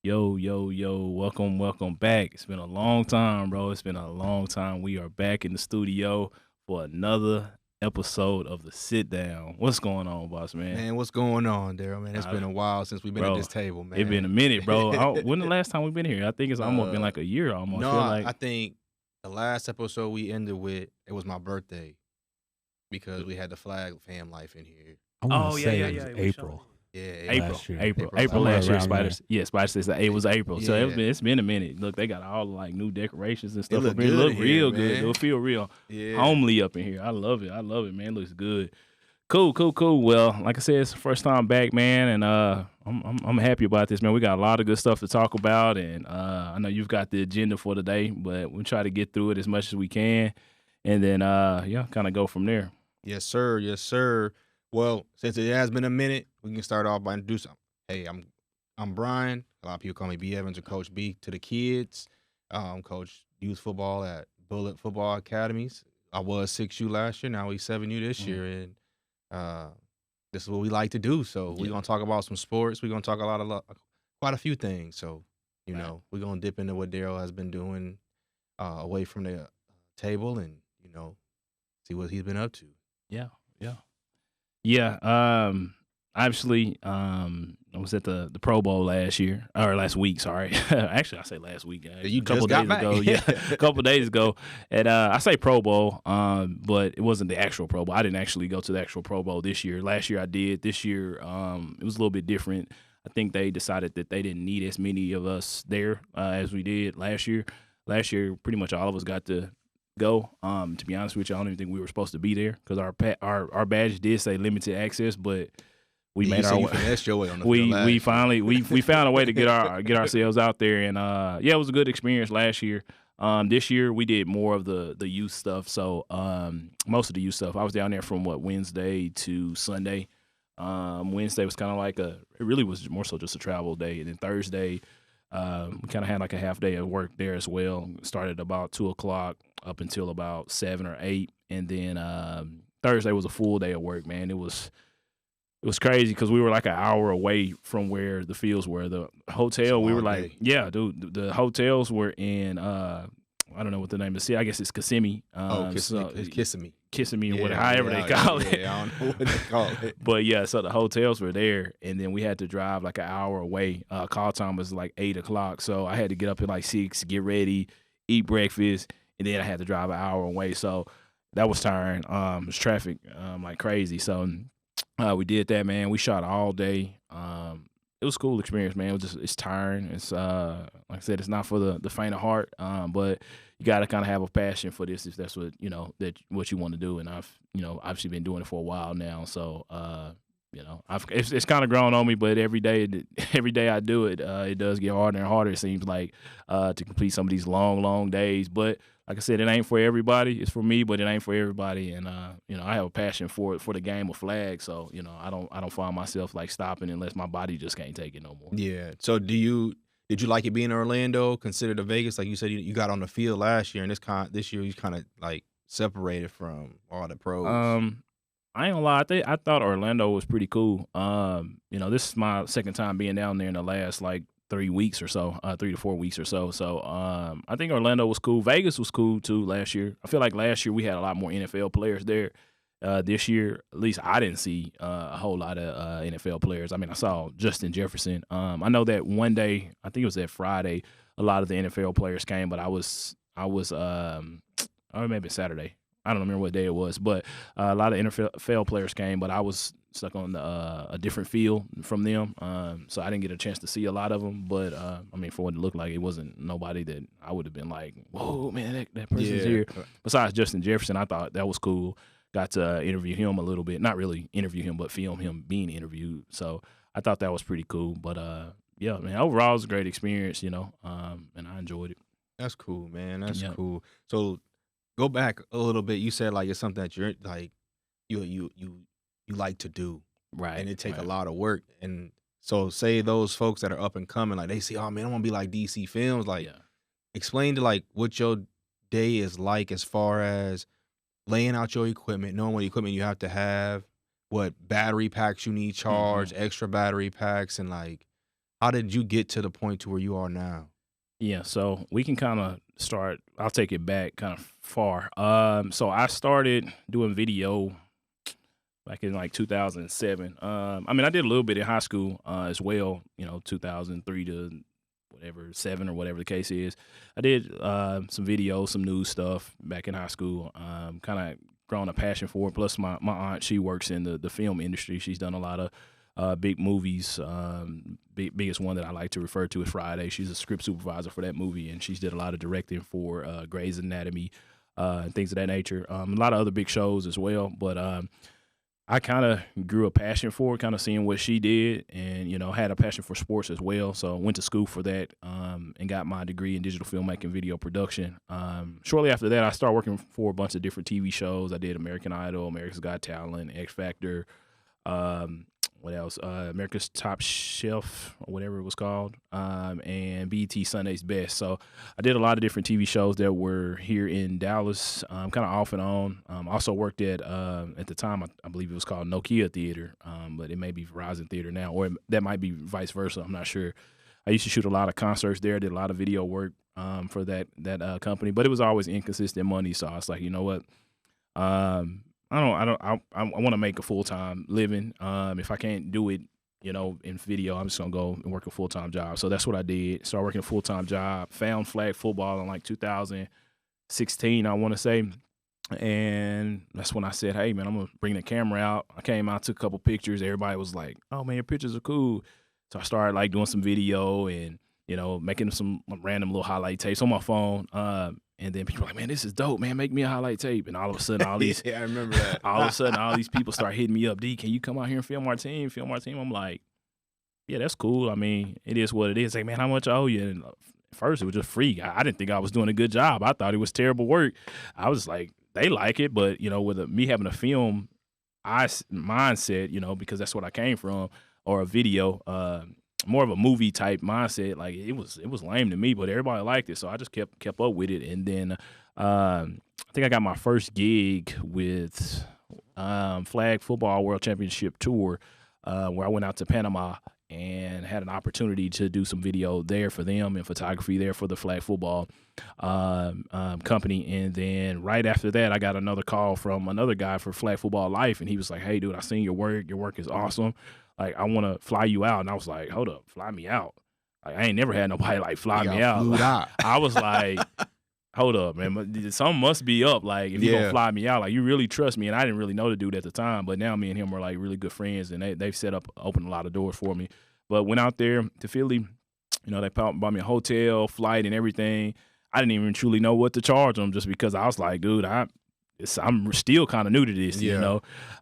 Yo, yo, yo, welcome back. It's been a long time, bro. It's been a long time. We are back in the studio for another episode of the Sit Down. What's going on, boss man? Man, what's going on, Daryl? Man, it's Uh, been a while since we've been at bro, this table, it been a man. minute, bro. When the last time we been here? I think it's almost been uh, like a year almost. no, Feel I like think the last episode we ended with it was my birthday because we had the flag fam life in here. I want oh to yeah, say yeah, it was yeah. We showed April Yeah, April, last year. April last Somewhere last year. around there. Spider says it was April, so Yeah. it's been a minute. Look, they got all like new decorations and stuff look up here. good Look in real here, good. man. It'll feel real Yeah. homely up in here. I love it, man. It looks good. Cool. Well, like I said, it's the first time back, man, and I'm happy about this, man. We got a lot of good stuff to talk about, and I know you've got the agenda for today, but we'll try to get through it as much as we can, and then kind of go from there. Yes, sir. Yes, sir. Well, since it has been a minute, we can start off by introducing. Hey, I'm Brian. A lot of people call me B Evans or Coach B to the kids. Coach youth football at Bullet Football Academies. I was 6U last year. Now we 7U this year, and this is what we like to do. So we're gonna talk about some sports. We're gonna talk quite a few things. So Right. we're gonna dip into what Daryl has been doing away from the table, and see what he's been up to. Yeah. Obviously, I was at the Pro Bowl last week. Sorry, actually, I say last week. You a couple just got days back. ago. Yeah, a couple days ago, and I say Pro Bowl, but it wasn't the actual Pro Bowl. I didn't actually go to the actual Pro Bowl this year. Last year I did. This year, it was a little bit different. I think they decided that they didn't need as many of us there as we did last year. Last year, pretty much all of us got to go. To be honest with you, I don't even think we were supposed to be there because our badge did say limited access, but we made our way. Finessed your way on the We field last we year. finally we found a way to get ourselves out there, and it was a good experience last year. This year we did more of the youth stuff. So most of the youth stuff, I was down there from Wednesday to Sunday. Wednesday was kind of like it really was more so just a travel day, and then Thursday we kind of had like a half day of work there as well. Started about 2:00 up until about 7 or 8, and then Thursday was a full day of work. Man, it was crazy because we were like an hour away from where the fields were. The hotel, we were like, day. yeah, dude, the hotels were in, I don't know what the name is. I guess it's Kissimmee. It's kissing me. Kissimmee or however they call it. Yeah, I don't know what they call it. But yeah, so the hotels were there, and then we had to drive like an hour away. Call time was like 8:00, so I had to get up at like 6, get ready, eat breakfast, and then I had to drive an hour away. So that was tiring. It was traffic like crazy. So we did that, man. We shot all day. It was a cool experience, man. It's tiring. It's like I said, it's not for the faint of heart. But you got to kind of have a passion for this if that's what what you want to do. And I've obviously been doing it for a while now. So it's kind of grown on me. But every day I do it, it does get harder and harder. It seems like to complete some of these long days. But like I said, it ain't for everybody. It's for me, but it ain't for everybody. And I have a passion for the game of flag. So I don't find myself like stopping unless my body just can't take it no more. Yeah. So did you like it being in Orlando? Consider the Vegas, like you said, you got on the field last year, and this year you kind of like separated from all the pros. I ain't gonna lie. I thought Orlando was pretty cool. This is my second time being down there in the last like 3 weeks or so, 3 to 4 weeks or so. So I think Orlando was cool. Vegas was cool too last year. I feel like last year we had a lot more NFL players there. This year, at least I didn't see a whole lot of NFL players. I mean, I saw Justin Jefferson. I know that one day, I think it was that Friday, a lot of the NFL players came, but I was or maybe Saturday. I don't remember what day it was, but a lot of NFL players came, but I was stuck on a different field from them, so I didn't get a chance to see a lot of them. But I mean, for what it looked like, it wasn't nobody that I would have been like, "Whoa, man, that person's here." Besides Justin Jefferson, I thought that was cool. Got to interview him a little bit, not really interview him, but film him being interviewed. So I thought that was pretty cool. But yeah, man, overall it was a great experience, and I enjoyed it. That's cool, man. That's Yeah. cool. So go back a little bit. You said like it's something that you're like you like to do, Right, and it take right. a lot of work. And so say those folks that are up and coming, like they say, oh man, I want to be like DC Films. Like Yeah. explain to like what your day is like as far as laying out your equipment, knowing what equipment you have to have, what battery packs you need charged, extra battery packs, and like how did you get to the point to where you are now? Yeah, so we can kind of start. I'll take it back kind of far. So I started doing video back in like 2007. I mean, I did a little bit in high school as well. 2003 to whatever 7 or whatever the case is. I did some videos, some news stuff back in high school. Kind of grown a passion for it. Plus, my aunt, she works in the film industry. She's done a lot of big movies. Biggest one that I like to refer to is Friday. She's a script supervisor for that movie, and she's did a lot of directing for Grey's Anatomy and things of that nature. A lot of other big shows as well. But I kind of grew a passion for it, kind of seeing what she did, and had a passion for sports as well. So I went to school for that and got my degree in digital filmmaking, video production. Shortly after that, I started working for a bunch of different TV shows. I did American Idol, America's Got Talent, X Factor. What else? America's Top Chef, or whatever it was called, and BET Sunday's Best. So I did a lot of different TV shows that were here in Dallas, kind of off and on. Also worked at the time, I believe it was called Nokia Theater, but it may be Verizon Theater now, or that might be vice versa. I'm not sure. I used to shoot a lot of concerts there, did a lot of video work for that company, but it was always inconsistent money. So I was like, you know what? I want to make a full-time living. If I can't do it, in video, I'm just going to go and work a full-time job. So that's what I did. Started working a full-time job, found flag football in like 2016, I want to say. And that's when I said, hey, man, I'm going to bring the camera out. I came out, took a couple pictures. Everybody was like, oh, man, your pictures are cool. So I started like doing some video and, making some random little highlight tapes on my phone. And then people were like, man, this is dope, man. Make me a highlight tape. And all of a sudden, all these yeah, I remember that. all of a sudden, all these people start hitting me up. D, can you come out here and film our team? I'm like, yeah, that's cool. I mean, it is what it is. Like, man, how much I owe you? And at first, it was just free. I didn't think I was doing a good job. I thought it was terrible work. I was like, they like it, but with me having a film mindset, because that's what I came from, or a video. More of a movie type mindset. Like it was lame to me, but everybody liked it, so I just kept up with it. And then I think I got my first gig with Flag Football World Championship Tour, where I went out to Panama and had an opportunity to do some video there for them and photography there for the Flag Football company. And then right after that, I got another call from another guy for Flag Football Life, and he was like, hey, dude, I seen your work. Your work is awesome. Like, I want to fly you out. And I was like, hold up, fly me out. Like, I ain't never had nobody, like, fly me out. Like, I was like, hold up, man. Something must be up. Like, if you're going to fly me out, like, you really trust me. And I didn't really know the dude at the time. But now me and him are, like, really good friends. And they've opened a lot of doors for me. But went out there to Philly. They bought me a hotel, flight, and everything. I didn't even truly know what to charge them just because I was like, dude, I'm still kind of new to this,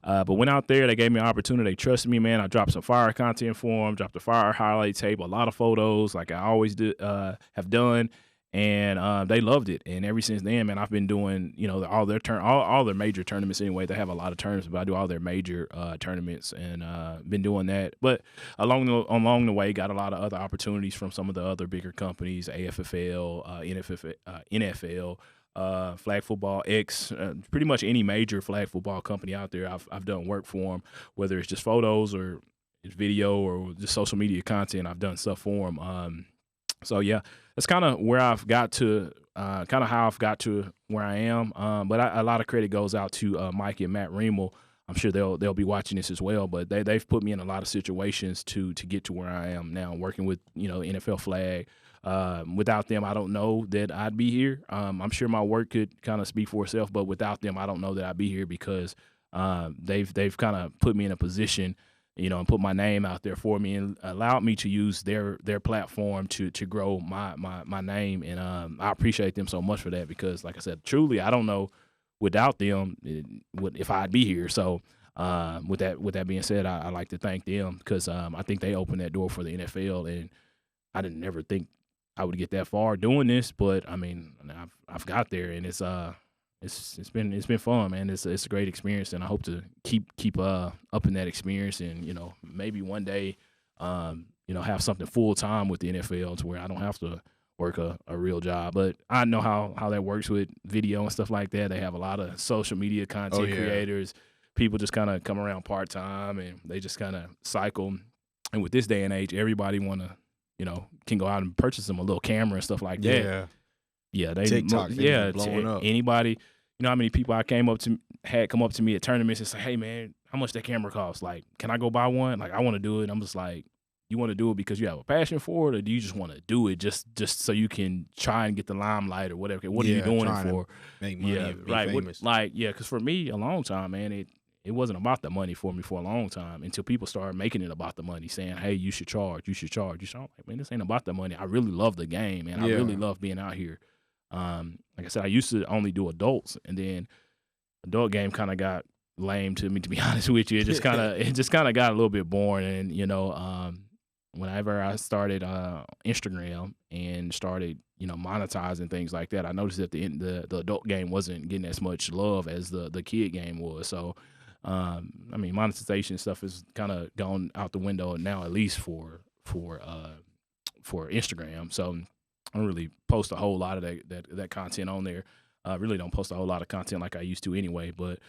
but went out there. They gave me an opportunity. They trusted me, man. I dropped some fire content for them, dropped a fire highlight tape, a lot of photos like I always have done, and they loved it. And ever since then, man, I've been doing, all their major tournaments anyway. They have a lot of tournaments, but I do all their major tournaments and been doing that. But along the way, got a lot of other opportunities from some of the other bigger companies, AFFL, NFL. Flag Football X, pretty much any major flag football company out there, I've done work for them, whether it's just photos or it's video or just social media content. I've done stuff for them. So yeah, that's kind of where I've got to, kind of how I've got to where I am. But a lot of credit goes out to Mike and Matt Riemel. I'm sure they'll be watching this as well. But they've put me in a lot of situations to get to where I am now, working with NFL flag. Without them, I don't know that I'd be here. I'm sure my work could kind of speak for itself, but without them, I don't know that I'd be here because they've kind of put me in a position, and put my name out there for me and allowed me to use their platform to grow my name. And I appreciate them so much for that because, like I said, truly, I don't know without them if I'd be here. So with that being said, I like to thank them because I think they opened that door for the NFL, and I didn't never think I would get that far doing this, but I mean, I've got there, and it's been fun, man. It's a great experience, and I hope to keep up in that experience, and maybe one day, have something full time with the NFL to where I don't have to work a real job. But I know how that works with video and stuff like that. They have a lot of social media content creators. People just kind of come around part time, and they just kind of cycle. And with this day and age, everybody want to can go out and purchase them a little camera and stuff like that. Yeah. Yeah, TikTok, they yeah, just blowing up. anybody, how many people I had come up to me at tournaments and say, "Hey man, how much that camera costs? Like, can I go buy one? Like, I want to do it." I'm just like, you want to do it because you have a passion for it, or do you just want to do it just so you can try and get the limelight or whatever? What are you doing it for? Make money and be right. famous. Because for me, a long time, man, it wasn't about the money for me for a long time until people started making it about the money, saying, "Hey, you should charge. You should charge." I'm like, man, this ain't about the money. I really love the game, and I really love being out here. Like I said, I used to only do adults, and then adult game kind of got lame to me, to be honest with you. It just kind of got a little bit boring, and whenever I started Instagram and started monetizing things like that, I noticed that the adult game wasn't getting as much love as the kid game was. So monetization stuff has kind of gone out the window now, at least for Instagram. So I don't really post a whole lot of that content on there. I really don't post a whole lot of content like I used to anyway, but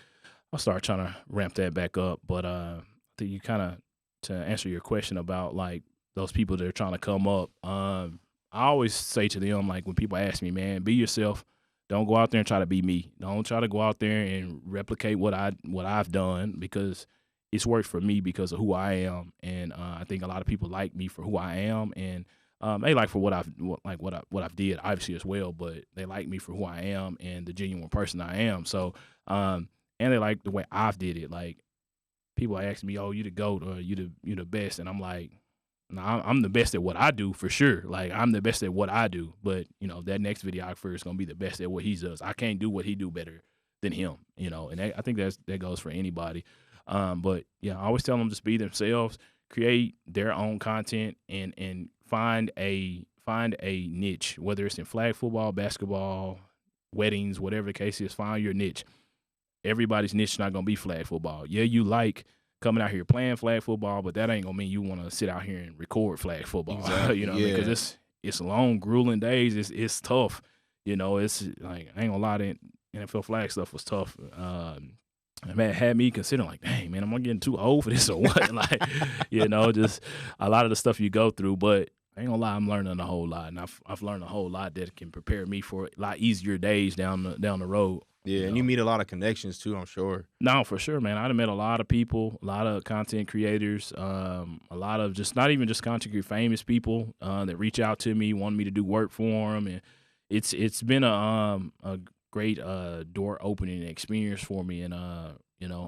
I'll start trying to ramp that back up. But I think you kind of, to answer your question about like those people that are trying to come up, I always say to them, like, when people ask me, man, be yourself. Don't go out there and try to be me. Don't try to go out there and replicate what I've done, because it's worked for me because of who I am, and I think a lot of people like me for who I am, and they like for what I've did, obviously, as well. But they like me for who I am and the genuine person I am. So, and they like the way I've did it. Like, people ask me, "Oh, you the GOAT, or you the best?" And I'm like, "No, I'm the best at what I do, for sure. Like, I'm the best at what I do. But that next videographer is gonna be the best at what he does. I can't do what he do better than him. And I think that goes for anybody. But yeah, I always tell them, just be themselves, create their own content, and find a niche, whether it's in flag football, basketball, weddings, whatever the case is. Find your niche. Everybody's niche is not gonna be flag football. Yeah, you like coming out here playing flag football, but that ain't gonna mean you want to sit out here and record flag football. Exactly. Because it's long, grueling days. It's tough. It's like, I ain't gonna lie, that NFL flag stuff was tough. Man, had me considering, like, dang, man, am I getting too old for this or what? Like, just a lot of the stuff you go through. But I ain't gonna lie, I'm learning a whole lot, and I've learned a whole lot that can prepare me for a lot easier days down the road. Yeah, and you meet a lot of connections too, I'm sure. No, for sure, man. I've met a lot of people, a lot of content creators, a lot of just not even just content creator, famous people that reach out to me, want me to do work for them, and it's been a great door opening experience for me. And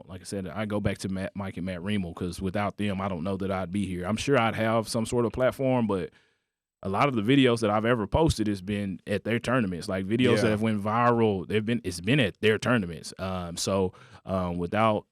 like I said, I go back to Mike and Matt Riemel, because without them, I don't know that I'd be here. I'm sure I'd have some sort of platform, but a lot of the videos that I've ever posted has been at their tournaments, like videos that have went viral. It's been at their tournaments. So without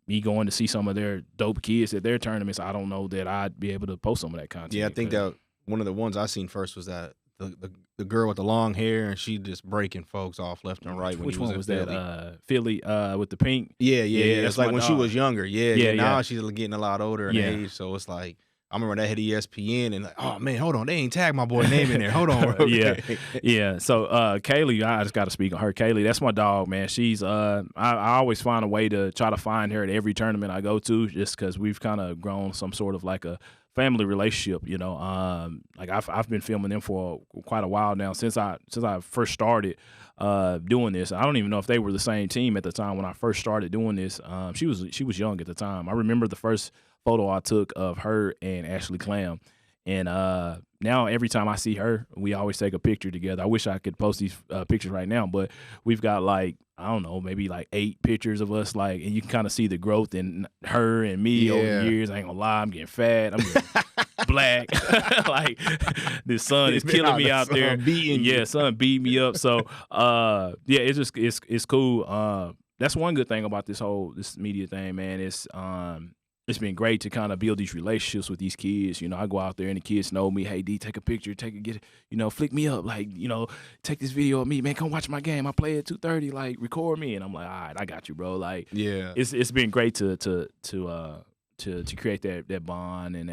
me going to see some of their dope kids at their tournaments, I don't know that I'd be able to post some of that content. Yeah, I think that one of the ones I seen first was that the girl with the long hair, and she just breaking folks off left and right. Which one was that? Philly with the pink. Yeah. It's like when she was younger. Yeah. Now she's getting a lot older in age, so it's like, I remember that hit ESPN and like, oh man, hold on, they ain't tagged my boy name in there. Hold on. Yeah. So Kaylee, I just got to speak on her. Kaylee, that's my dog, man. She's I always find a way to try to find her at every tournament I go to, just because we've kind of grown some sort of like a family relationship. Like I've been filming them for quite a while now, since I first started doing this. I don't even know if they were the same team at the time when I first started doing this. She was young at the time. I remember the first photo I took of her and Ashley Clam, and now every time I see her, we always take a picture together. I wish I could post these pictures right now, but we've got like, I don't know, maybe like 8 pictures of us, like, and you can kind of see the growth in her and me over the years. I ain't gonna lie, I'm getting fat, I'm getting black. Like, the sun is killing me out there. Sun beat me up. So it's cool. That's one good thing about this media thing, man. It's been great to kind of build these relationships with these kids. I go out there and the kids know me. Hey, D, take a picture, flick me up. Like, take this video of me, man. Come watch my game. I play at 2:30. Like, record me. And I'm like, all right, I got you, bro. Like, it's been great to create that bond and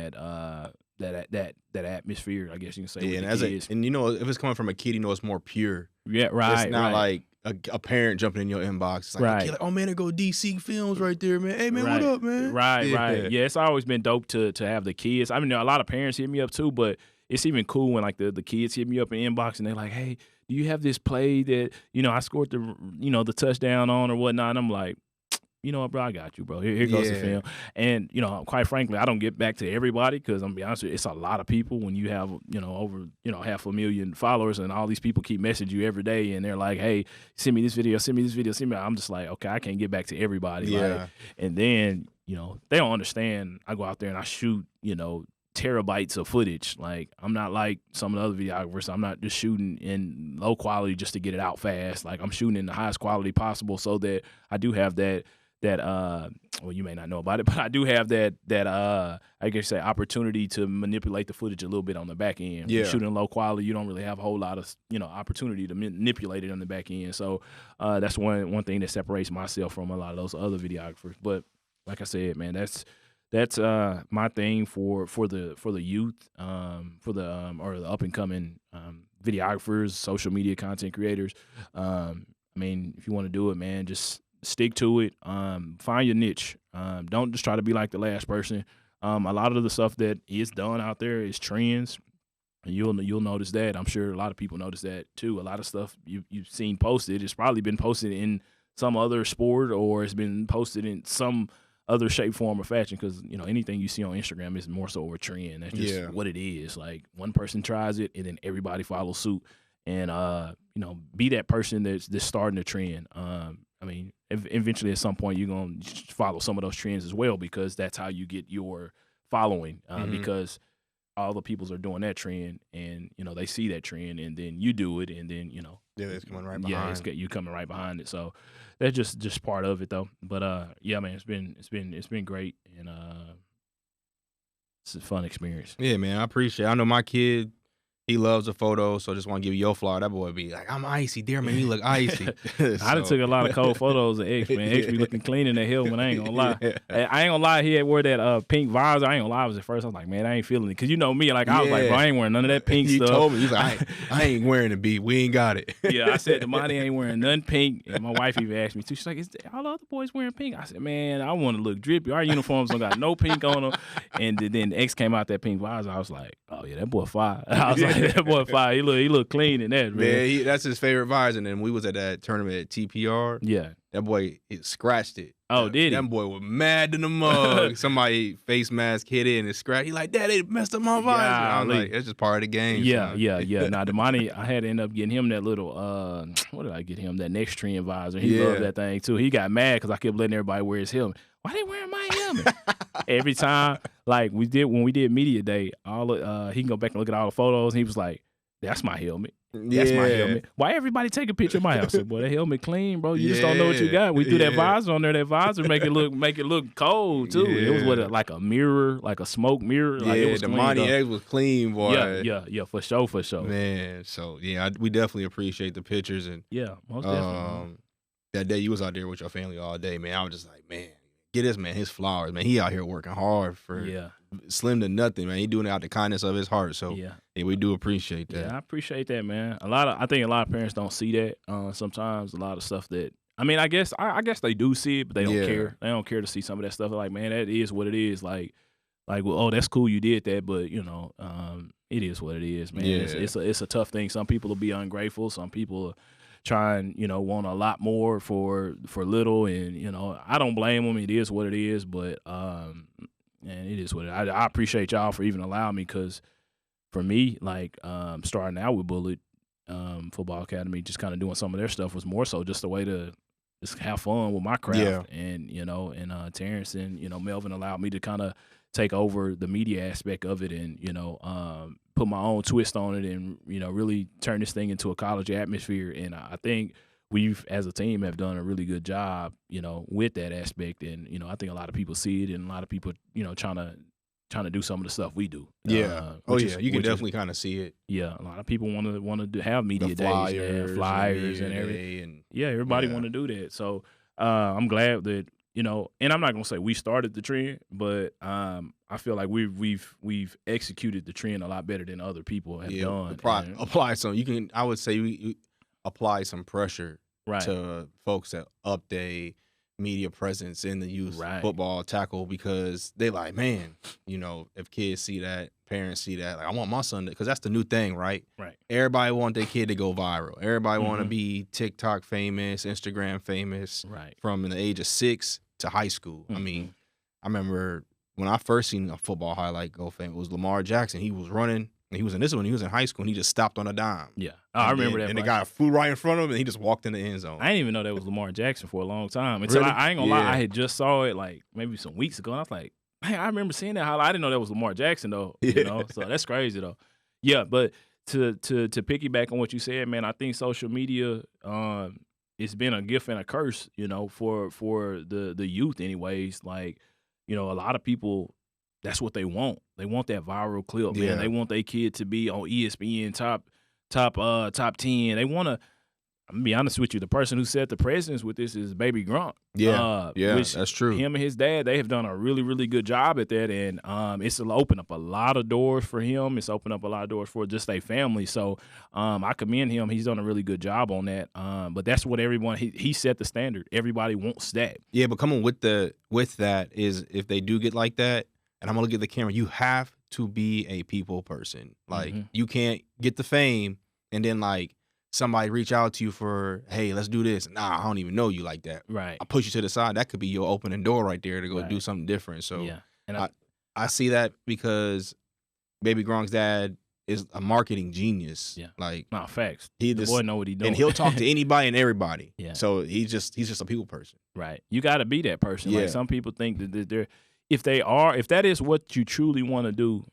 that atmosphere, I guess you can say. Yeah, with and the kids. and you know, if it's coming from a kid, you know it's more pure. Yeah, right. It's not right. like a parent jumping in your inbox. It's like a Right. kid, like, oh man, there go DC Films right there, man. Hey man, what up, man? Right. Yeah, it's always been dope to have the kids. I mean, a lot of parents hit me up too, but it's even cool when like the kids hit me up in inbox and they're like, "Hey, do you have this play that I scored the touchdown on or whatnot?" And I'm like, you know what, bro, I got you, bro. Here goes the Yeah. film. And, quite frankly, I don't get back to everybody because I'm going to be honest with you, it's a lot of people when you have, over, 500,000 followers and all these people keep messaging you every day and they're like, hey, send me this video, send me this video, send me. I'm just like, okay, I can't get back to everybody. Yeah. Like, and then, they don't understand. I go out there and I shoot, terabytes of footage. Like, I'm not like some of the other videographers. I'm not just shooting in low quality just to get it out fast. Like, I'm shooting in the highest quality possible so that I do have that well, you may not know about it, but I do have that I guess say opportunity to manipulate the footage a little bit on the back end. Yeah. Shooting low quality, you don't really have a whole lot of opportunity to manipulate it on the back end. So that's one thing that separates myself from a lot of those other videographers. But like I said, man, that's my thing for the youth, for the or the up and coming videographers, social media content creators. I mean, if you want to do it, man, just stick to it. Find your niche. Don't just try to be like the last person. A lot of the stuff that is done out there is trends. And you'll notice that. I'm sure a lot of people notice that too. A lot of stuff you've seen posted, it's probably been posted in some other sport or it's been posted in some other shape, form, or fashion. Because anything you see on Instagram is more so a trend. That's just what it is. Like one person tries it and then everybody follows suit. And be that person that's starting a trend. I mean, eventually at some point you're going to follow some of those trends as well because that's how you get your following because all the peoples are doing that trend and, they see that trend and then you do it and then, yeah, it's coming right behind. Yeah, you coming right behind it. So that's just part of it though. But yeah, man, it's been great and it's a fun experience. Yeah, man, I appreciate it. I know my kid, he loves a photo, so I just want to give you your flower. That boy be like, I'm icy. Dear man, you look icy. I done took a lot of cold photos of X, man. X be looking clean in the hill, man. I ain't gonna lie. Yeah. I ain't gonna lie, he had wore that pink visor. I ain't gonna lie, I was at first, I was like, man, I ain't feeling it. Because you know me, like, I was like, bro, I ain't wearing none of that pink stuff. He told me, he's like, I ain't wearing the beat. We ain't got it. Yeah, I said, Damani ain't wearing none pink. And my wife even asked me, too. She's like, all the other boys wearing pink? I said, man, I want to look drippy. Our uniforms don't got no pink on them. And then X came out that pink visor. I was like, oh, yeah, that boy fire. I was like, that boy fire. He look clean in that, man. Man, that's his favorite visor. And then we was at that tournament at TPR. Yeah. That boy, it scratched it. Oh, did he? That boy was mad in the mug. Somebody face mask hit it and it scratched. He like, Dad, they messed up my visor. I was like, it's just part of the game. Yeah, son. yeah. Now, Damani, I had to end up getting him that little, what did I get him? That next trend visor. He loved that thing, too. He got mad because I kept letting everybody wear his helmet. Why they wearing my helmet? Every time, like, when we did Media Day, he can go back and look at all the photos, and he was like, that's my helmet. That's my helmet. Why everybody take a picture of my helmet? I said, boy, that helmet clean, bro. You just don't know what you got. We threw that visor on there. That visor make it look cold too. Yeah. It was like a mirror, like a smoke mirror. Like it was the Monty X was clean, boy. Yeah, for sure. Man, so yeah, we definitely appreciate the pictures and yeah, most definitely. That day you was out there with your family all day, man. I was just like, man, get this man his flowers, man. He out here working hard for slim to nothing, man. He doing it out the kindness of his heart. So yeah, we do appreciate that. Yeah, I appreciate that, man. I think a lot of parents don't see that. Sometimes a lot of stuff that I guess they do see it, but they don't care. They don't care to see some of that stuff. They're like, man, that is what it is. Like, well, oh, that's cool, you did that, but it is what it is, man. Yeah. It's a tough thing. Some people will be ungrateful. Some people try and want a lot more for little, and I don't blame them. It is what it is, but and it is what it is. I appreciate y'all for even allowing me, because for me, like starting out with Bullet Football Academy, just kind of doing some of their stuff was more so just a way to just have fun with my craft. And and Terrence and Melvin allowed me to kind of take over the media aspect of it, and put my own twist on it, and really turn this thing into a college atmosphere. And I think we've, as a team, have done a really good job, with that aspect. And I think a lot of people see it, and a lot of people, trying to do some of the stuff we do. Yeah. You can definitely kind of see it. Yeah, a lot of people want to have media days, flyers and everything. And everybody want to do that. So I'm glad that you know, and I'm not gonna say we started the trend, but I feel like we've executed the trend a lot better than other people have done. Apply some. I would say we apply some pressure Right. to folks that up their media presence in the youth football tackle, because they like, man, you know, if kids see that, parents see that, like, I want my son to, because that's the new thing, right? Right. Everybody want their kid to go viral. Everybody want to be TikTok famous, Instagram famous, from the age of 6 to high school. I mean, I remember when I first seen a football highlight go famous, it was Lamar Jackson. He was running. And he was in this one. He was in high school, and he just stopped on a dime. Yeah, I remember that. And the guy flew right in front of him, and he just walked in the end zone. I didn't even know that was Lamar Jackson for a long time. Until I ain't gonna lie, I had just saw it like maybe some weeks ago, and I was like, man, I remember seeing that highlight. I didn't know that was Lamar Jackson though. You know, so that's crazy though. Yeah, but to piggyback on what you said, man, I think social media, it's been a gift and a curse, you know, for the youth, anyways. Like, you know, a lot of people, that's what they want. They want that viral clip, man. They want their kid to be on ESPN top 10. They want to. I'm gonna be honest with you. The person who set the precedence with this is Baby Gronk. That's true. Him and his dad, they have done a really, really good job at that, and it's opened up a lot of doors for him. It's opened up a lot of doors for just their family. So I commend him. He's done a really good job on that. But that's what everyone he set the standard. Everybody wants that. Yeah, but coming with that is, if they do get like that, and I'm gonna look at the camera, you have to be a people person. Like, you can't get the fame and then like somebody reach out to you for, hey, let's do this. Nah, I don't even know you like that. Right. I push you to the side. That could be your opening door right there to go do something different. So and I see that because Baby Gronk's dad is a marketing genius. Yeah. Like, facts. The boy know what he doing. And he'll talk to anybody and everybody. Yeah. So he's just a people person. Right. You got to be that person. Like, some people think that they're, if that is what you truly want to do,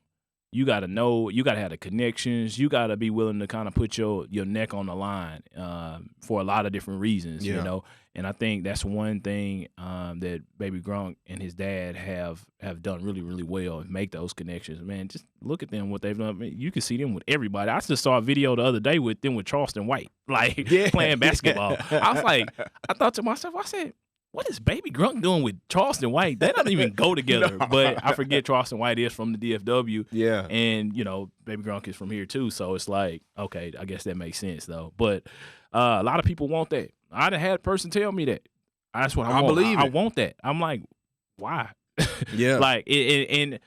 you got to know, you got to have the connections. You got to be willing to kind of put your neck on the line for a lot of different reasons, you know. And I think that's one thing that Baby Gronk and his dad have done really, really well, and make those connections. Man, just look at them, what they've done. I mean, you can see them with everybody. I just saw a video the other day with them with Charleston White, like playing basketball. I was like, I thought to myself, I said, what is Baby Gronk doing with Charleston White? They don't even go together. But I forget Charleston White is from the DFW. Yeah. And, you know, Baby Gronk is from here too. So it's like, okay, I guess that makes sense though. But a lot of people want that. I done had a person tell me that. That's what I want. Believe it. I want that. I'm like, why? Yeah. Like, and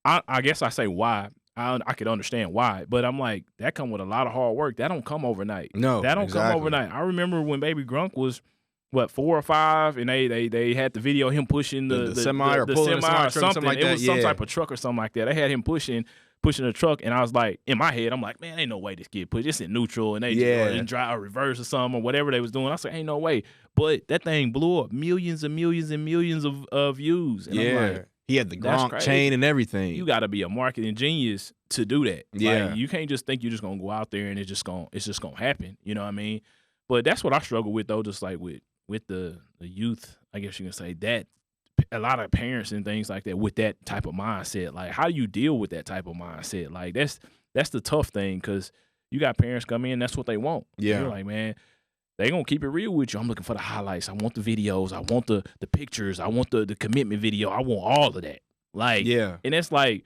I guess I say why. I could understand why, but I'm like, that come with a lot of hard work. That don't come overnight. No, that don't come overnight. I remember when Baby Gronk was, 4 or 5, and they had the video of him pushing the semi or pulling semi or something. Like that. It was some type of truck or something like that. They had him pushing the truck, and I was like, in my head, I'm like, man, ain't no way this kid pushed. It's in neutral, and they just drive or reverse or something or whatever they was doing. I was like, ain't no way. But that thing blew up, millions and millions and millions of views. And I'm like, he had the Gronk chain and everything. You got to be a marketing genius to do that. Yeah, like, you can't just think you're just gonna go out there and it's just gonna happen. You know what I mean? But that's what I struggle with though. Just like with the youth, I guess you can say that a lot of parents and things like that with that type of mindset. Like, how do you deal with that type of mindset? Like, that's the tough thing, because you got parents come in, that's what they want. Yeah, you're like, man, they gonna keep it real with you. I'm looking for the highlights. I want the videos. I want the pictures. I want the commitment video. I want all of that. Like, and it's like,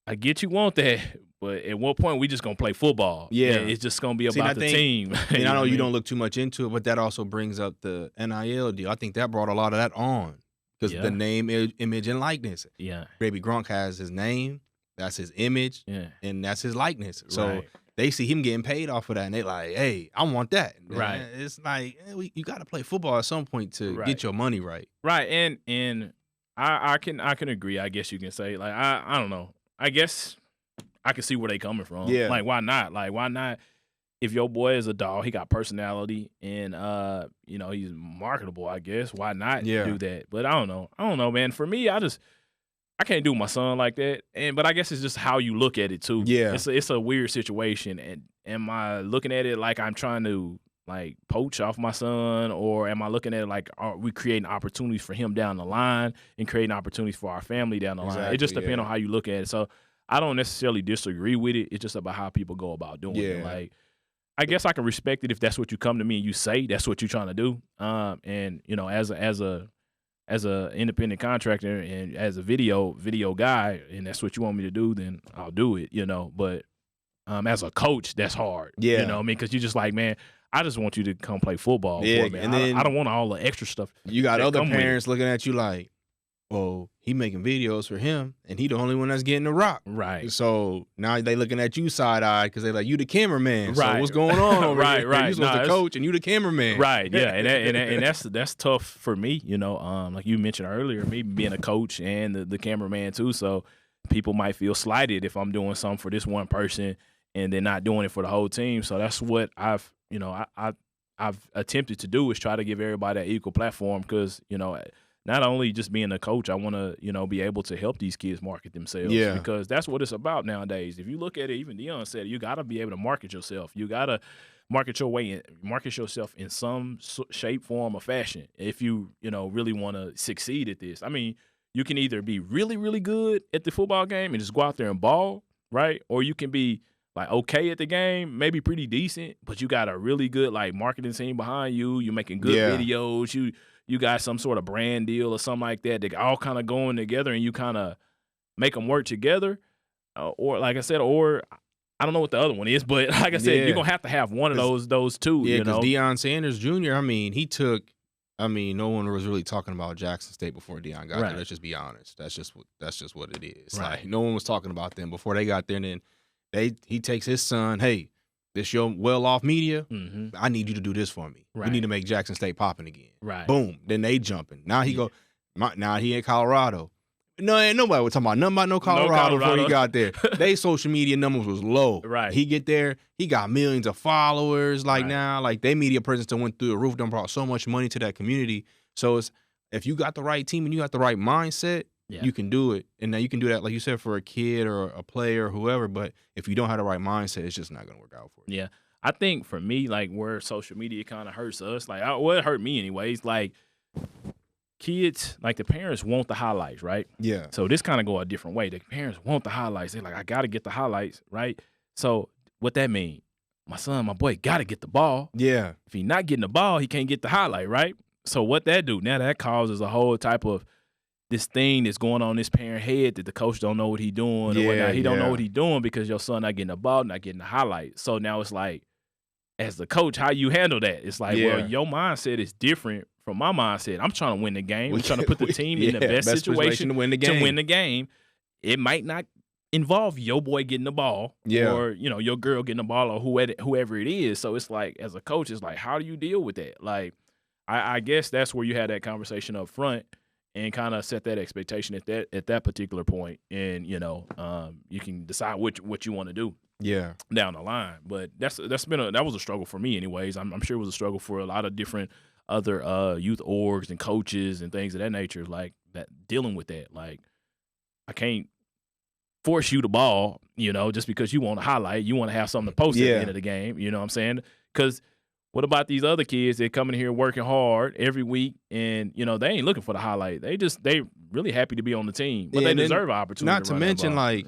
I get you want that, but at what point we just gonna play football? Yeah, and it's just gonna be about the team. And I know you don't look too much into it, but that also brings up the NIL deal. I think that brought a lot of that on, because the name, image, and likeness. Yeah, Baby Gronk has his name, that's his image, and that's his likeness. So they see him getting paid off of that, and they like, hey, I want that. Right. It's like, you got to play football at some point to get your money right. Right. And I can agree. I guess you can say, like, I don't know. I guess I can see where they coming from. Yeah. Like, why not? Like, why not? If your boy is a dog, he got personality, and you know, he's marketable, I guess. Why not do that? But I don't know, man. For me, I can't do my son like that. But I guess it's just how you look at it too. Yeah. It's a weird situation. And am I looking at it like I'm trying to like poach off my son, or am I looking at it like, are we creating opportunities for him down the line and creating opportunities for our family down the line? It just depends on how you look at it. So I don't necessarily disagree with it. It's just about how people go about doing it. Like, I guess I can respect it if that's what you come to me and you say that's what you're trying to do. And you know, as a independent contractor and as a video guy, and that's what you want me to do, then I'll do it. You know, but as a coach, that's hard. Yeah. You know what I mean? Because you're just like, man, I just want you to come play football Yeah, for me. and then I don't want all the extra stuff. You got that other come with it. parents looking at you like, well, he making videos for him, and he the only one that's getting the rock. Right. So now they looking at you side-eyed because they like, you the cameraman. Right. So what's going on over Right, here? right. You supposed Nah, to coach, and you the cameraman. Right, yeah, and that's tough for me, you know. Like you mentioned earlier, me being a coach and the cameraman too. So people might feel slighted if I'm doing something for this one person and they're not doing it for the whole team. So that's what I've attempted to do, is try to give everybody that equal platform, because you know, not only just being a coach, I want to, you know, be able to help these kids market themselves. Yeah. Because that's what it's about nowadays. If you look at it, even Dion said it, you got to be able to market yourself. You got to market yourself in some shape, form, or fashion if you know, really want to succeed at this. I mean, you can either be really, really good at the football game and just go out there and ball, right? Or you can be like okay at the game, maybe pretty decent, but you got a really good like marketing team behind you. You're making good videos. You got some sort of brand deal or something like that. They all kind of going together, and you kind of make them work together. Or like I said, or I don't know what the other one is, but like I said, you're gonna have to have one of those two. Yeah, you know, Deion Sanders Jr. I mean, no one was really talking about Jackson State before Deion got there. Let's just be honest. That's just what it is. Right. Like, no one was talking about them before they got there. And then he takes his son. Hey, this your well-off media. Mm-hmm. I need you to do this for me. Right. We need to make Jackson State popping again. Right. Boom. Then they jumping. Now now he in Colorado. No, ain't nobody was talking about nothing about no Colorado before he got there. They social media numbers was low. Right. He get there, he got millions of followers. Now, like their media presence that went through the roof, done brought so much money to that community. So it's, if you got the right team and you got the right mindset, you can do it. And now you can do that, like you said, for a kid or a player or whoever. But if you don't have the right mindset, it's just not going to work out for you. Yeah. I think for me, like where social media kind of hurts us, like it hurt me anyways, like kids, like the parents want the highlights, right? Yeah. So this kind of go a different way. The parents want the highlights. They're like, I got to get the highlights, right? So what that mean? My boy got to get the ball. Yeah. If he not getting the ball, he can't get the highlight, right? So what that do? Now that causes a whole type of this thing that's going on in this parent head that the coach don't know what he doing or whatnot. He don't know what he doing because your son not getting the ball, not getting the highlight. So now it's like, as the coach, how you handle that? It's like, well, your mindset is different from my mindset. I'm trying to win the game. I'm trying to put the team in the best situation to win the game. It might not involve your boy getting the ball or, you know, your girl getting the ball or whoever it is. So it's like, as a coach, it's like, how do you deal with that? Like, I guess that's where you had that conversation up front and kind of set that expectation at that particular point, and you know, you can decide what you want to do. Yeah, down the line. But that was a struggle for me, anyways. I'm sure it was a struggle for a lot of different other youth orgs and coaches and things of that nature, like that, dealing with that. Like, I can't force you the ball, you know, just because you want to highlight, you want to have something to post at the end of the game. You know what I'm saying? Because what about these other kids that come in here working hard every week, and you know they ain't looking for the highlight. They really happy to be on the team, but they deserve an opportunity. Not to mention, like,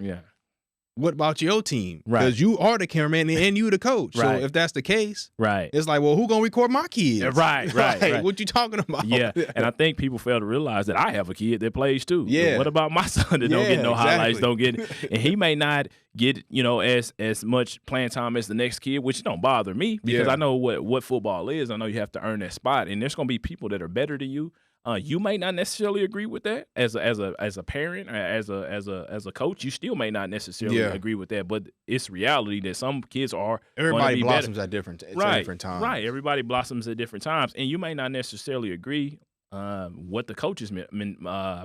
what about your team? Because you are the cameraman and you the coach. So if that's the case, it's like, well, who gonna record my kids? Right. What you talking about? Yeah, and I think people fail to realize that I have a kid that plays too. Yeah. So what about my son that don't get no highlights? Don't get, and he may not get, you know, as much playing time as the next kid, which don't bother me because I know what football is. I know you have to earn that spot, and there's gonna be people that are better than you. You may not necessarily agree with that as a parent or as a coach. You still may not necessarily agree with that, but it's reality that some kids are. Everybody blossoms at different times. Right. Everybody blossoms at different times, and you may not necessarily agree what the coach's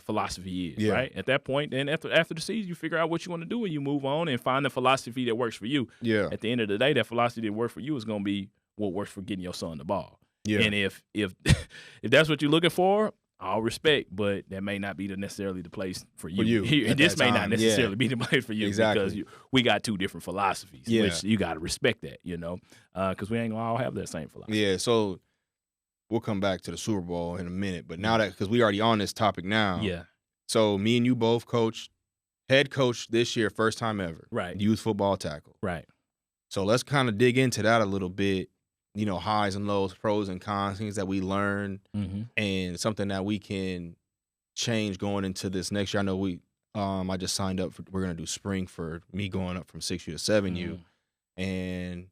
philosophy is. Right. At that point, then after the season, you figure out what you want to do, and you move on and find the philosophy that works for you. Yeah. At the end of the day, that philosophy that works for you is going to be what works for getting your son the ball. Yeah. And if that's what you're looking for, all respect, but that may not be necessarily the place for you. This may not necessarily be the place for you because we got two different philosophies, which you got to respect that, you know, because we ain't gonna all have that same philosophy. Yeah, so we'll come back to the Super Bowl in a minute, but now that, because we already on this topic now, so me and you both head coach this year, first time ever, right? Youth football tackle, right? So let's kind of dig into that a little bit. You know, highs and lows, pros and cons, things that we learned, and something that we can change going into this next year. I know I just signed up we're gonna do spring for me going up from 6U to 7U, and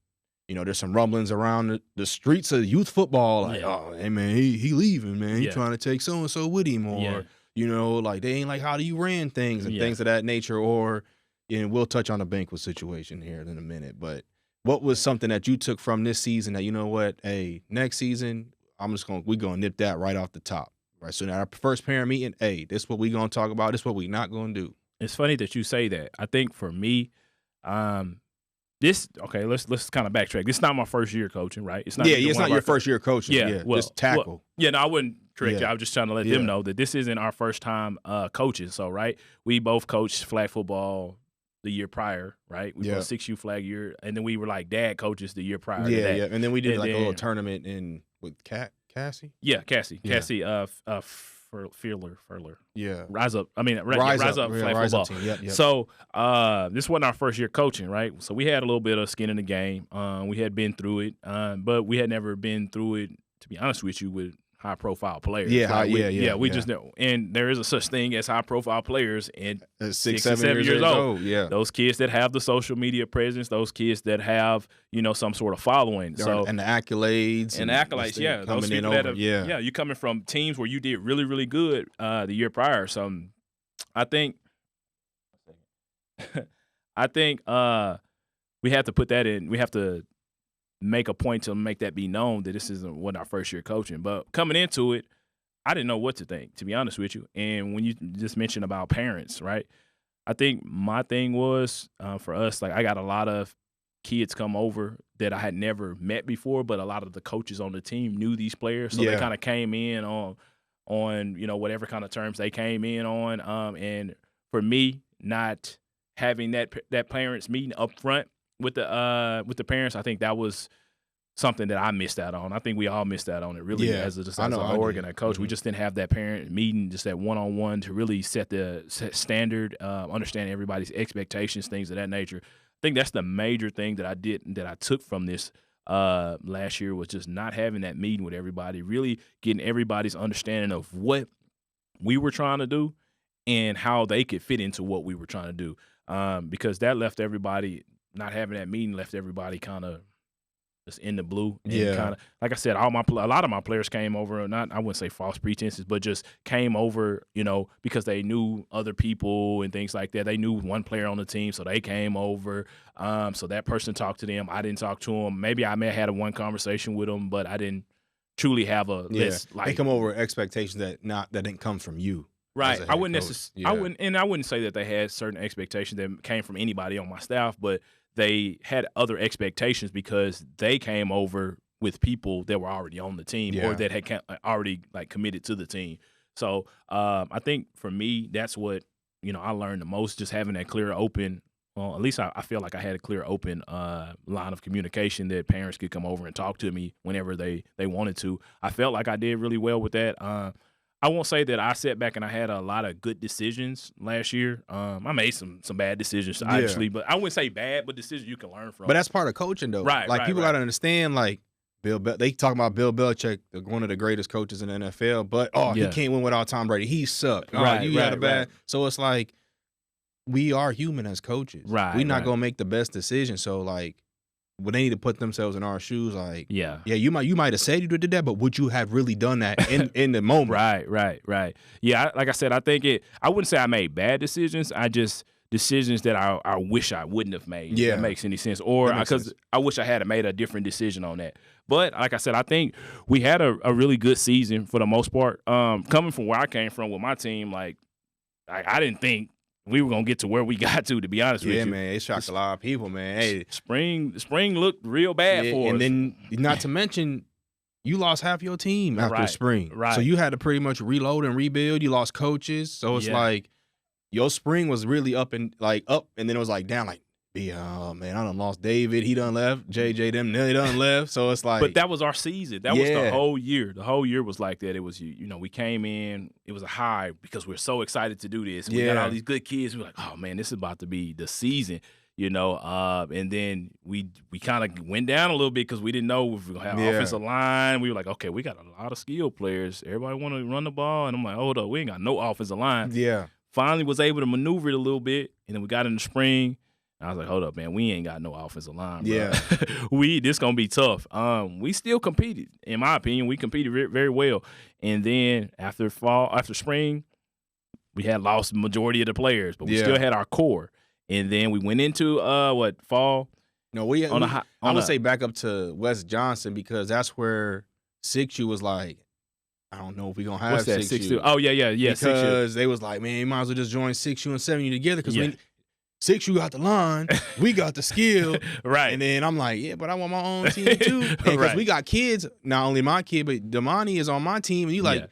you know, there's some rumblings around the streets of youth football, like, oh, hey man, he leaving, man, he trying to take so and so with him, or you know, like they ain't like how do you ran things and things of that nature, or and we'll touch on the banquet situation here in a minute, but. What was something that you took from this season that, you know what, hey, next season, we're going to nip that right off the top, right? So now our first parent meeting, hey, this is what we're going to talk about. This is what we're not going to do. It's funny that you say that. I think for me, let's kind of backtrack. This is not my first year coaching, right? It's not your first year coaching. Yeah, well, just tackle. No, I wouldn't correct you. I was just trying to let them know that this isn't our first time coaching. So, right, we both coached flag football the year prior, right? We put 6U flag year, and then we were like dad coaches the year prior to that. Yeah, and then we did a little tournament with Cassie? Yeah, Cassie. Cassie, Furler. Yeah. Rise Up flag football. Yep. So this wasn't our first year coaching, right? So we had a little bit of skin in the game. We had been through it, but we had never been through it, to be honest with you, with high-profile players. We just know. And there is a such thing as high-profile players and 6 and 7 years old. Yeah. Those kids that have the social media presence, those kids that have, you know, some sort of following. And the accolades. Those people that have, you're coming from teams where you did really, really good the year prior. So I think we have to put that in. We have to make a point to make that be known that this isn't what our first year coaching. But coming into it, I didn't know what to think, to be honest with you. And when you just mentioned about parents, right, I think my thing was for us, like I got a lot of kids come over that I had never met before, but a lot of the coaches on the team knew these players. So they kind of came in on, you know, whatever kind of terms they came in on. And for me, not having that parents meeting up front with the parents, I think that was something that I missed out on. I think we all missed out on it, really, as an org and a coach. We just didn't have that parent meeting, just that one-on-one to really set the standard, understand everybody's expectations, things of that nature. I think that's the major thing that I took from this last year, was just not having that meeting with everybody, really getting everybody's understanding of what we were trying to do and how they could fit into what we were trying to do, because that left everybody – not having that meeting left everybody kind of just in the blue. And kind of, like I said, a lot of my players came over, I wouldn't say false pretenses, but just came over, you know, because they knew other people and things like that. They knew one player on the team, so they came over. So that person talked to them. I didn't talk to them. Maybe I may have had one conversation with them, but I didn't truly have a list. Like, they come over with expectations that didn't come from you. Right. I wouldn't say that they had certain expectations that came from anybody on my staff, but they had other expectations because they came over with people that were already on the team or that had already like committed to the team. So I think for me, that's what, you know, I learned the most, just having that clear, open. Well, at least I feel like I had a clear, open line of communication that parents could come over and talk to me whenever they wanted to. I felt like I did really well with that. I won't say that I sat back and I had a lot of good decisions last year. I made some bad decisions, obviously, but I wouldn't say bad, but decisions you can learn from. But that's part of coaching, though. Right. Like, people got to understand, like, they talk about Bill Belichick, one of the greatest coaches in the NFL, but, he can't win without Tom Brady. He sucked. You had a bad. So it's like, we are human as coaches. Right. We're not going to make the best decision. So, like, when they need to put themselves in our shoes, like, you might have said you did that, but would you have really done that in the moment? Right. Yeah, like I said, I think I wouldn't say I made bad decisions. I just decisions that I wish I wouldn't have made. If that makes any sense. Or because I wish I had made a different decision on that. But like I said, I think we had a really good season for the most part. Coming from where I came from with my team, like I didn't think we were gonna get to where we got to be honest with you. Yeah, man, it shocked a lot of people, man. Hey, spring looked real bad for us. And then, not to mention, you lost half your team after spring. Right. So you had to pretty much reload and rebuild. You lost coaches. So it's like your spring was really up, and then it was like down, like, oh man, I done lost David. He done left. JJ them, they done left. So it's like, but that was our season. That was the whole year. The whole year was like that. It was, you know, we came in. It was a high because we're so excited to do this. We got all these good kids. We're like, oh man, this is about to be the season. And then we kind of went down a little bit because we didn't know if we were going to have offensive line. We were like, okay, we got a lot of skilled players. Everybody want to run the ball. And I'm like, hold up, we ain't got no offensive line. Yeah. Finally was able to maneuver it a little bit. And then we got in the spring. And I was like, hold up, man, we ain't got no offensive line, bro. Yeah. This going to be tough. We still competed. In my opinion, we competed very, very well. And then after spring, we had lost the majority of the players, but we still had our core. And then we went into fall. No, I'm gonna say back up to Wes Johnson because that's where 6U was like, I don't know if we're gonna have what's that, 6U. Oh yeah. Because they was like, man, you might as well just join 6U and 7U together because 6U got the line, we got the skill, right? And then I'm like, yeah, but I want my own team too because we got kids. Not only my kid, but Damani is on my team, and you like.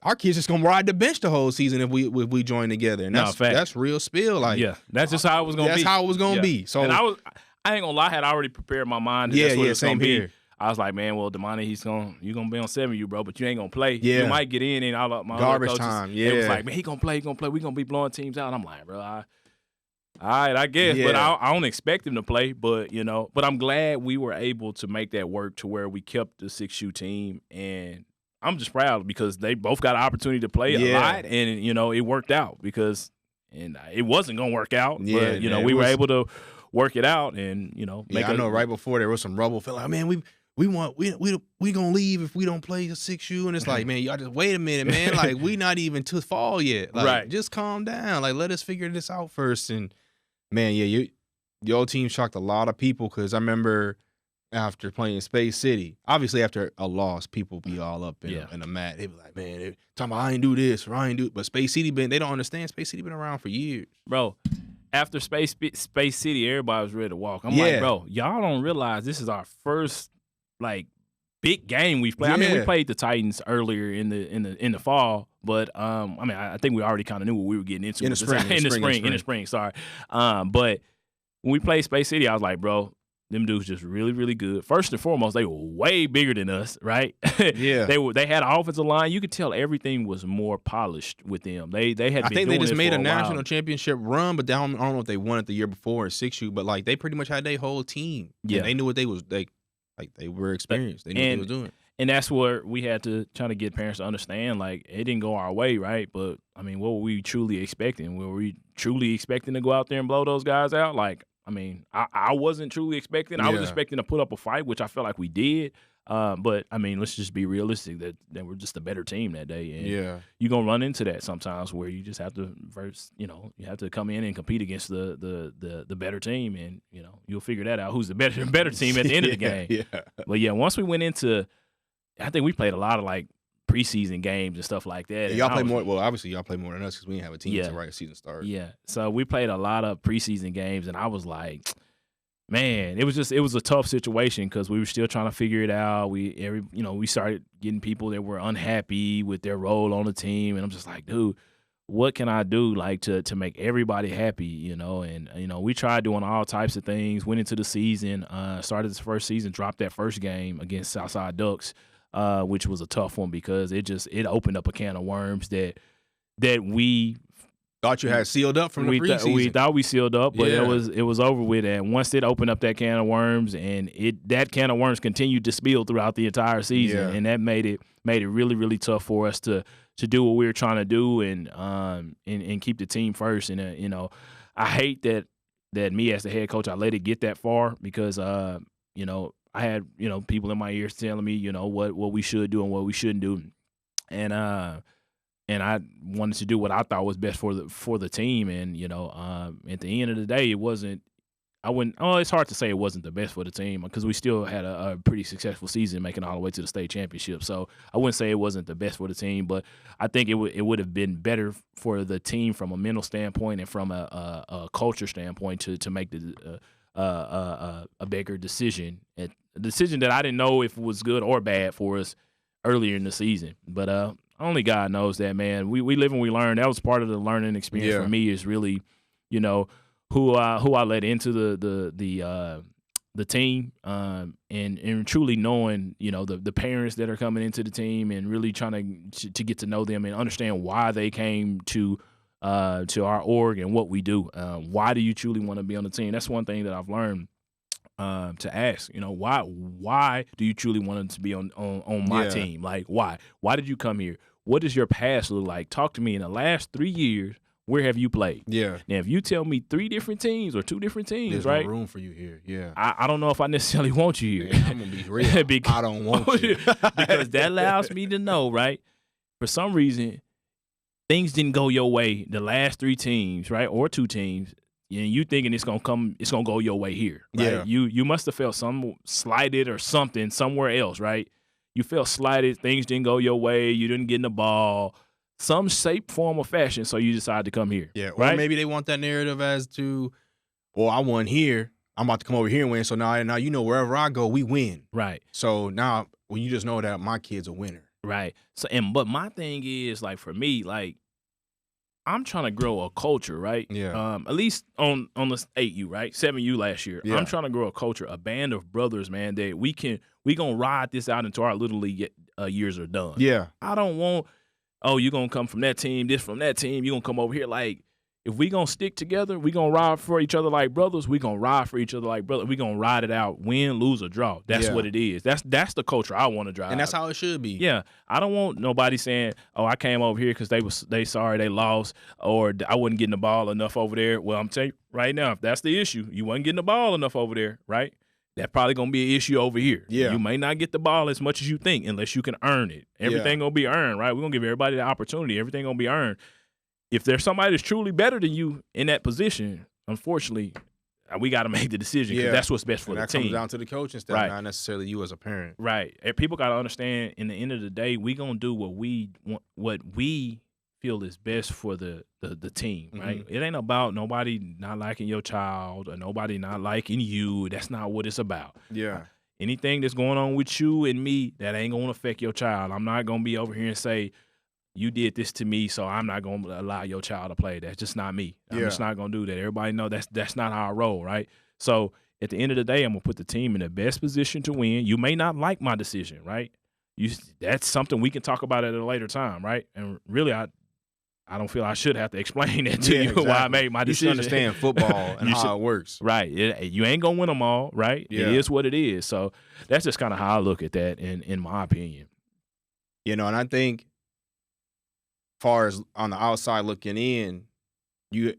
Our kids just gonna ride the bench the whole season if we join together, and that's real spill. Like, that's just how it was gonna be. That's how it was gonna be. So, and I ain't gonna lie, I had already prepared my mind. That's what it's same gonna here. Be. I was like, man, well, Damani, you gonna be on 7U, bro, but you ain't gonna play. Yeah. You might get in and all of my garbage other coaches, time. Yeah, it was like, man, he gonna play. We gonna be blowing teams out. I'm like, bro, all right, I guess, but I don't expect him to play. But but I'm glad we were able to make that work to where we kept the 6U team and. I'm just proud because they both got an opportunity to play a lot, and it worked out because it wasn't gonna work out, but we were able to work it out and I know right before there was some rubble, felt like, man, we gonna leave if we don't play the 6U, and it's like, man, y'all just wait a minute, man, like we not even to fall yet, like, right? Just calm down, like let us figure this out first, and man, your team shocked a lot of people because I remember. After playing Space City, obviously after a loss, people be all up in a mat. They be like, man, they talking about I ain't do this or I ain't do. But Space City they don't understand. Space City been around for years, bro. After Space City, everybody was ready to walk. I'm like, bro, y'all don't realize this is our first like big game we've played. I mean, we played the Titans earlier in the fall, but I think we already kind of knew what we were getting into in the spring. Sorry, but when we played Space City, I was like, bro. Them dudes just really, really good. First and foremost, they were way bigger than us, right? Yeah. They had an offensive line. You could tell everything was more polished with them. They had. I think they just made a national championship run, but I don't know if they won it the year before in 6U. But like they pretty much had their whole team. Yeah, and they knew what they were experienced. They knew what they was doing. And that's where we had to try to get parents to understand. Like it didn't go our way, right? But I mean, what were we truly expecting? Were we truly expecting to go out there and blow those guys out? Like. I mean, I wasn't truly expecting. Yeah. I was expecting to put up a fight, which I felt like we did. But, I mean, let's just be realistic that we're just a better team that day. And you're going to run into that sometimes where you just have to you have to come in and compete against the better team. And, you'll figure that out, who's the better team at the end of the game. Yeah. But, once we went into – I think we played a lot of, like, preseason games and stuff like that. Yeah, y'all play more. Well, obviously y'all play more than us because we didn't have a team to right season start. Yeah, so we played a lot of preseason games, and I was like, man, it was a tough situation because we were still trying to figure it out. We started getting people that were unhappy with their role on the team, and I'm just like, dude, what can I do like to make everybody happy, And we tried doing all types of things. Went into the season, started this first season, dropped that first game against Southside Ducks. Which was a tough one because it opened up a can of worms that we thought you had sealed up from the preseason. We thought we sealed up, but it was over with. And once it opened up that can of worms, and that can of worms continued to spill throughout the entire season, and that made it really, really tough for us to do what we were trying to do and keep the team first. And I hate that me as the head coach, I let it get that far because I had, people in my ears telling me, what we should do and what we shouldn't do. And I wanted to do what I thought was best for the team. And, at the end of the day, it's hard to say it wasn't the best for the team because we still had a pretty successful season making all the way to the state championship. So I wouldn't say it wasn't the best for the team, but I think it would have been better for the team from a mental standpoint and from a culture standpoint to make a bigger decision, a decision that I didn't know if it was good or bad for us earlier in the season. But only God knows that, man. We live and we learn. That was part of the learning experience for me. Is really, who I let into the team, and truly knowing, the parents that are coming into the team and really trying to get to know them and understand why they came to to our org and what we do. Why do you truly want to be on the team? That's one thing that I've learned to ask. Why do you truly want to be on my team? Like, why? Why did you come here? What does your past look like? Talk to me. In the last 3 years, where have you played? Yeah. Now, if you tell me 3 different teams or 2 different teams, there's right? no room for you here. Yeah. I don't know if I necessarily want you here. Yeah, I'm gonna be real. I don't want you because that allows me to know, right? For some reason, things didn't go your way the last 3 teams, right, or 2 teams, and you thinking it's gonna go your way here, right? Yeah. You must have felt some slighted or something somewhere else, right? You felt slighted, things didn't go your way, you didn't get in the ball, some shape, form, or fashion, so you decided to come here. Yeah, or right? maybe they want that narrative as to, well, I won here, I'm about to come over here and win, so now wherever I go, we win. Right. So now, when you just know that my kid's a winner. Right. So, but my thing is, like, for me, like, I'm trying to grow a culture, right? Yeah. At least on this 8U, right? 7U last year. Yeah. I'm trying to grow a culture, a band of brothers, man, that we gonna ride this out until our little league years are done. Yeah. I don't want, you're gonna come from that team, this from that team, you're gonna come over here. Like, if we gonna stick together, we gonna ride for each other like brothers, we gonna ride for each other like brothers. We gonna ride it out, win, lose, or draw. That's what it is. That's the culture I want to drive. And that's how it should be. Yeah. I don't want nobody saying, I came over here because they sorry they lost, or I wasn't getting the ball enough over there. Well, I'm telling you right now, if that's the issue, you wasn't getting the ball enough over there, right? That's probably gonna be an issue over here. Yeah. You may not get the ball as much as you think unless you can earn it. Everything gonna be earned, right? We're gonna give everybody the opportunity. Everything gonna be earned. If there's somebody that's truly better than you in that position, unfortunately, we got to make the decision because that's what's best for the team. That comes down to the coaching staff, not necessarily you as a parent. Right. And people got to understand, in the end of the day, we going to do what we want, what we feel is best for the team, right? It ain't about nobody not liking your child or nobody not liking you. That's not what it's about. Yeah. Anything that's going on with you and me, that ain't going to affect your child. I'm not going to be over here and say, you did this to me, so I'm not going to allow your child to play. That's just not me. I'm just not going to do that. Everybody know that's not how I roll, right? So at the end of the day, I'm going to put the team in the best position to win. You may not like my decision, right? That's something we can talk about at a later time, right? And really, I don't feel I should have to explain that to you why I made my decision. You should understand football and how it works. Right. You ain't going to win them all, right? Yeah. It is what it is. So that's just kind of how I look at that in my opinion. And I think far as on the outside looking in, you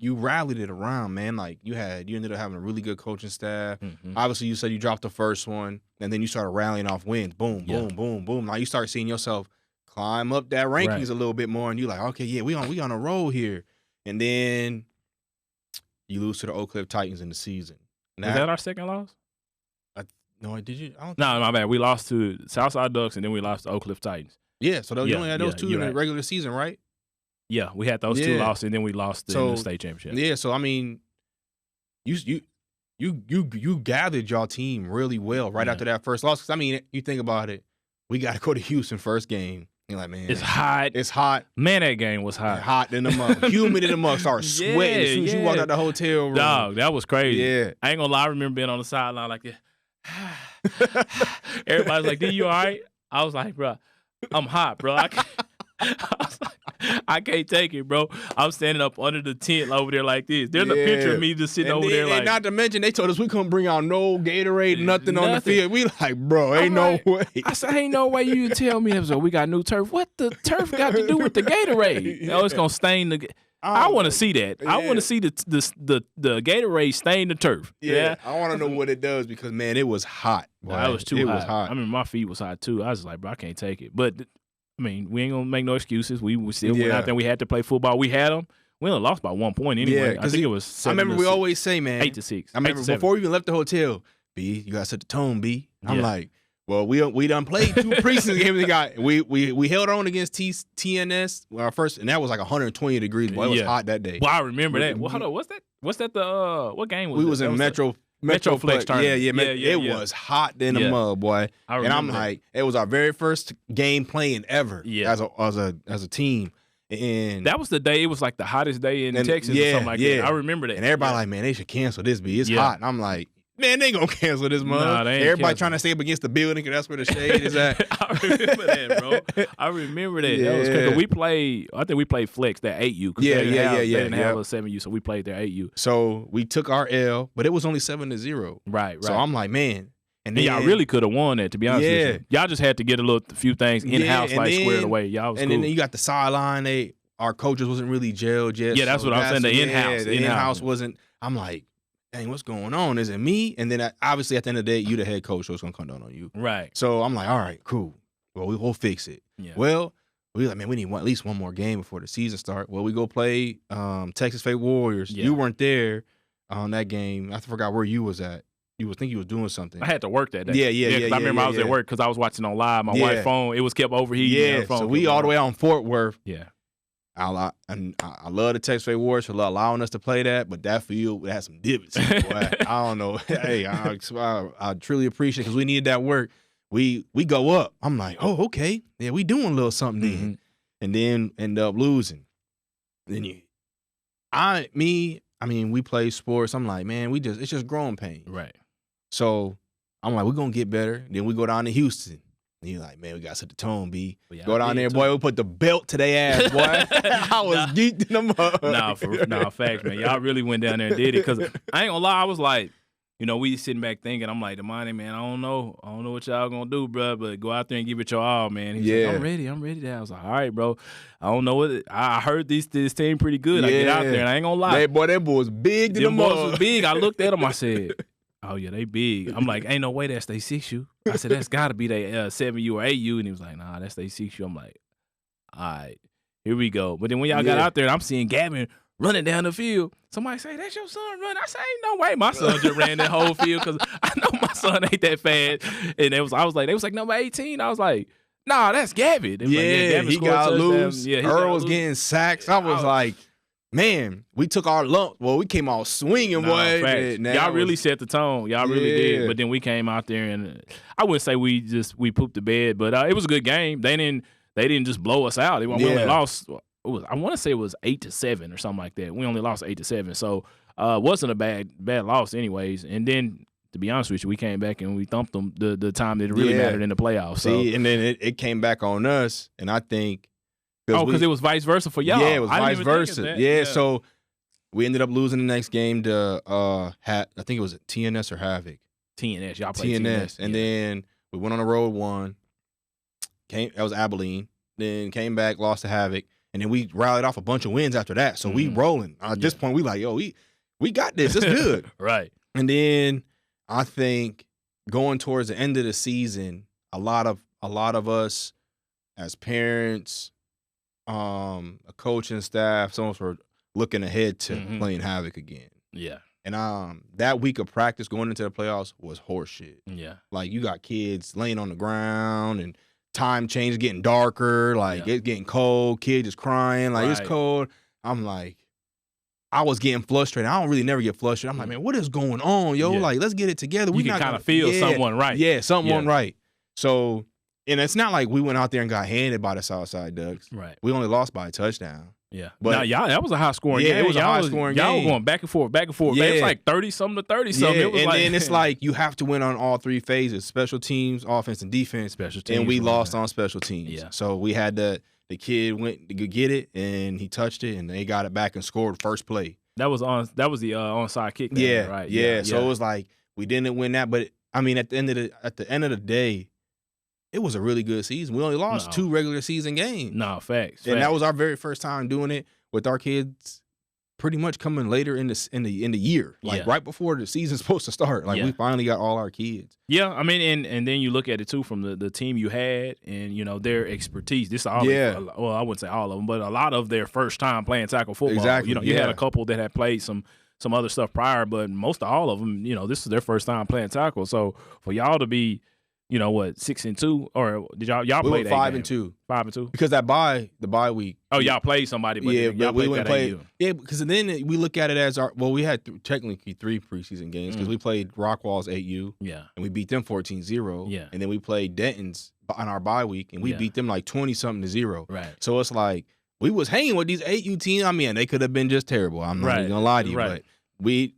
rallied it around, man. Like you ended up having a really good coaching staff. Obviously, you said you dropped the first one, and then you started rallying off wins. Boom, boom, boom, boom. Now you start seeing yourself climb up that rankings a little bit more, and you're like, okay, yeah, we on a roll here. And then you lose to the Oak Cliff Titans in the season. Is that our second loss? No, did you? No, my bad. We lost to Southside Ducks, and then we lost to Oak Cliff Titans. Yeah, so you only had those two in the regular season, right? Yeah, we had those 2 losses, and then we lost in the state championship. Yeah, so I mean, you gathered y'all team really well right after that first loss. Because I mean, you think about it, we got to go to Houston first game. You're like, man, it's hot. It's hot. Man, that game was hot. Hot in the mug, humid in the mug. Started sweating as soon as you walked out the hotel room. Dog, that was crazy. Yeah, I ain't gonna lie. I remember being on the sideline like this. Everybody's like, "D, you all right?" I was like, bro, I'm hot, bro. I can't take it, bro. I'm standing up under the tent over there like this. There's a picture of me just sitting over there like. And not to mention, they told us we couldn't bring out no Gatorade, nothing on the field. We like, bro, ain't no way. I said, ain't no way you tell me so we got new turf. What the turf got to do with the Gatorade? Oh, it's gonna stain the. I want to see that. I want to see the Gatorade stain the turf. Yeah, I want to know what it does because man, it was hot. It was too hot. It was hot. I mean, my feet was hot too. I was like, bro, I can't take it. But I mean, we ain't gonna make no excuses. We still went out there. We had to play football. We had them. We only lost by 1 point anyway. Yeah, I think it was 7 I remember we always say, man, 8-6. I remember before we even left the hotel, B, you gotta set the tone, B. I'm like, well, we done played 2 preseason games. We held on against TNS our first, and that was like 120 degrees. Boy, it was hot that day. Well, I remember that. Well, hold on, what's that? What's that? What game was it? We was in Metroflex tournament. Yeah. It was hot in the mud, boy. And I'm like, it was our very first game playing ever as a team. And that was the day. It was like the hottest day in Texas or something like that. I remember that. And everybody like, man, they should cancel this. B. It's hot. And I'm like, Man, they ain't gonna cancel this month. Nah, they ain't Everybody cancel. trying to stay up against the building because that's where the shade is at. I remember that, bro. I remember that. That was Yeah. cause we played. I think we played flex that 8U. Yeah, They didn't have yep. a 7U, so we played their 8U. So we took our L, but it was only 7-0. Right. So I'm like, man. And then y'all really could have won that, to be honest with you. Y'all just had to get a few things in-house squared away. Y'all was and cool. then you got the sideline. Our coaches wasn't really gelled yet. Yeah, that's what I'm saying. The in-house. The in-house wasn't. I'm like, dang, what's going on? Is it me? And then obviously at the end of the day, you the head coach, so it's gonna come down on you. Right. So I'm like, all right, cool. Well, we'll fix it. Yeah. Well, we like, man, we need at least one more game before the season start. Well, we go play Texas State Warriors. Yeah. You weren't there on that game. I forgot where you was at. You was was doing something. I had to work that day. Yeah. I remember I was at work because I was watching on live. My wife's phone, it was kept overheating. Yeah, phone so we all the way out in Fort Worth. Yeah. I love the Texas State Warriors for allowing us to play that, but that field had some divots. Boy. I don't know. Hey, I truly appreciate it because we needed that work. We go up. I'm like, oh, okay. Yeah, we doing a little something then. And then end up losing. Then we play sports. I'm like, man, it's just growing pain. Right. So I'm like, we're gonna get better. Then we go down to Houston. And you're like, man, we got to set the tone, B. Go down there, boy. We put the belt to their ass, boy. I was geeked them up. Nah, facts, man. Y'all really went down there and did it. Because I ain't gonna lie, I was like, we sitting back thinking, I'm like, Damani, man, I don't know what y'all gonna do, bro, but go out there and give it your all, man. He's like, I'm ready. I was like, all right, bro. I don't know what I heard this team pretty good. I get out there and I ain't gonna lie. Them boys big to them boys was big. I looked at them, I said, oh yeah, they big. I'm like, ain't no way that's they 6U. I said, that's gotta be they 7U or 8U. And he was like, nah, that's they 6U. I'm like, all right, here we go. But then when y'all got out there, I'm seeing Gavin running down the field. Somebody say, that's your son running. I say, ain't no way. My son just ran that whole field because I know my son ain't that fast. And they was like, number 18. I was like, nah, that's Gavin. He got loose. Earl was getting sacks. I was like, man, we took our lump. Well, we came out swinging, boy. Y'all really set the tone. Y'all really did. But then we came out there and I wouldn't say we pooped the bed, but it was a good game. They didn't just blow us out. We only lost. I want to say it was 8-7 or something like that. We only lost 8-7, so it wasn't a bad loss, anyways. And then, to be honest with you, we came back and we thumped them the time that it really mattered in the playoffs. So. See, and then it came back on us, and I think because it was vice versa for y'all. Yeah, it was vice versa. Yeah, so we ended up losing the next game to I think it was TNS or Havoc. TNS, y'all played TNS, and then we went on the road one. That was Abilene. Then came back, lost to Havoc. And then we rallied off a bunch of wins after that. So we rolling. At this point, we like, yo, we got this. It's good. Right. And then I think going towards the end of the season, a lot of us as parents, a coaching staff, some of us were looking ahead to playing Havoc again. Yeah. And that week of practice going into the playoffs was horseshit. Yeah. Like you got kids laying on the ground and time change, getting darker, like it's getting cold, kid just crying, like it's cold. I'm like, I was getting frustrated. I don't really never get frustrated. I'm like, man, what is going on, yo? Like, let's get it together. You can kind of feel someone right. Yeah, someone right. So, and it's not like we went out there and got handed by the Southside Ducks. Right. We only lost by a touchdown. Yeah. But now, y'all, that was a high scoring game. Yeah, it was a high scoring game. Y'all were going back and forth. Yeah. It was like 30-something to 30-something. Yeah, It was then it's like you have to win on all three phases: special teams, offense, and defense. Special teams. And we lost on special teams. Yeah. So we had the kid went to get it and he touched it and they got it back and scored first play. That was the onside kick. Right. Yeah. So it was like we didn't win that, but I mean at the end of the day, it was a really good season. We only lost 2 regular season games. No, facts. And that was our very first time doing it with our kids pretty much coming later in the year. Like right before the season's supposed to start. Like we finally got all our kids. Yeah, I mean, and then you look at it too from the team you had and their expertise. This all well, I wouldn't say all of them, but a lot of their first time playing tackle football. Exactly. You had a couple that had played some other stuff prior, but most of all of them, this is their first time playing tackle. So for y'all to be 6-2, or did y'all play 5-2? 5-2 because the bye week. Oh, y'all played somebody, but y'all we played play. Yeah, because then we look at it as we had technically 3 preseason games because we played Rockwall's 8U. Yeah, and we beat them 14-0. Yeah, and then we played Denton's on our bye week and we beat them like 20-something to 0. Right. So it's like we was hanging with these 8U teams. I mean, they could have been just terrible. I'm not even gonna lie to you, but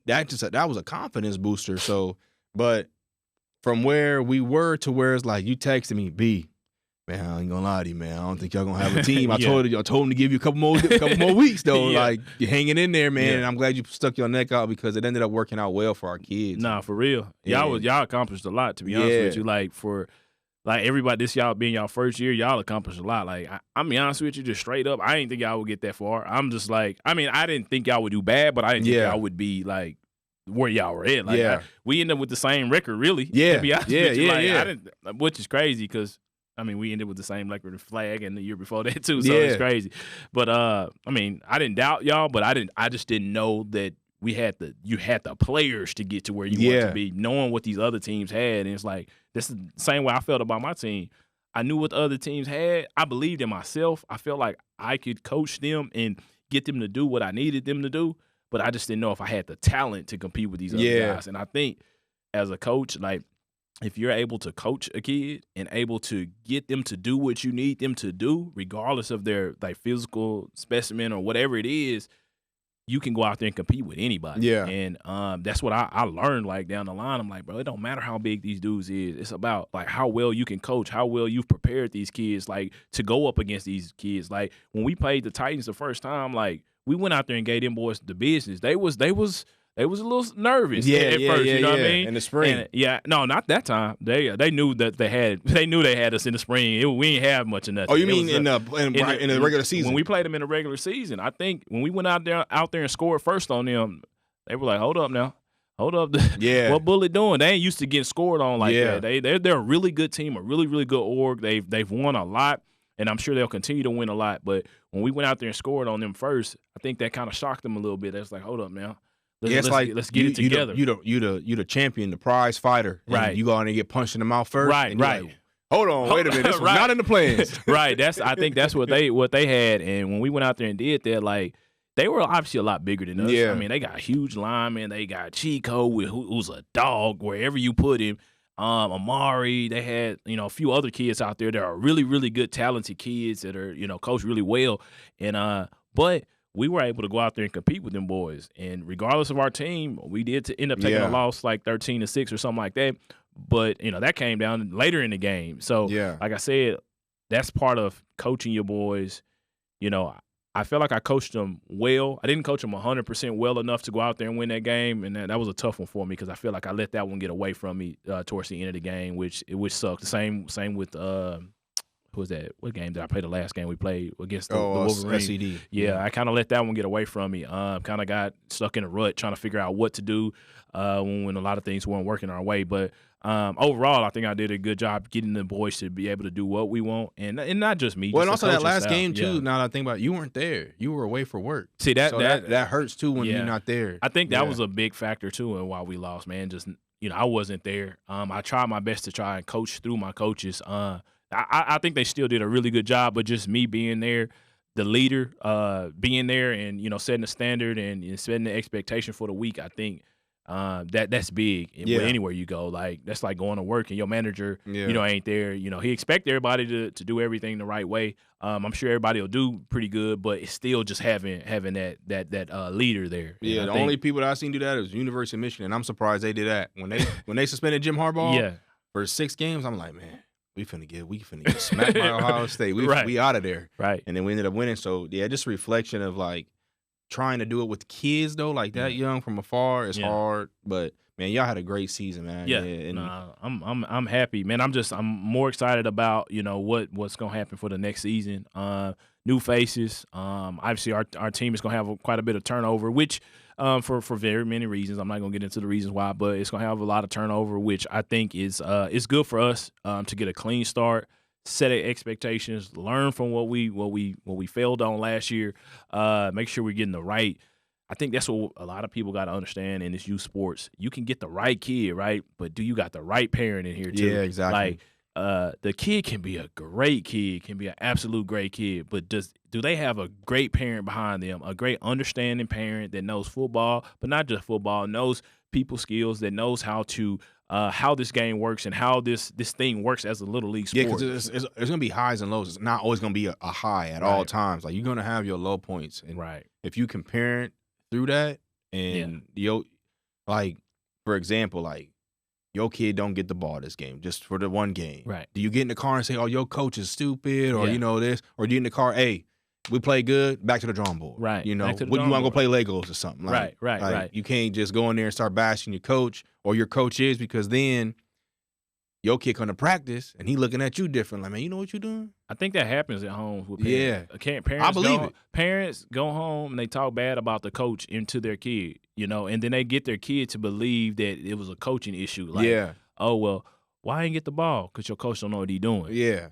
that was a confidence booster. So But from where we were to where it's like you texted me, B, man, I ain't gonna lie to you, man. I don't think y'all gonna have a team. I told him to give you a couple more weeks though. Yeah. Like you're hanging in there, man. And I'm glad you stuck your neck out because it ended up working out well for our kids. Nah, for real. Y'all accomplished a lot, to be honest with you. Like for everybody, this y'all being y'all first year, y'all accomplished a lot. Like I'm be honest with you, just straight up, I didn't think y'all would get that far. I'm just like, I mean, I didn't think y'all would do bad, but I didn't think y'all would be like where y'all were at. Like we ended up with the same record, really. Yeah, to be honest with you. Like, yeah. I didn't, which is crazy because I mean we ended with the same record and flag and the year before that too. So it's crazy. But I mean, I didn't doubt y'all, but I just didn't know that you had the players to get to where you want to be, knowing what these other teams had. And it's like, this is the same way I felt about my team. I knew what the other teams had. I believed in myself. I felt like I could coach them and get them to do what I needed them to do, but I just didn't know if I had the talent to compete with these other guys. And I think as a coach, like, if you're able to coach a kid and able to get them to do what you need them to do, regardless of their like physical specimen or whatever it is, you can go out there and compete with anybody. Yeah. And that's what I learned like down the line. I'm like, bro, it don't matter how big these dudes is. It's about like how well you can coach, how well you've prepared these kids like to go up against these kids. Like when we played the Titans the first time, like we went out there and gave them boys the business. They was a little nervous at first, you know what I mean? In the spring. And, no, not that time. They knew that they had us in the spring. We ain't have much of nothing. Oh, you mean in the regular season? When we played them in the regular season, I think when we went out there and scored first on them, they were like, hold up now. Hold up. What Bullet doing? They ain't used to getting scored on like that. They're a really good team, a really, really good org. They've won a lot, and I'm sure they'll continue to win a lot. But when we went out there and scored on them first, I think that kind of shocked them a little bit. It's like, hold up now. Let's get it together. You the champion, the prize fighter. Right. You go out and get punched in the mouth first. Right. Like, hold on, wait a minute. This was not in the plans. Right. I think that's what they had. And when we went out there and did that, like they were obviously a lot bigger than us. Yeah. I mean, they got huge linemen. They got Chico, who's a dog wherever you put him. Amari. They had a few other kids out there that are really, really good, talented kids that are coached really well. And but we were able to go out there and compete with them boys. And regardless of our team, we did end up taking a loss like 13-6 or something like that. But, that came down later in the game. So, like I said, that's part of coaching your boys. I felt like I coached them well. I didn't coach them 100% well enough to go out there and win that game. And that was a tough one for me because I feel like I let that one get away from me towards the end of the game, which sucked. Same with who was that? What game did I play? The last game we played against the Wolverines. SED. Yeah, I kind of let that one get away from me. Kind of got stuck in a rut trying to figure out what to do when a lot of things weren't working our way. But overall, I think I did a good job getting the boys to be able to do what we want, and not just me. Well, just and also that last game too. Now that I think about it, you weren't there. You were away for work. See that hurts too when you're not there. I think that was a big factor too, and why we lost, man. Just I wasn't there. I tried my best to try and coach through my coaches. I think they still did a really good job, but just me being there, the leader, being there and, setting the standard and setting the expectation for the week, I think that's big anywhere you go. Like, that's like going to work and your manager, ain't there. He expect everybody to do everything the right way. I'm sure everybody will do pretty good, but it's still just having that leader there. Yeah, the only people that I've seen do that is University of Michigan, and I'm surprised they did that. When they suspended Jim Harbaugh for 6 games, I'm like, man. We finna get smacked by Ohio State. We out of there. Right. And then we ended up winning. So, just a reflection of, like, trying to do it with kids, though, like that young from afar is hard. But, man, y'all had a great season, man. Yeah. And I'm happy, man. I'm more excited about, what's going to happen for the next season. New faces. Obviously, our team is going to have quite a bit of turnover, which for very many reasons. I'm not going to get into the reasons why, but it's going to have a lot of turnover, which I think is good for us to get a clean start, set expectations, learn from what we failed on last year, make sure we're getting the right. I think that's what a lot of people got to understand in this youth sports. You can get the right kid, right? But do you got the right parent in here too? Yeah, exactly. Like, the kid can be a great kid, can be an absolute great kid, but do they have a great parent behind them, a great understanding parent that knows football, but not just football, knows people skills, that knows how to how this game works and how this thing works as a little league sport. Yeah, because there's going to be highs and lows. It's not always going to be a high at all times. Like, you're going to have your low points. And if you can parent through that and, like, for example, like, your kid don't get the ball this game, just for the one game. Right. Do you get in the car and say, oh, your coach is stupid, or Yeah. this, or do you in the car, hey, we play good, back to the drawing board. Right. What Back to the you want drawing to go play Legos or something? Like, Right. You can't just go in there and start bashing your coach or your coach is, because then your kid come to practice and he looking at you different. Like, man, you know what you're doing? I think that happens at homes with parents. Yeah. Parents I believe it. Parents go home and they talk bad about the coach into their kid, and then they get their kid to believe that it was a coaching issue. Like, Yeah. oh, well, why ain't get the ball? Because your coach don't know what he's doing. Yeah.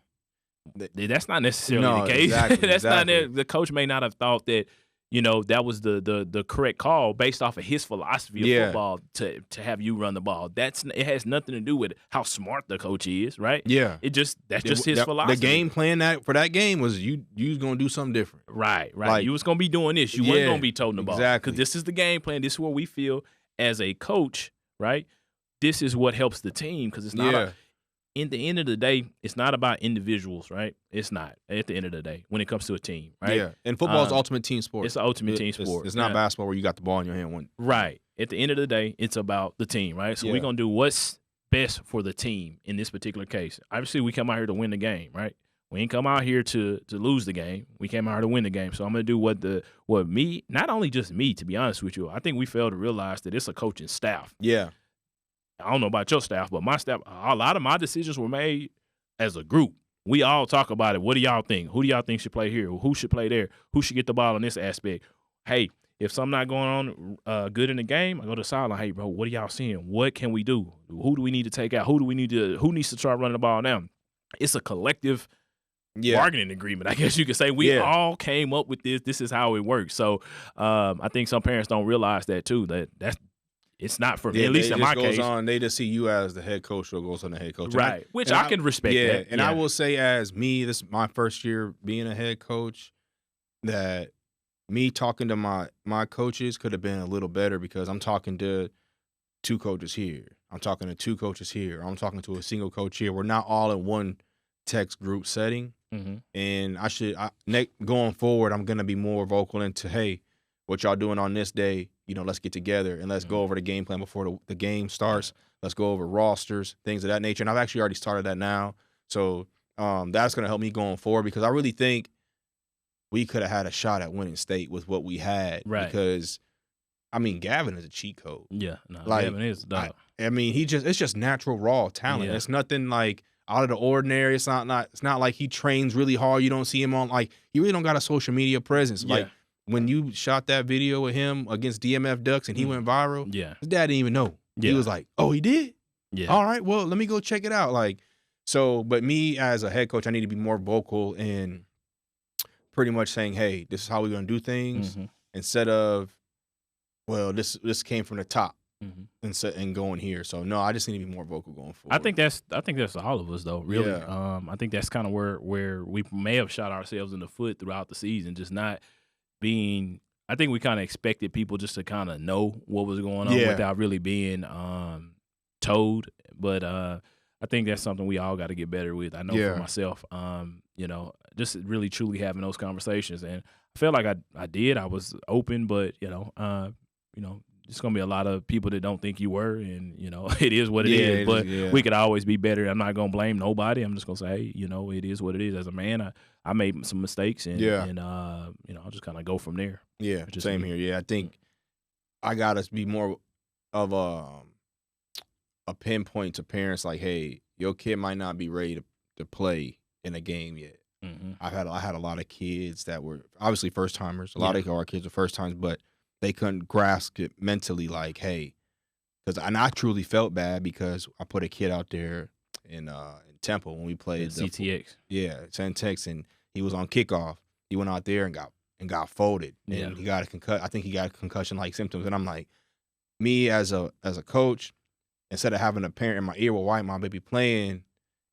That's not necessarily the case. Exactly, That's exactly. not the coach may not have thought that that was the correct call based off of his philosophy of football to have you run the ball. It has nothing to do with how smart the coach is, right? Yeah. That's just his philosophy. The game plan for that game was you was gonna do something different. Right. Like, you was gonna be doing this. You wasn't gonna be toting the ball. Exactly. Because this is the game plan. This is what we feel as a coach, right? This is what helps the team, because it's not. In the end of the day, it's not about individuals, right? It's not at the end of the day when it comes to a team, right? Yeah, and football is ultimate team sport. It's the ultimate team sport. It's not basketball where you got the ball in your hand. Right. At the end of the day, it's about the team, right? So we're going to do what's best for the team in this particular case. Obviously, we come out here to win the game, right? We ain't come out here to lose the game. We came out here to win the game. So I'm going to do what me, not only just me, to be honest with you, I think we fail to realize that it's a coaching staff. Yeah. I don't know about your staff, but my staff, a lot of my decisions were made as a group. We all talk about it. What do y'all think? Who do y'all think should play here? Who should play there? Who should get the ball in this aspect? Hey, if something not going on good in the game, I go to the sideline. Hey, bro, what are y'all seeing? What can we do? Who do we need to take out? Who needs to try running the ball now? It's a collective bargaining agreement, I guess you could say. We all came up with this. This is how it works. So I think some parents don't realize that too. That's it's not for me, at least in my case. They just see you as the head coach, so it goes on the head coach. Right, which I can respect that. Yeah, and I will say, as me, this is my first year being a head coach, that me talking to my coaches could have been a little better, because I'm talking to 2 coaches here. I'm talking to 2 coaches here. I'm talking to a single coach here. We're not all in one text group setting. Mm-hmm. And going forward, I'm going to be more vocal into, hey, what y'all doing on this day, let's get together and let's go over the game plan before the game starts. Let's go over rosters, things of that nature. And I've actually already started that now. So that's going to help me going forward, because I really think we could have had a shot at winning state with what we had. Right. Because, Gavin is a cheat code. Yeah. No, Gavin is a dog. It's just natural raw talent. Yeah. It's nothing like out of the ordinary. It's not like he trains really hard. You don't see him on, he really don't got a social media presence. Yeah. Like, when you shot that video with him against DMF Ducks and he went viral, his dad didn't even know. Yeah. He was like, oh, he did? Yeah. All right, well, let me go check it out. But me as a head coach, I need to be more vocal in pretty much saying, hey, this is how we're going to do things, instead of, well, this came from the top and going here. So, no, I just need to be more vocal going forward. I think that's all of us, though, really. Yeah. I think that's kind of where we may have shot ourselves in the foot throughout the season, just not being – I think we kind of expected people just to kind of know what was going on without really being told. But I think that's something we all got to get better with. I know for myself, just really truly having those conversations. And I felt like I did. I was open, but, it's going to be a lot of people that don't think you were, and, it is what it is. But we could always be better. I'm not going to blame nobody. I'm just going to say, hey, it is what it is. As a man, I made some mistakes, and I'll just kind of go from there. Yeah, same here. Yeah, I think I got to be more of a pinpoint to parents, like, hey, your kid might not be ready to play in a game yet. Mm-hmm. I had a lot of kids that were obviously first timers. A lot of our kids are first timers, but they couldn't grasp it mentally, like, hey, and I truly felt bad, because I put a kid out there in Temple when we played CTX. CTX, and he was on kickoff. He went out there and got folded, and he got a concussion. I think he got concussion-like symptoms, and I'm like, me as a coach, instead of having a parent in my ear, well, why am my baby playing,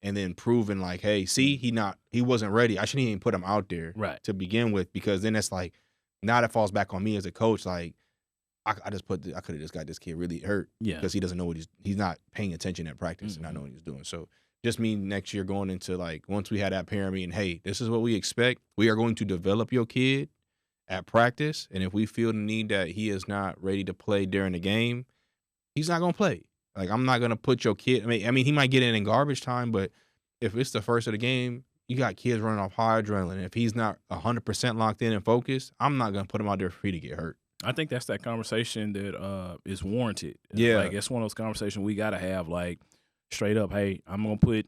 and then proving like, hey, see, he wasn't ready. I shouldn't even put him out there to begin with, because then it's like, now that falls back on me as a coach. Like, I could have just got this kid really hurt because he doesn't know what he's not paying attention at practice and not knowing what he's doing. So just me next year going into, like, once we had that parent meeting, hey, this is what we expect. We are going to develop your kid at practice, and if we feel the need that he is not ready to play during the game, he's not going to play. Like, I'm not gonna put your kid. I mean, he might get in garbage time, but if it's the first of the game, you got kids running off high adrenaline. If he's not 100% locked in and focused, I'm not gonna put him out there for you to get hurt. I think that's that conversation that is warranted. Yeah. Like, it's one of those conversations we got to have, like, straight up, hey, I'm going to put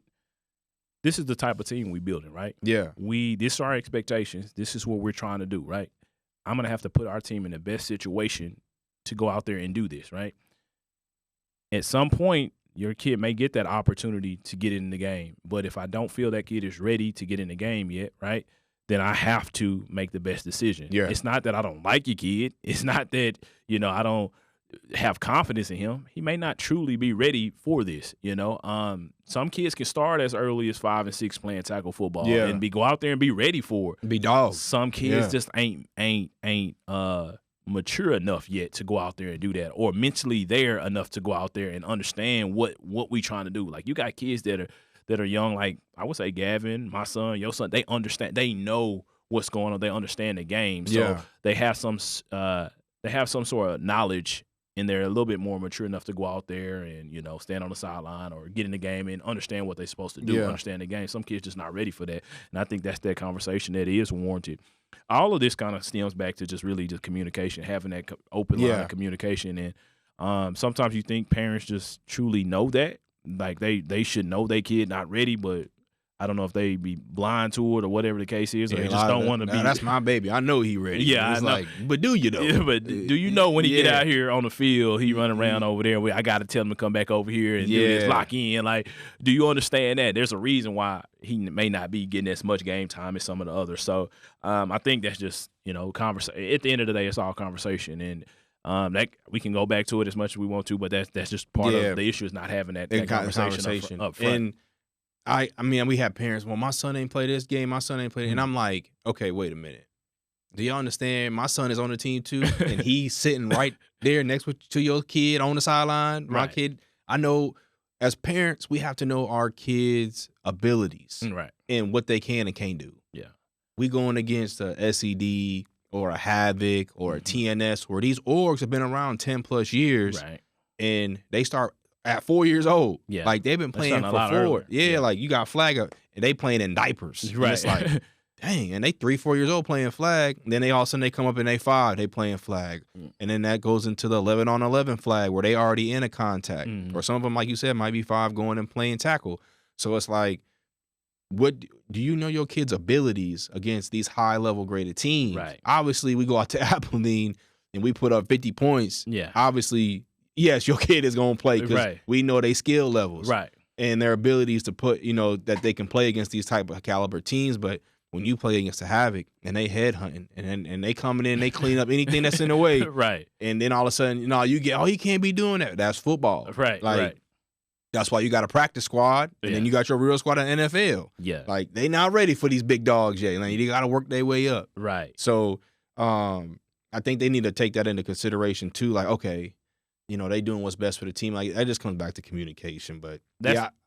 – this is the type of team we building, right? Yeah. This is our expectations. This is what we're trying to do, right? I'm going to have to put our team in the best situation to go out there and do this, right? At some point, your kid may get that opportunity to get in the game. But if I don't feel that kid is ready to get in the game yet, right, then I have to make the best decision. Yeah. It's not that I don't like your kid. It's not that, I don't have confidence in him. He may not truly be ready for this, Some kids can start as early as 5 and 6 playing tackle football and go out there and be ready for it. Be dogs. Some kids just ain't mature enough yet to go out there and do that, or mentally there enough to go out there and understand what we trying to do. Like, you got kids that are young, like I would say Gavin, my son, your son, they understand, they know what's going on, they understand the game. So they have some sort of knowledge, and they're a little bit more mature enough to go out there and, stand on the sideline or get in the game and understand what they're supposed to do, understand the game. Some kids just not ready for that. And I think that's that conversation that is warranted. All of this kind of stems back to just communication, having that open line of communication. And sometimes you think parents just truly know that. Like, they should know their kid not ready, but I don't know if they be blind to it or whatever the case is, or they just don't want to be. That's my baby. I know he ready. Yeah, it's like, but do you though? Yeah, but do you know when he get out here on the field, he running around over there? I got to tell him to come back over here and do this, lock in. Like, do you understand that? There's a reason why he may not be getting as much game time as some of the others. So I think that's just conversation. At the end of the day, it's all conversation, and that we can go back to it as much as we want to, but that's just part of the issue, is not having that conversation up front. And I mean, we have parents, well, my son ain't play this game, my son ain't play, and I'm like, okay, wait a minute. Do y'all understand? My son is on the team too, and he's sitting right there next to your kid on the sideline. My kid, I know as parents, we have to know our kids' abilities and what they can and can't do. Yeah. We going against a SED or a Havoc or a TNS, where these orgs have been around 10 plus years, and they start at 4 years old. Yeah. Like, they've been playing for 4. Yeah, like, you got flag up, and they playing in diapers. Right. It's like, dang, and they 3-4 years old playing flag. And then all of a sudden they come up and they 5, they playing flag. And then that goes into the 11-on-11 flag, where they already in a contact. Or some of them, like you said, might be 5 going and playing tackle. So it's like, what do you know your kids' abilities against these high-level graded teams? Right. Obviously, we go out to Abilene and we put up 50 points. Yeah. Obviously, yes, your kid is going to play, because we know their skill levels. Right. And their abilities to put, that they can play against these type of caliber teams. But when you play against the Havoc and they headhunting and they coming in, they clean up anything that's in the way. Right. And then all of a sudden, you get, he can't be doing that. That's football. Right. Like, that's why you got a practice squad, and then you got your real squad in the NFL. Yeah. Like, they not ready for these big dogs yet. Like, they got to work their way up. Right. So I think they need to take that into consideration too. Like, okay, they doing what's best for the team. Like, that just comes back to communication. But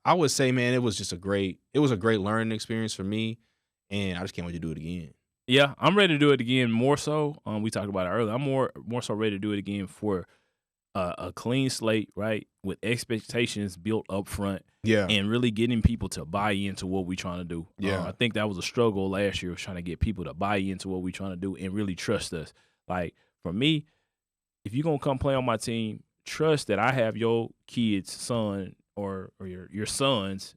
I would say, man, it was a great learning experience for me, and I just can't wait to do it again. Yeah, I'm ready to do it again more so. We talked about it earlier. I'm more so ready to do it again for a clean slate, right, with expectations built up front, and really getting people to buy into what we're trying to do. Yeah, I think that was a struggle last year, was trying to get people to buy into what we're trying to do and really trust us. Like, for me, if you're gonna come play on my team, trust that I have your kid's son or your son's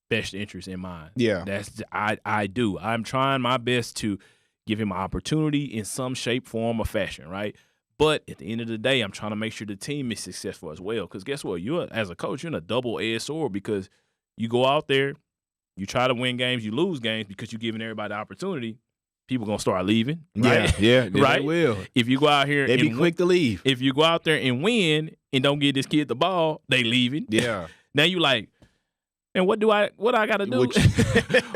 best interest in mind. Yeah, I do. I'm trying my best to give him an opportunity in some shape, form, or fashion, right? But at the end of the day, I'm trying to make sure the team is successful as well. Because guess what? As a coach, you're in a double-edged sword, because you go out there, you try to win games, you lose games because you're giving everybody the opportunity. People going to start leaving. Right? Yeah, right? They will. If you go out here and be quick to leave. If you go out there and win and don't give this kid the ball, they leaving. Yeah. Now you like, and what I got to do?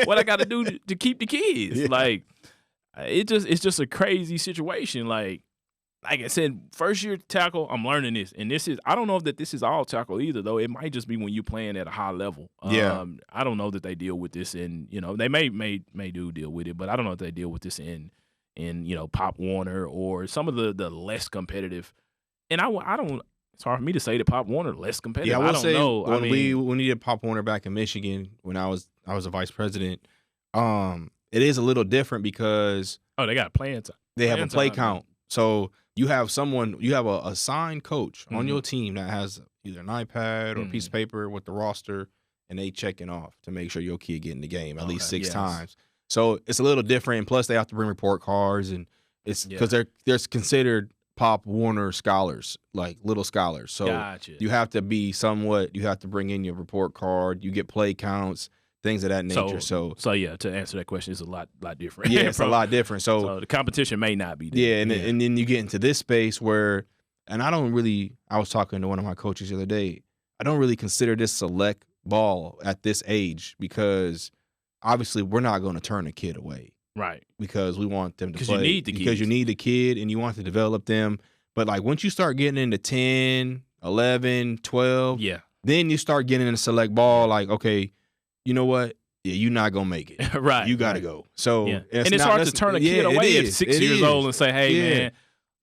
What I got to do to keep the kids? Yeah. Like, it's just a crazy situation. Like I said, first year tackle, I'm learning this. And I don't know if this is all tackle either, though. It might just be when you're playing at a high level. Yeah. I don't know that they deal with this in, they may do deal with it, but I don't know if they deal with this in Pop Warner or some of the less competitive. And I don't, It's hard for me to say that Pop Warner less competitive. Yeah, I will don't say know. when I mean, we needed Pop Warner back in Michigan when I was a vice president, it is a little different because they got playing time. they have a play time, count. So you have a assigned coach on your team that has either an iPad or a piece of paper with the roster, and they checking off to make sure your kid get in the game at least 6 times. So it's a little different. And plus, they have to bring report cards, and it's because they're considered Pop Warner scholars, like little scholars. So you have to be somewhat. You have to bring in your report card. You get play counts, things of that nature. So yeah, to answer that question, it's a lot different. Yeah, it's a lot different. So the competition may not be there. Yeah, and then you get into this space where, and I was talking to one of my coaches the other day. I don't really consider this select ball at this age because obviously we're not going to turn a kid away. Right. Because we want them to play. You need the because you need the kid and you want to develop them. But like once you start getting into 10, 11, 12, then you start getting into select ball like, okay, you know what? Yeah, you're not going to make it. Right. You got to go. So it's hard to turn a kid away at 6 years old and say, hey,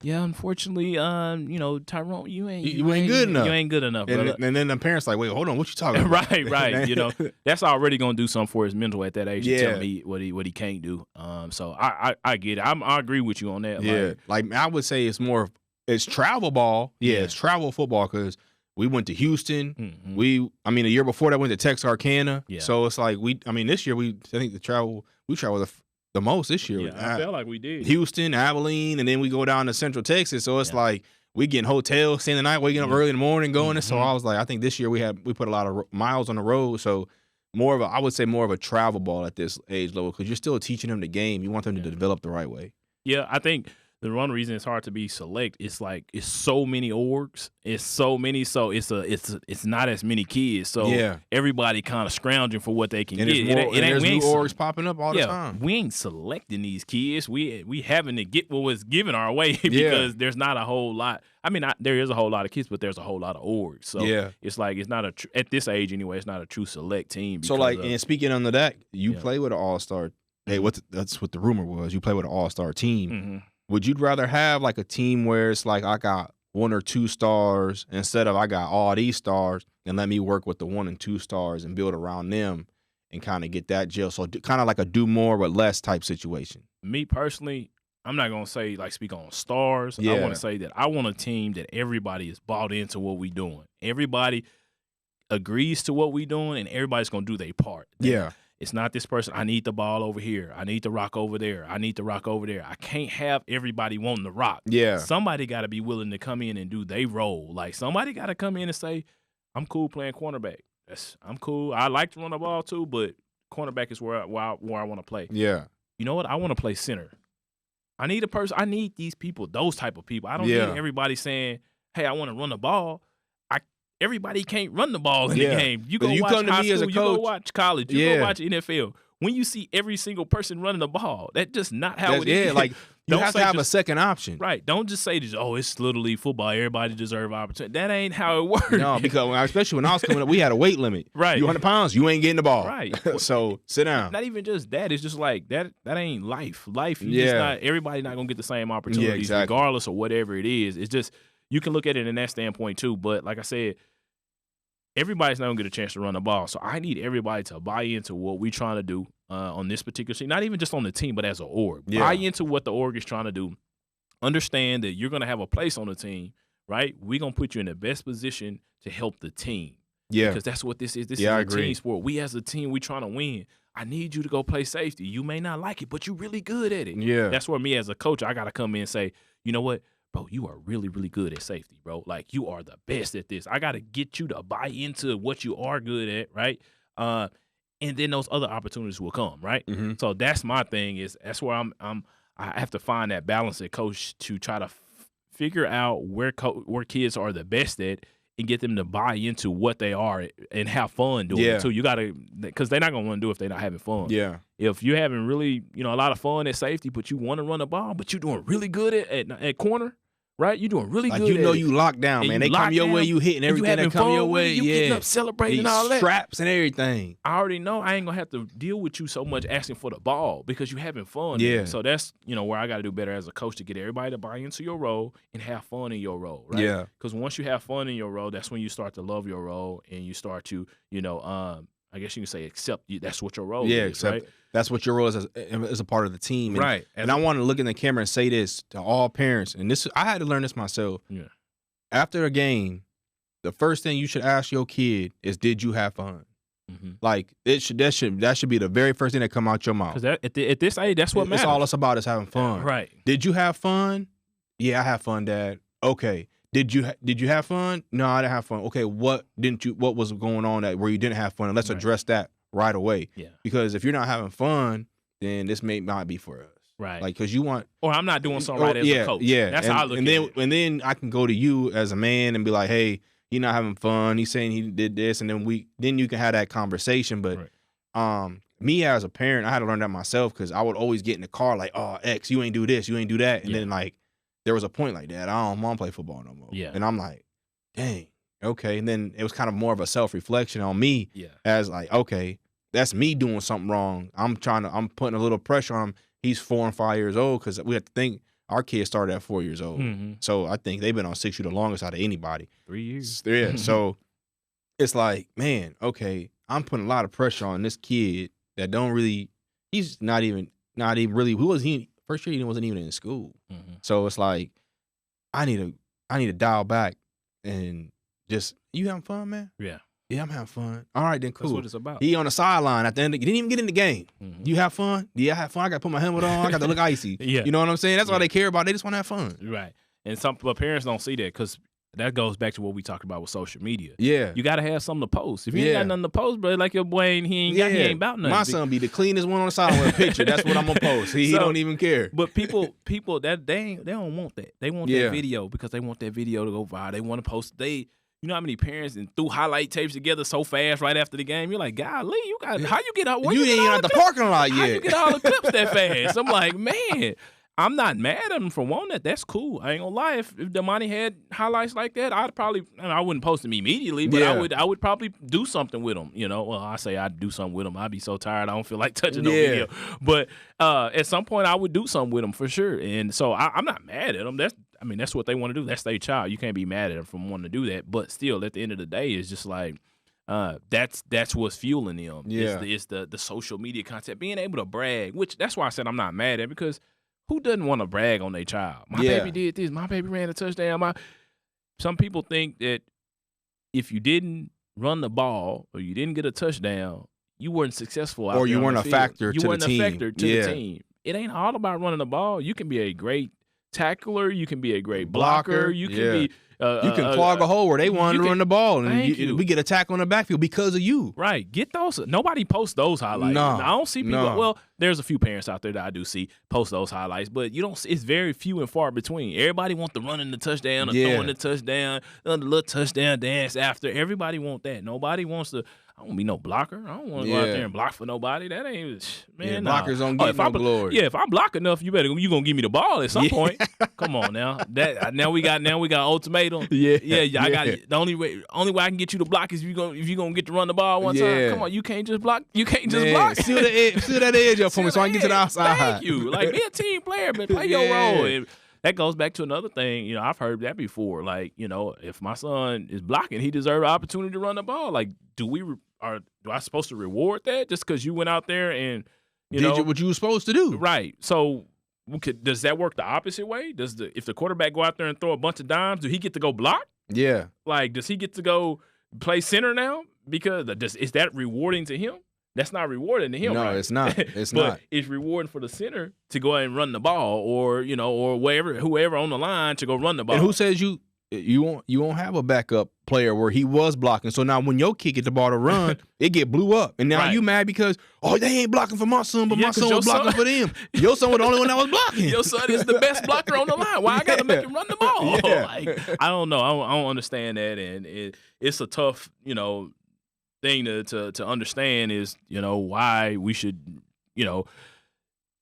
man, unfortunately, Tyrone, you ain't good enough. You ain't good enough, brother. And then the parents like, wait, hold on, what you talking about? Right. That's already gonna do something for his mental at that age. To tell me what he can't do. So I get it. I agree with you on that. Yeah, like I would say it's travel ball. Yeah, it's travel football because we went to Houston. A year before that went to Texarkana. Yeah. So it's like this year we traveled the most this year. Yeah, I felt like we did. Houston, Abilene, and then we go down to Central Texas. So it's like we get in hotels, staying the night, waking up early in the morning, going. So I was like, I think this year we put a lot of miles on the road. So I would say more of a travel ball at this age level because you're still teaching them the game. You want them to develop the right way. Yeah, I think the one reason it's hard to be select is like it's so many orgs, it's so many, so it's not as many kids, so everybody kind of scrounging for what they can get. There's new orgs popping up all the time. We ain't selecting these kids. We having to get what was given our way because there's not a whole lot. I mean, there is a whole lot of kids, but there's a whole lot of orgs. So it's like it's not at this age anyway. It's not a true select team. So and speaking under that, you play with an all-star. Hey, that's what the rumor was. You play with an all-star team. Would you rather have like a team where it's like I got 1 or 2 stars instead of I got all these stars and let me work with the 1 and 2 stars and build around them and kind of get that gel? So kind of like a do more with less type situation. Me personally, I'm not going to say like speak on stars. I want to say that I want a team that everybody is bought into what we doing. Everybody agrees to what we doing and everybody's going to do their part. It's not this person, I need the ball over here. I need the rock over there. I need the rock over there. I can't have everybody wanting the rock. Yeah. Somebody got to be willing to come in and do their role. Like, somebody got to come in and say, I'm cool playing cornerback. I'm cool. I like to run the ball too, but cornerback is where I want to play. Yeah. You know what? I want to play center. I need these people, those type of people. I don't need everybody saying, hey, I want to run the ball. Everybody can't run the ball in the game. You go watch high school, you go watch college, you go watch NFL. When you see every single person running the ball, that's just not how it is. Like you have to have a second option. Right. Don't just say, it's Little League football. Everybody deserves opportunity. That ain't how it works. No, because especially when I was coming up, we had a weight limit. Right. You 100 pounds, you ain't getting the ball. Right. So sit down. Not even just that. It's just like that ain't life. Life, everybody not going to get the same opportunities regardless of whatever it is. It's just, you can look at it in that standpoint too. But like I said, everybody's not going to get a chance to run the ball. So I need everybody to buy into what we're trying to do on this particular team. Not even just on the team, but as an org. Buy into what the org is trying to do. Understand that you're going to have a place on the team, right? We're going to put you in the best position to help the team. Yeah. Because that's what this is. This is a team sport. We as a team, we trying to win. I need you to go play safety. You may not like it, but you're really good at it. Yeah. That's where me as a coach, I got to come in and say, you know what? Bro, you are really, really good at safety, bro. Like, you are the best at this. I got to get you to buy into what you are good at, right? And then those other opportunities will come, right? Mm-hmm. So that's my thing. That's where I have to find that balance at coach to try to figure out where kids are the best at and get them to buy into what they are and have fun doing it too. You got to, because they're not going to want to do it if they're not having fun. Yeah. If you're having really, a lot of fun at safety, but you want to run the ball, but you're doing really good at corner, right? You're doing really Like, good. you know, at it. you locked down, And man. you They come your way, locked you hitting down, and you everything that having come your fun with way. it, you getting up, celebrating and all that. Straps and everything. I already know I ain't gonna have to deal with you so much asking for the ball because you having fun. Yeah. Man. So that's where I got to do better as a coach to get everybody to buy into your role and have fun in your role, right? Yeah. Because once you have fun in your role, that's when you start to love your role and you start to I guess you can say accept that's what your role is, right? That's what your role is as a part of the team. And, Right. And I want to look in the camera and say this to all parents. And this, I had to learn this myself. Yeah. After a game, the first thing you should ask your kid is, "Did you have fun?" Mm-hmm. Like that should be the very first thing that come out your mouth. Because at this age, that's what matters. It's all it's about is having fun. Right. Did you have fun? Yeah, I had fun, Dad. Okay. Did you have fun? No, I didn't have fun. Okay, what was going on where you didn't have fun? And let's address that right away. Yeah. Because if you're not having fun, then this may not be for us. Right. Like, because you want, or I'm not doing something right as a coach. Yeah. That's how I look at it. And then I can go to you as a man and be like, hey, he's not having fun. He's saying he did this, and then you can have that conversation. But me as a parent, I had to learn that myself because I would always get in the car like, oh, X, you ain't do this, you ain't do that, and then like there was a point like that. I don't want to play football no more. Yeah. And I'm like, dang, okay. And then it was kind of more of a self-reflection on me as like, okay, that's me doing something wrong. I'm putting a little pressure on him. He's 4 and 5 years old because we have to think our kids started at 4 years old. Mm-hmm. So I think they've been on 6U the longest out of anybody. 3 years. Yeah. So it's like, man, okay, I'm putting a lot of pressure on this kid that he's not even really, first year he wasn't even in school. Mm-hmm. So it's like, I need to dial back and just, you having fun, man? Yeah. Yeah, I'm having fun. All right, then cool. That's what it's about. He on the sideline at the end. He didn't even get in the game. Mm-hmm. You have fun? Yeah, I have fun. I got to put my helmet on. I got to look icy. Yeah. You know what I'm saying? That's all they care about. They just want to have fun. Right. And but parents don't see that because that goes back to what we talked about with social media. Yeah. You got to have something to post. If you ain't got nothing to post, bro, like your boy, he ain't about nothing. My son be the cleanest one on the sideline with a picture. That's what I'm going to post. He don't even care. But people that they don't want that. They want that video because they want that video to go viral. They want to post. You know how many parents threw highlight tapes together so fast right after the game? You're like, golly, how you get out? You ain't at the parking lot yet. How you get all the clips that fast? I'm like, man, I'm not mad at them for wanting that. That's cool. I ain't gonna lie. If Damani had highlights like that, I wouldn't post them immediately, but I would probably do something with them. Well, I say I'd do something with them. I'd be so tired I don't feel like touching no video. But at some point I would do something with them for sure. And so I'm not mad at them. That's what they want to do. That's their child. You can't be mad at them from wanting to do that. But still, at the end of the day, it's just like that's what's fueling them. Yeah. It's the social media content, being able to brag. Which that's why I said I'm not mad at it, because who doesn't want to brag on their child? My baby did this. My baby ran a touchdown. Some people think that if you didn't run the ball or you didn't get a touchdown, you weren't successful out or there you weren't on a the factor field. to the team. You weren't a factor to the team. It ain't all about running the ball. You can be a great tackler. You can be a great blocker. You can be you can clog a hole where they want to run the ball, and we get a tackle in the backfield because of you. Right. Get those. Nobody posts those highlights. No, I don't see people. No. Well, there's a few parents out there that I do see post those highlights, but you don't. It's very few and far between. Everybody want the running the touchdown or throwing the touchdown, the little touchdown dance after. Everybody want that. Nobody wants to. I don't want to be no blocker. I don't want to go out there and block for nobody. That ain't, man. Blockers don't get no glory. Yeah, if I block enough, you gonna give me the ball at some point. Come on now. Now we got ultimatum. I got it. The only way I can get you to block is if you gonna get to run the ball one time. Come on, you can't just block. You can't just block. Seal that edge up for me so I can get to the outside. Thank you. Like, be a team player, but play your role. And that goes back to another thing. I've heard that before. Like, if my son is blocking, he deserves an opportunity to run the ball. Like, do I supposed to reward that just because you went out there and did what you were supposed to do? Right. So does that work the opposite way? If the quarterback go out there and throw a bunch of dimes, do he get to go block? Yeah. Like, does he get to go play center now? Because is that rewarding to him? That's not rewarding to him. No, right? It's not. It's but not. It's rewarding for the center to go ahead and run the ball, or whoever on the line to go run the ball. And who says you won't have a backup player where he was blocking? So now when your kid get the ball to run, it get blew up, and now you mad because they ain't blocking for my son, but my son was blocking for them. Your son was the only one that was blocking. Your son is the best blocker on the line. Why I got to make him run the ball? Like, I don't know. I don't understand that, and it's a tough thing to understand is why we should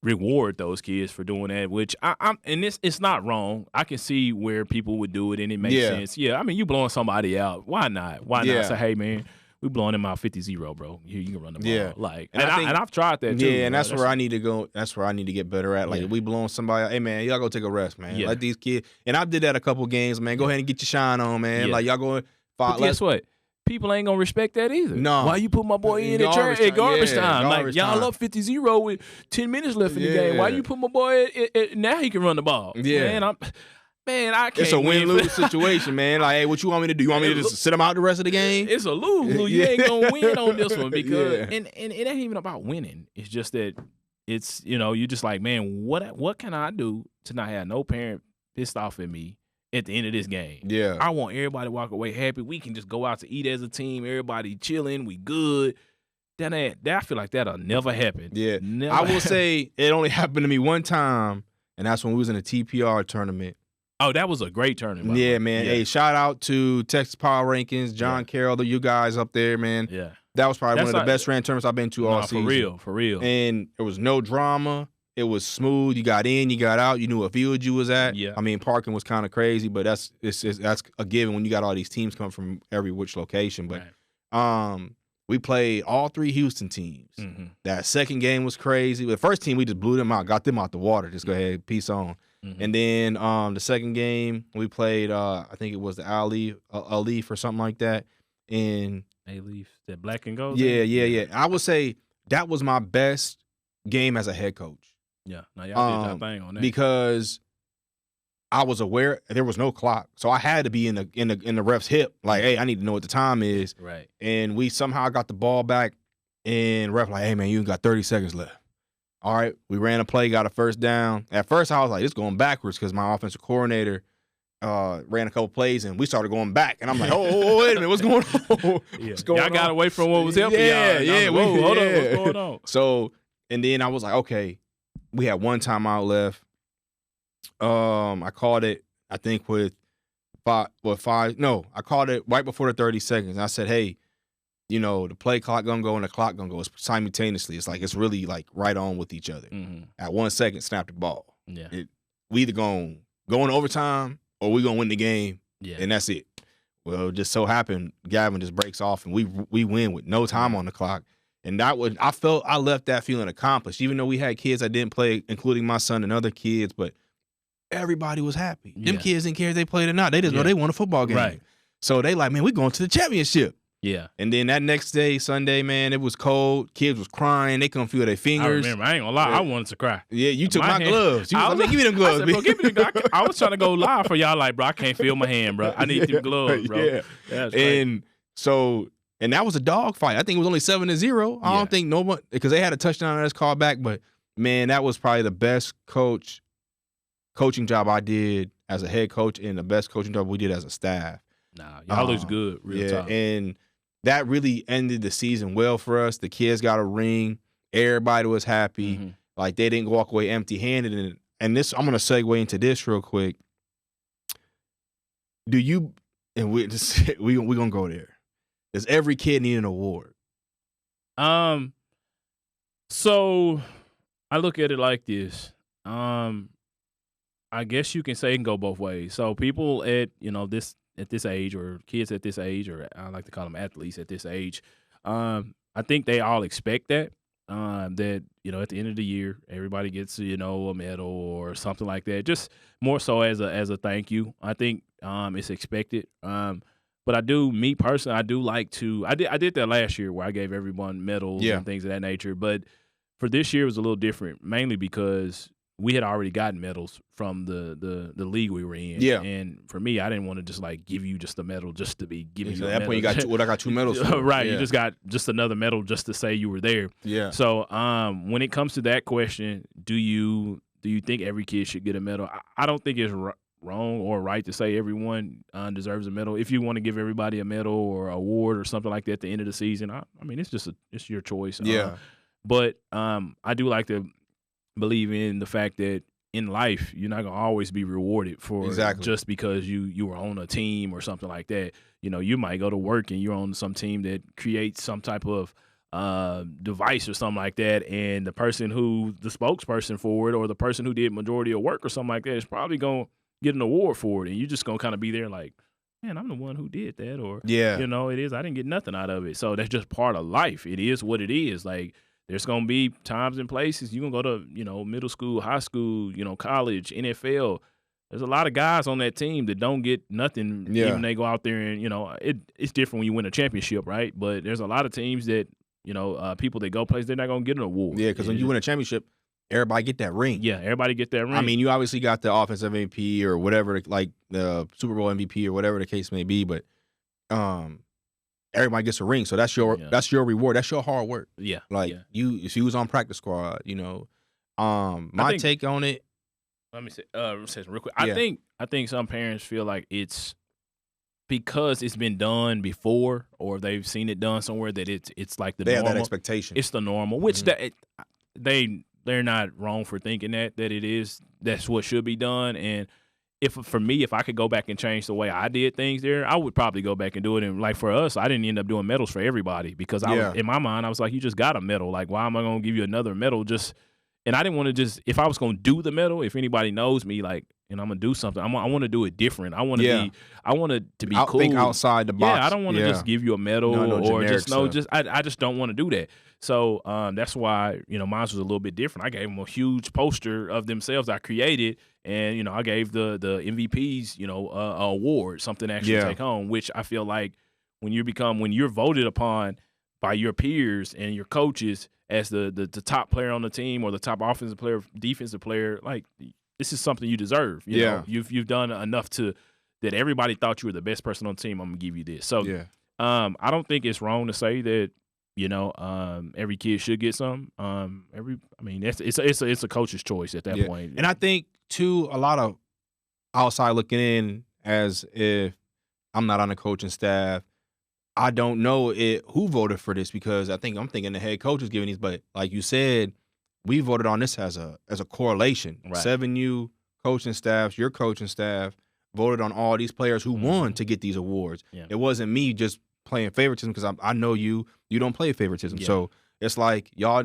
reward those kids for doing that, which I'm and it's not wrong. I can see where people would do it and it makes sense. Yeah, I mean, you blowing somebody out. Why not? Why not say, hey, man, we blowing him out 50-0, bro. Here, you can run the ball. Yeah. Like, and I've tried that too. Yeah, and that's where I need to go. That's where I need to get better at. Like, Yeah. if we blowing somebody out, hey, man, y'all go take a rest, man. Yeah. Let these kids. And I did that a couple games, man. Go ahead and get your shine on, man. Yeah. Like, y'all going But guess what? People ain't gonna respect that either. No. Why you put my boy in at garbage time? Like, y'all up 50-0 with 10 minutes left in the game. Why you put my boy now he can run the ball? Yeah. Man, I can't. It's a win-lose situation, man. Like, hey, what you want me to do? You want me to just sit him out the rest of the game? It's a lose. You ain't gonna win on this one because and it ain't even about winning. It's just that it's, you just like, man, what can I do to not have no parent pissed off at me at the end of this game? Yeah. I want everybody to walk away happy. We can just go out to eat as a team. Everybody chilling. We good. Then I feel like that'll never happen. Yeah. Never I will say it only happened to me one time, and that's when we was in a TPR tournament. Oh, that was a great tournament. Yeah, man. Yeah. Hey, shout out to Texas Power Rankings, John Carroll, you guys up there, man. Yeah. That was probably one of the best ran tournaments I've been to all season. For real. And there was no drama. It was smooth. You got in, you got out. You knew what field you was at. Yeah. I mean, parking was kind of crazy, but that's a given when you got all these teams coming from every which location. But we played all three Houston teams. Mm-hmm. That second game was crazy. The first team, we just blew them out, got them out the water. Just go ahead, peace on. Mm-hmm. And then the second game, we played, I think it was the Alif or something like that. And Alif, that black and gold? Yeah. I would say that was my best game as a head coach. Yeah. Now y'all did your thing on that. Because I was aware there was no clock. So I had to be in the ref's hip. Like, hey, I need to know what the time is. Right. And we somehow got the ball back and ref like, hey man, you got 30 seconds left. All right, we ran a play, got a first down. At first, I was like, it's going backwards because my offensive coordinator ran a couple plays, and we started going back. And I'm like, oh wait a minute, what's going on? What's going y'all on? got away from what was helping y'all. Yeah. Hold on, what's going on? So, and then I was like, okay, we had one timeout left. I called it, I think, I called it right before the 30 seconds. I said, hey, the play clock gonna go and the clock gonna go simultaneously. It's like it's really like right on with each other. Mm-hmm. At 1 second, snap the ball. Yeah. We either gonna go in overtime or we gonna win the game. Yeah. And that's it. Well, it just so happened Gavin just breaks off and we win with no time on the clock. And I felt I left that feeling accomplished, even though we had kids that didn't play, including my son and other kids, but everybody was happy. Them kids didn't care if they played or not. They just know they won a football game. Right. So they like, man, we going to the championship. Yeah. And then that next day, Sunday, man, it was cold. Kids was crying. They couldn't feel their fingers. I remember. I ain't gonna lie. I wanted to cry. Yeah, you took my gloves. You was like, man, give me them I gloves. said, bro, give me the gloves. I was trying to go live for y'all. Like, bro, I can't feel my hand, bro. I need them gloves, bro. Yeah. And so, and that was a dog fight. I think it was only 7-0. I don't think no one, because they had a touchdown that's called back. But man, that was probably the best coaching job I did as a head coach, and the best coaching job we did as a staff. Nah, y'all looks good, real talk. And that really ended the season well for us. The kids got a ring. Everybody was happy. Mm-hmm. Like, they didn't walk away empty-handed. And this, I'm going to segue into this real quick. Do you, and we're going to go there. Does every kid need an award? So I look at it like this. I guess you can say it can go both ways. So people at this age, or kids at this age, or I like to call them athletes at this age, I think they all expect that at the end of the year everybody gets a medal or something like that. Just more so as a thank you. I think it's expected. But me personally, I do like to. I did that last year where I gave everyone medals and things of that nature. But for this year, it was a little different, mainly because we had already gotten medals from the league we were in. Yeah. And for me, I didn't want to just like give you just a medal just to be giving you a medal. At that point, you got I got 2 medals. Right. Yeah. You just got just another medal just to say you were there. Yeah. So when it comes to that question, do you think every kid should get a medal? I don't think it's wrong or right to say everyone deserves a medal. If you want to give everybody a medal or award or something like that at the end of the season, I mean, it's your choice. Yeah. But I do like to believe in the fact that in life you're not gonna always be rewarded for just because you were on a team or something like that. You might go to work and you're on some team that creates some type of device or something like that, and the person who the spokesperson for it or the person who did majority of work or something like that is probably gonna get an award for it, and you just gonna kind of be there like, man, I'm the one who did that, or Yeah. it is I didn't get nothing out of it. So that's just part of life. It is what it is. Like there's gonna be times and places you're gonna go to, middle school, high school, college, NFL. There's a lot of guys on that team that don't get nothing. Yeah. Even they go out there and it's different when you win a championship, right? But there's a lot of teams that people that go places, they're not gonna get an award. Yeah, because when you win a championship, everybody get that ring. Yeah, everybody get that ring. I mean, you obviously got the offensive MVP or whatever, like the Super Bowl MVP or whatever the case may be, but everybody gets a ring. So that's your reward. That's your hard work. Yeah. Like if you was on practice squad, my take on it. Let me say real quick. I think some parents feel like it's because it's been done before or they've seen it done somewhere that it's like the normal. Have that expectation. It's the normal, which they're not wrong for thinking that it is. That's what should be done. And for me, if I could go back and change the way I did things there, I would probably go back and do it. And like for us, I didn't end up doing medals for everybody because in my mind, I was like, you just got a medal. Like, why am I going to give you another medal? And I didn't want to if I was going to do the medal, if anybody knows me, like, and I'm going to do something, I want to do it different. I want to be cool. Think outside the box. Yeah, I don't want to just give you a medal or I just don't want to do that. So that's why, mine was a little bit different. I gave them a huge poster of themselves I created, and, I gave the MVPs, award, something to actually take home, which I feel like when you're voted upon by your peers and your coaches as the top player on the team or the top offensive player, defensive player, like this is something you deserve. You know, you've done enough that everybody thought you were the best person on the team. I'm gonna give you this. So I don't think it's wrong to say that every kid should get some. It's a coach's choice at that point. And I think too, a lot of outside looking in, as if I'm not on the coaching staff, I don't know who voted for this because I'm thinking the head coach is giving these, but like you said, we voted on this as a correlation. Right. 7U coaching staffs, your coaching staff voted on all these players who won to get these awards. Yeah. It wasn't me just playing favoritism because I know you don't play favoritism. Yeah. So it's like y'all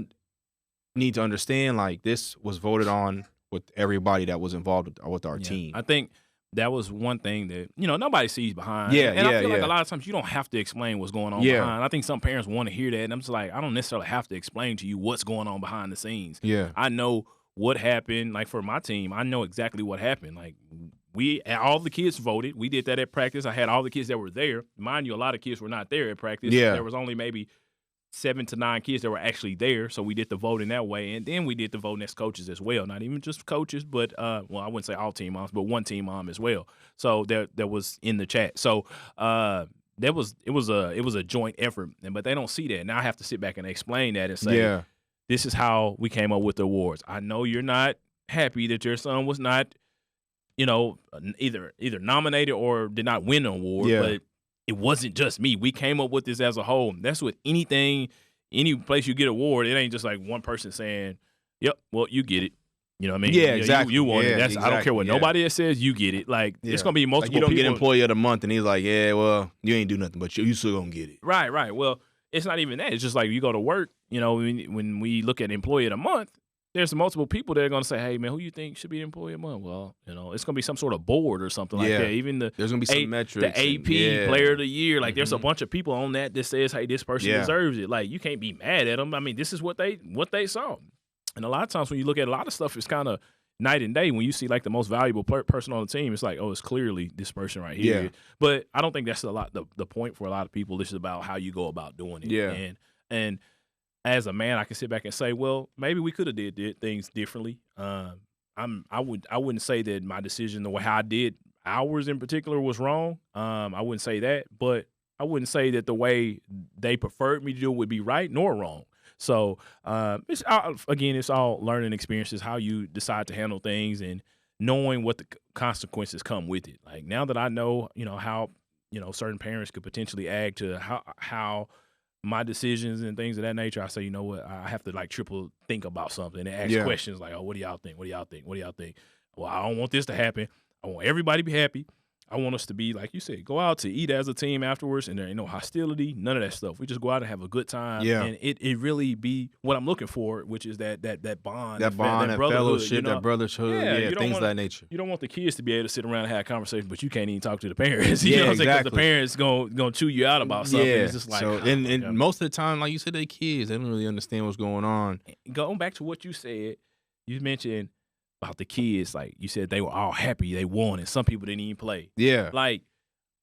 need to understand like this was voted on with everybody that was involved with our team. I think that was one thing that, nobody sees behind. Yeah, and I feel like a lot of times you don't have to explain what's going on behind. I think some parents want to hear that, and I'm just like, I don't necessarily have to explain to you what's going on behind the scenes. Yeah. I know what happened. Like for my team, I know exactly what happened. Like all the kids voted. We did that at practice. I had all the kids that were there. Mind you, a lot of kids were not there at practice. Yeah. There was only maybe 7 to 9 kids that were actually there, so we did the voting that way, and then we did the voting as coaches as well. Not even just coaches, but I wouldn't say all team moms, but one team mom as well. So that was in the chat. So it was a joint effort, but they don't see that. Now I have to sit back and explain that and say, this is how we came up with the awards. I know you're not happy that your son was not, either nominated or did not win an award, but it wasn't just me. We came up with this as a whole. That's with any place you get an award. It ain't just like one person saying, "Yep, well, you get it." You know what I mean? Yeah, exactly. You want it. That's exactly. I don't care what nobody else says. You get it. Like it's gonna be multiple. Like you don't people. get Employee of the Month, and he's like, "Yeah, well, you ain't do nothing, but you still gonna get it." Right. Well, it's not even that. It's just like you go to work. When we look at Employee of the Month, there's multiple people that are going to say, "Hey, man, who you think should be the Employee of the Month?" Well, it's going to be some sort of board or something like that. Even there's going to be some metrics. The AP Player of the Year, like there's a bunch of people on that says, "Hey, this person deserves it." Like you can't be mad at them. I mean, this is what they saw. And a lot of times when you look at a lot of stuff, it's kind of night and day. When you see like the most valuable person on the team, it's like, oh, it's clearly this person right here. Yeah. But I don't think that's the point for a lot of people. This is about how you go about doing it. Yeah. And as a man, I can sit back and say, well, maybe we could have did things differently. I wouldn't say that my decision, the way how I did ours in particular, was wrong. I wouldn't say that, but I wouldn't say that the way they preferred me to do it would be right nor wrong. So it's all learning experiences, how you decide to handle things, and knowing what the consequences come with it. Like now that I know, how certain parents could potentially act to how my decisions and things of that nature, I say, you know what, I have to like triple think about something and ask questions like, oh, what do y'all think? What do y'all think? What do y'all think? Well, I don't want this to happen. I want everybody to be happy. I want us to be, like you said, go out to eat as a team afterwards, and there ain't no hostility, none of that stuff. We just go out and have a good time, and it really be what I'm looking for, which is that bond, that fellowship, that brotherhood, things of that nature. You don't want the kids to be able to sit around and have a conversation, but you can't even talk to the parents. You know what I'm saying? Exactly. Because the parents gonna chew you out about something. It's just like, and most of the time, like you said, they kids, they don't really understand what's going on. Going back to what you said, you mentioned about the kids, like you said, they were all happy they won, and some people didn't even play. Yeah, like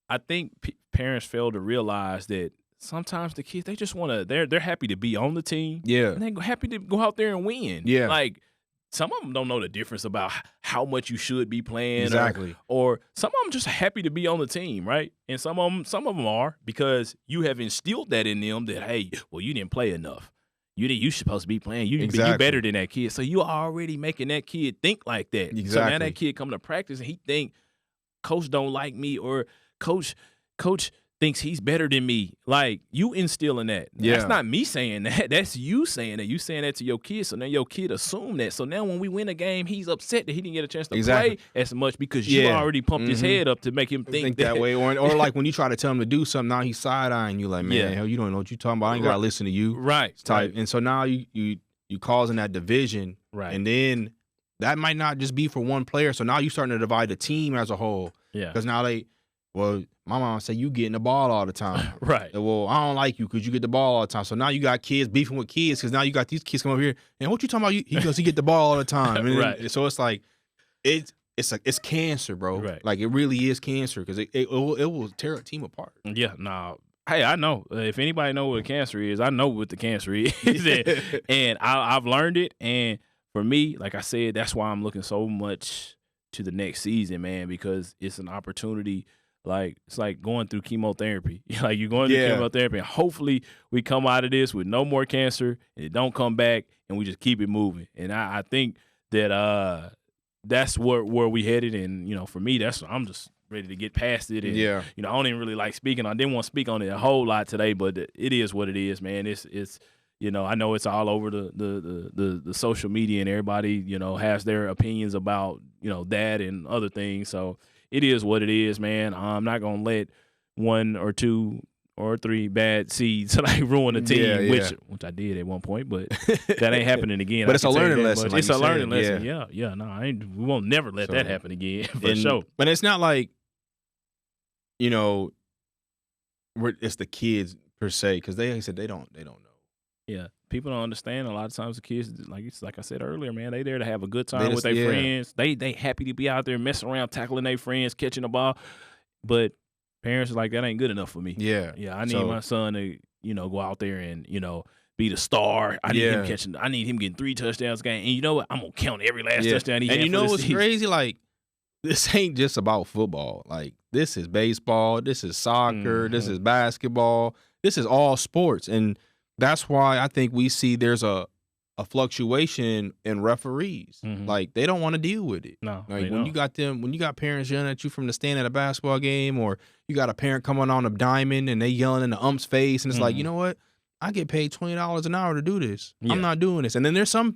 I think parents fail to realize that sometimes the kids, they just want to, they're happy to be on the team. Yeah, and they're happy to go out there and win. Yeah, like some of them don't know the difference about how much you should be playing. Exactly. Or some of them just happy to be on the team, right? And some of them are because you have instilled that in them that, hey, well, you didn't play enough. You supposed to be playing. You better than that kid. So you already making that kid think like that. Exactly. So now that kid coming to practice and he think coach don't like me, or coach thinks he's better than me. Like, you instilling that. Yeah. That's not me saying that. That's you saying that. You saying that to your kid. So now your kid assume that. So now when we win a game, he's upset that he didn't get a chance to play as much because you already pumped his head up to make him think that way. Or like when you try to tell him to do something, now he's side-eyeing you like, man, hell, you don't know what you're talking about. I ain't got to listen to you. Right. Type. And so now you causing that division. Right. And then that might not just be for one player. So now you're starting to divide the team as a whole. Yeah. Because now my mom say you getting the ball all the time. Right. Well, I don't like you because you get the ball all the time. So now you got kids beefing with kids because now you got these kids come over here and what you talking about? He goes, he get the ball all the time. And right. So it's like it's cancer, bro. Right. Like it really is cancer because it will tear a team apart. Yeah. Nah. Hey, I know. If anybody know what cancer is, I know what the cancer is, and I've learned it. And for me, like I said, that's why I'm looking so much to the next season, man, because it's an opportunity. Like, it's like going through chemotherapy. Like, you're going through chemotherapy, and hopefully we come out of this with no more cancer, and it don't come back, and we just keep it moving. And I think that that's where we headed. And, for me, I'm just ready to get past it. And, I don't even really like speaking. I didn't want to speak on it a whole lot today, but it is what it is, man. It's I know it's all over the social media, and everybody, has their opinions about, that and other things. So it is what it is, man. I'm not gonna let one or two or three bad seeds like ruin a team, which I did at one point, but that ain't happening again. But it's a learning lesson. It's a learning lesson. Yeah. No, we won't never let that happen again for sure. But it's not like, it's the kids per se, because they said they don't know. Yeah, people don't understand. A lot of times the kids, like I said earlier, man, they there to have a good time with their friends. They happy to be out there messing around, tackling their friends, catching the ball. But parents are like, that ain't good enough for me. Yeah. I need my son to, go out there and, be the star. I need him getting 3 touchdowns a game. And you know what? I'm gonna count every last touchdown he had. And you know what's crazy? Like, this ain't just about football. Like, this is baseball, this is soccer, this is basketball, this is all sports. And that's why I think we see there's a fluctuation in referees. Like, they don't want to deal with it. No, like when you got parents yelling at you from the stand at a basketball game, or you got a parent coming on a diamond and they yelling in the ump's face, and it's like, you know what? I get paid $20 an hour to do this. I'm not doing this. And then there's some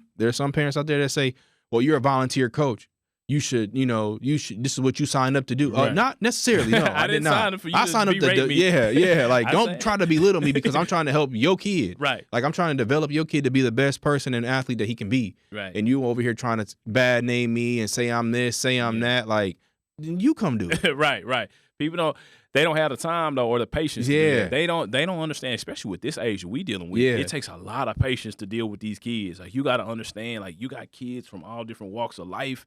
parents out there that say, well, you're a volunteer coach. You should, this is what you signed up to do. Not necessarily. No, I did not. Sign up for you I signed up to me. Like, don't try to belittle me because I'm trying to help your kid. Right. Like, I'm trying to develop your kid to be the best person and athlete that he can be. Right. And you over here trying to bad name me and say I'm this, say I'm that. Like, you come do it. Right. People don't have the time though, or the patience. To do that. They don't understand, especially with this age we dealing with. It takes a lot of patience to deal with these kids. Like, you got to understand, like, you got kids from all different walks of life.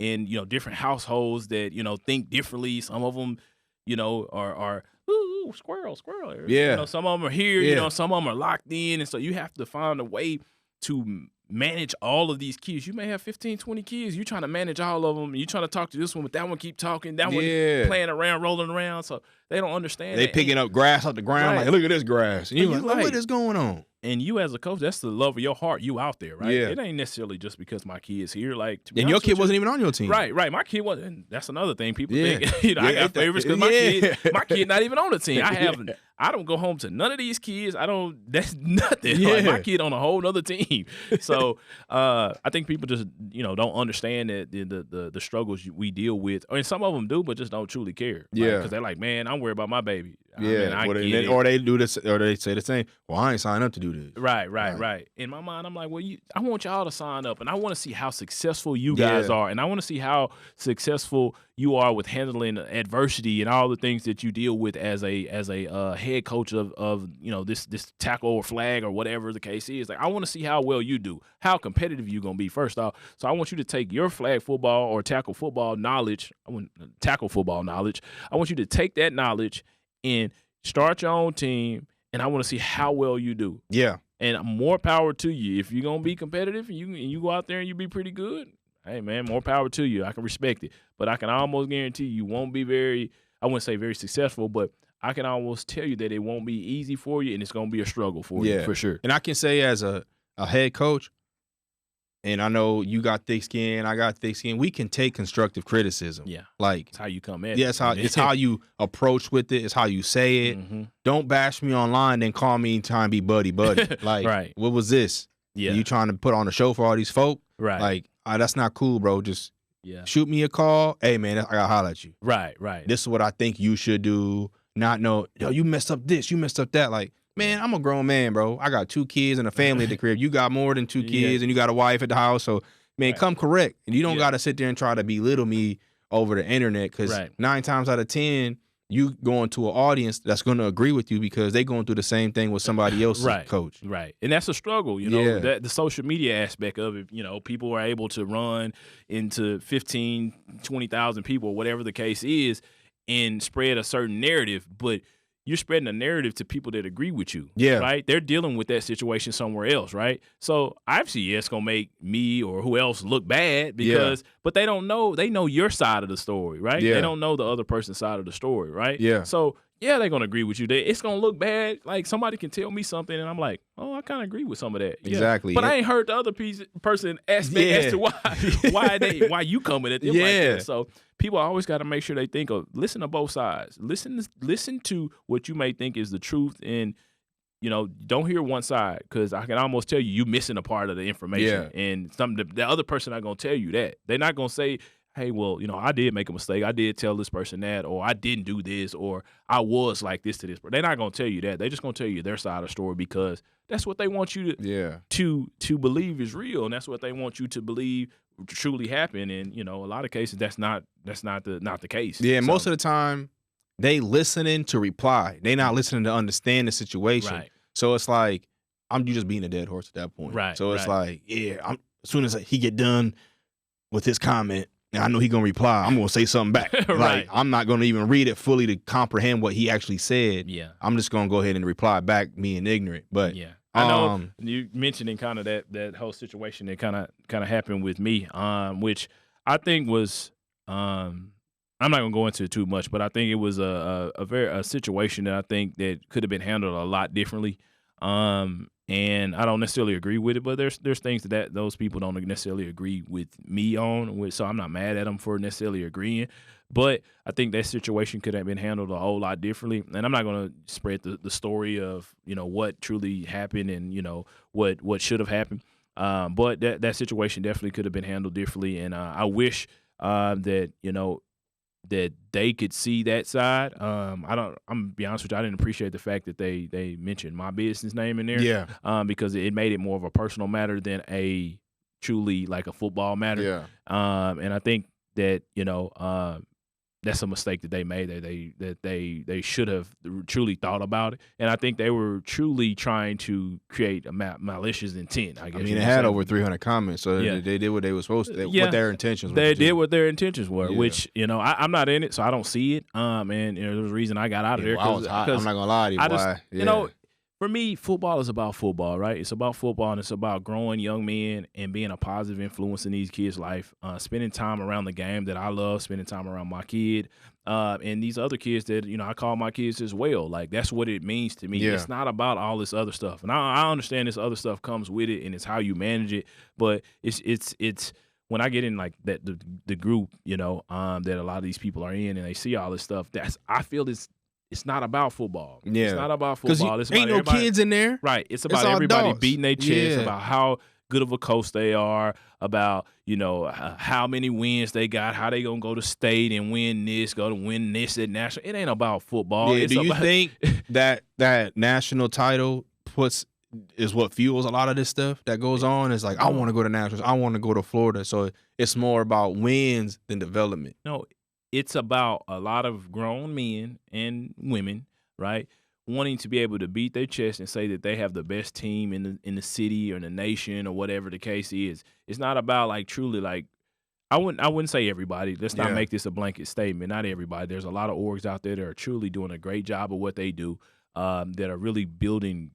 In different households that think differently. Some of them, are ooh, squirrel. Yeah. Some of them are here. Yeah. Some of them are locked in, and so you have to find a way to manage all of these kids. You may have 15, 20 kids. You're trying to manage all of them. You're trying to talk to this one, but that one keep talking. That one playing around, rolling around. So They don't understand. They picking up grass off the ground. Right. Like, look at this grass. And And you're you like, like- what is going on? And you as a coach, that's the love of your heart. You out there, right? Yeah. It ain't necessarily just because my kid's here. Like, to be And your honest kid with you- wasn't even on your team. Right. My kid wasn't. And that's another thing people Yeah. think. I Yeah, got favorites because yeah. my kid not even on the team. I don't go home to none of these kids. That's nothing. Yeah. Like, my kid on a whole other team. So I think people just don't understand that the struggles we deal with. I mean, some of them do, but just don't truly care. Yeah. Because they're like, man, I'm worried about my baby. Yeah. I get it. Or they do this, or they say the same. Well, I ain't signed up to do this. Right. In my mind, I'm like, well, I want y'all to sign up, and I want to see how successful you guys are, and I want to see how successful you are with handling adversity and all the things that you deal with as a head coach of this tackle or flag or whatever the case is. Like, I want to see how well you do, how competitive you gonna be. First off, so I want you to take your flag football or tackle football knowledge. I want you to take that knowledge and start your own team, and I want to see how well you do. Yeah. And more power to you. If you're gonna be competitive and you go out there and you be pretty good, hey man, more power to you. I can respect it. But I can almost guarantee you won't be I wouldn't say very successful, but I can almost tell you that it won't be easy for you and it's gonna be a struggle for you for sure. And I can say as a head coach, and I know you got thick skin, I got thick skin, we can take constructive criticism. Yeah. Like, It's how you come in. yeah, it's how you approach with it. It's how you say it. Mm-hmm. Don't bash me online, then call me trying to be buddy. Like, Right. What was this? Yeah. You trying to put on a show for all these folk? Right. Like, that's not cool, bro. Just yeah. shoot me a call. Hey, man, I gotta holler at you. Right. This is what I think you should do. Not know, yo, you messed up this, you messed up that. Like, man, I'm a grown man, bro. I got 2 kids and a family at the crib. You got more than 2 kids and you got a wife at the house. So, man, come correct. And you don't got to sit there and try to belittle me over the internet, because 9 times out of 10, you going to an audience that's going to agree with you because they going through the same thing with somebody else's coach. Right. And that's a struggle, that the social media aspect of it, people are able to run into 15, 20,000 people, whatever the case is, and spread a certain narrative, but you're spreading a narrative to people that agree with you. Yeah. Right? They're dealing with that situation somewhere else, right? So obviously, it's gonna make me or who else look bad but they don't know. They know your side of the story, right? Yeah. They don't know the other person's side of the story, right? Yeah. So they're gonna agree with you. It's gonna look bad. Like, somebody can tell me something, and I'm like, oh, I kind of agree with some of that. Yeah. Exactly. But I ain't heard the other person aspect as to why you coming at them like that. So people always got to make sure they think of listen to both sides. Listen to what you may think is the truth, and don't hear one side, because I can almost tell you missing a part of the information. Yeah. And the other person not gonna tell you that. They're not gonna say, hey, well, I did make a mistake. I did tell this person that, or I didn't do this, or I was like this to this person. They're not going to tell you that. They're just going to tell you their side of the story, because that's what they want you to believe is real, and that's what they want you to believe truly happened. And a lot of cases that's not the case. Yeah, most of the time they listening to reply. They not listening to understand the situation. Right. So it's like you just being a dead horse at that point. Right. So it's like, as soon as he get done with his comment, and I know he gonna reply, I'm gonna say something back. Right. Like, I'm not gonna even read it fully to comprehend what he actually said. Yeah. I'm just gonna go ahead and reply back, being ignorant. But yeah, I know you mentioning kind of that whole situation that kind of happened with me, which I think was I'm not gonna go into it too much, but I think it was a situation that I think that could have been handled a lot differently. And I don't necessarily agree with it, but there's things that those people don't necessarily agree with me on, so I'm not mad at them for necessarily agreeing. But I think that situation could have been handled a whole lot differently. And I'm not going to spread the story of what truly happened and what should have happened. But that situation definitely could have been handled differently. And I wish that that they could see that side. I'm gonna be honest with you, I didn't appreciate the fact that they mentioned my business name in there. Yeah. Because it made it more of a personal matter than a truly like a football matter. Yeah. And I think that that's a mistake that they made. That they should have truly thought about it. And I think they were truly trying to create a malicious intent. I guess. I mean, it had over 300 comments, so they did what they were supposed to. What their intentions were. They did what their intentions were, which I'm not in it, so I don't see it. And there was a reason I got out of there. I was hot. I'm not gonna lie to you. For me, football is about football, right? It's about football, and it's about growing young men and being a positive influence in these kids' life. Spending time around the game that I love, spending time around my kid, and these other kids that I call my kids as well. Like that's what it means to me. Yeah. It's not about all this other stuff, and I understand this other stuff comes with it, and it's how you manage it. But it's when I get in like that the group, that a lot of these people are in, and they see all this stuff. I feel it's not about football. Yeah. It's not about 'Cause football. It's ain't about no everybody. kids in there. Right. It's about all everybody adults. beating their chest Yeah. about how good of a coach they are, about, how many wins they got, how they going to go to state and win this, go to win this at national. It ain't about football. Yeah. It's Do you about, think that national title is what fuels a lot of this stuff that goes on? It's like, I want to go to nationals. I want to go to Florida. So it's more about wins than development. No, it's about a lot of grown men and women, right, wanting to be able to beat their chest and say that they have the best team in the city or in the nation or whatever the case is. It's not about like truly like I wouldn't say everybody. Let's not Yeah. make this a blanket statement. Not everybody. There's a lot of orgs out there that are truly doing a great job of what they do, that are really building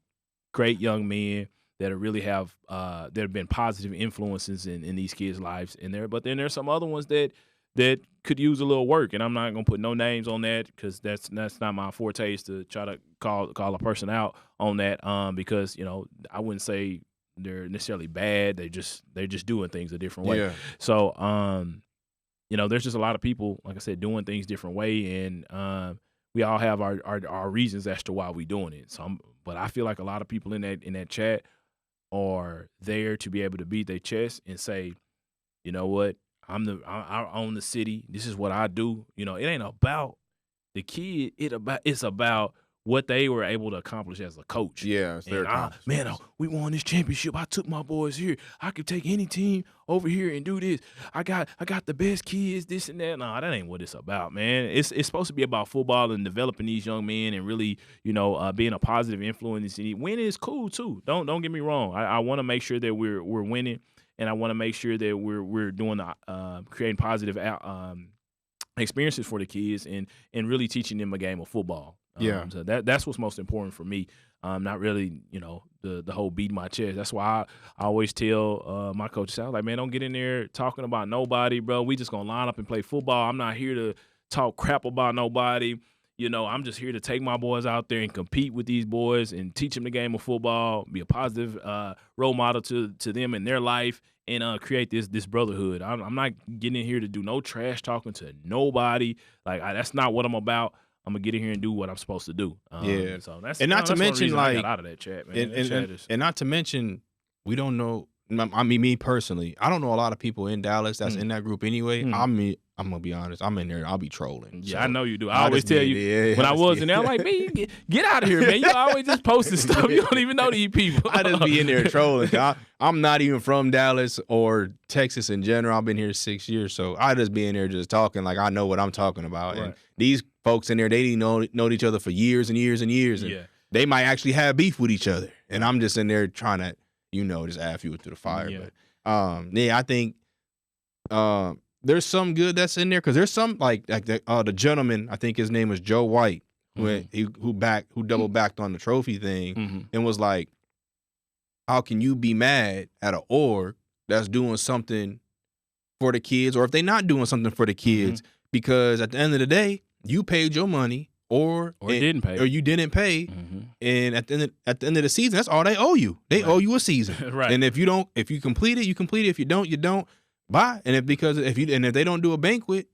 great young men that are really that have been positive influences in these kids' lives in there. But then there's some other ones that could use a little work, and I'm not gonna put no names on that because that's not my forte is to try to call a person out on that. Because I wouldn't say they're necessarily bad. They're just doing things a different way. Yeah. So there's just a lot of people, like I said, doing things different way, and we all have our reasons as to why we doing it. But I feel like a lot of people in that chat are there to be able to beat their chest and say, you know what, I own the city. This is what I do. It ain't about the kid. It's about what they were able to accomplish as a coach. Yeah. It's their And we won this championship. I took my boys here. I could take any team over here and do this. I got the best kids, this and that. No, that ain't what it's about, man. It's supposed to be about football and developing these young men and really, being a positive influence. Winning is cool too. Don't get me wrong. I want to make sure that we're winning, and I want to make sure that we're doing creating positive experiences for the kids and really teaching them a game of football. Yeah. So that's what's most important for me. Not really, the whole beating my chest. That's why I always tell my coaches, I was like, man, don't get in there talking about nobody, bro. We just gonna line up and play football. I'm not here to talk crap about nobody. I'm just here to take my boys out there and compete with these boys and teach them the game of football, be a positive role model to them in their life, and create this brotherhood. I'm not getting in here to do no trash talking to nobody. Like that's not what I'm about. I'm gonna get in here and do what I'm supposed to do. Yeah. So that's And not to that's one mention, reason I got like, out of that chat, man. That chat is- and not to mention, we don't know. I mean, me personally, I don't know a lot of people in Dallas that's in that group anyway. I'm gonna be honest. I'm in there. I'll be trolling. Yeah, So I know you do. I I'll always just be tell in you there. when I I'll just was be- in there, I'm like, man, you get out of here, man. You always just posting stuff. You don't even know these people. I just be in there trolling. I'm not even from Dallas or Texas in general. I've been here 6 years, so I just be in there just talking like I know what I'm talking about. Right. And these folks in there, they didn't know each other for years and years and years. And Yeah. they might actually have beef with each other. And I'm just in there trying to, just add fuel to the fire. Yeah. But I think there's some good that's in there because there's some like the gentleman, I think his name was Joe White, who double backed on the trophy thing and was like, how can you be mad at an org that's doing something for the kids, or if they're not doing something for the kids? Because at the end of the day, you paid your money, or didn't pay, or you didn't pay, and at the end of the season, that's all they owe you. They owe you a season, Right. And if you complete it, you complete it. If you don't, you don't. Bye. And if they don't do a banquet,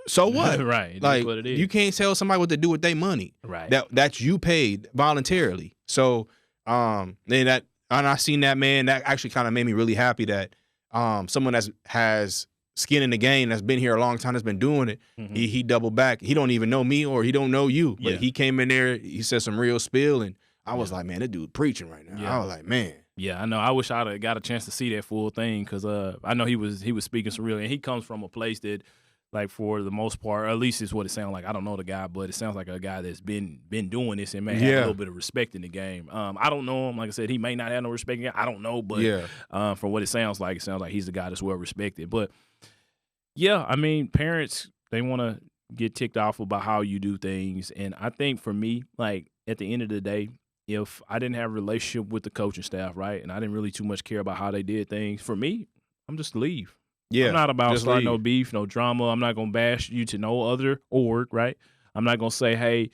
so what? Right. Like, That's what it is. you can't tell somebody what to do with their money. Right. That you paid voluntarily. So and I seen that, man. That actually kind of made me really happy that someone that has skin in the game, that's been here a long time, that's been doing it. He doubled back. He don't even know me or he don't know you, but he came in there. He said some real spill, and I was like, man, that dude preaching right now. Yeah. I was like, man. Yeah, I know. I wish I'd have got a chance to see that full thing because I know he was speaking some real, and he comes from a place that, like, for the most part, or at least it's what it sounds like. I don't know the guy, but it sounds like a guy that's been doing this and may have a little bit of respect in the game. I don't know him. Like I said, he may not have no respect in the game. I don't know, but from what it sounds like he's the guy that's well respected. But yeah, I mean, parents, they want to get ticked off about how you do things, and I think for me, like, at the end of the day, if I didn't have a relationship with the coaching staff, right, and I didn't really too much care about how they did things, for me, I'm just leave. Yeah, I'm not about just starting no leave. beef, no drama. I'm not gonna bash you to no other org, right? I'm not gonna say, hey,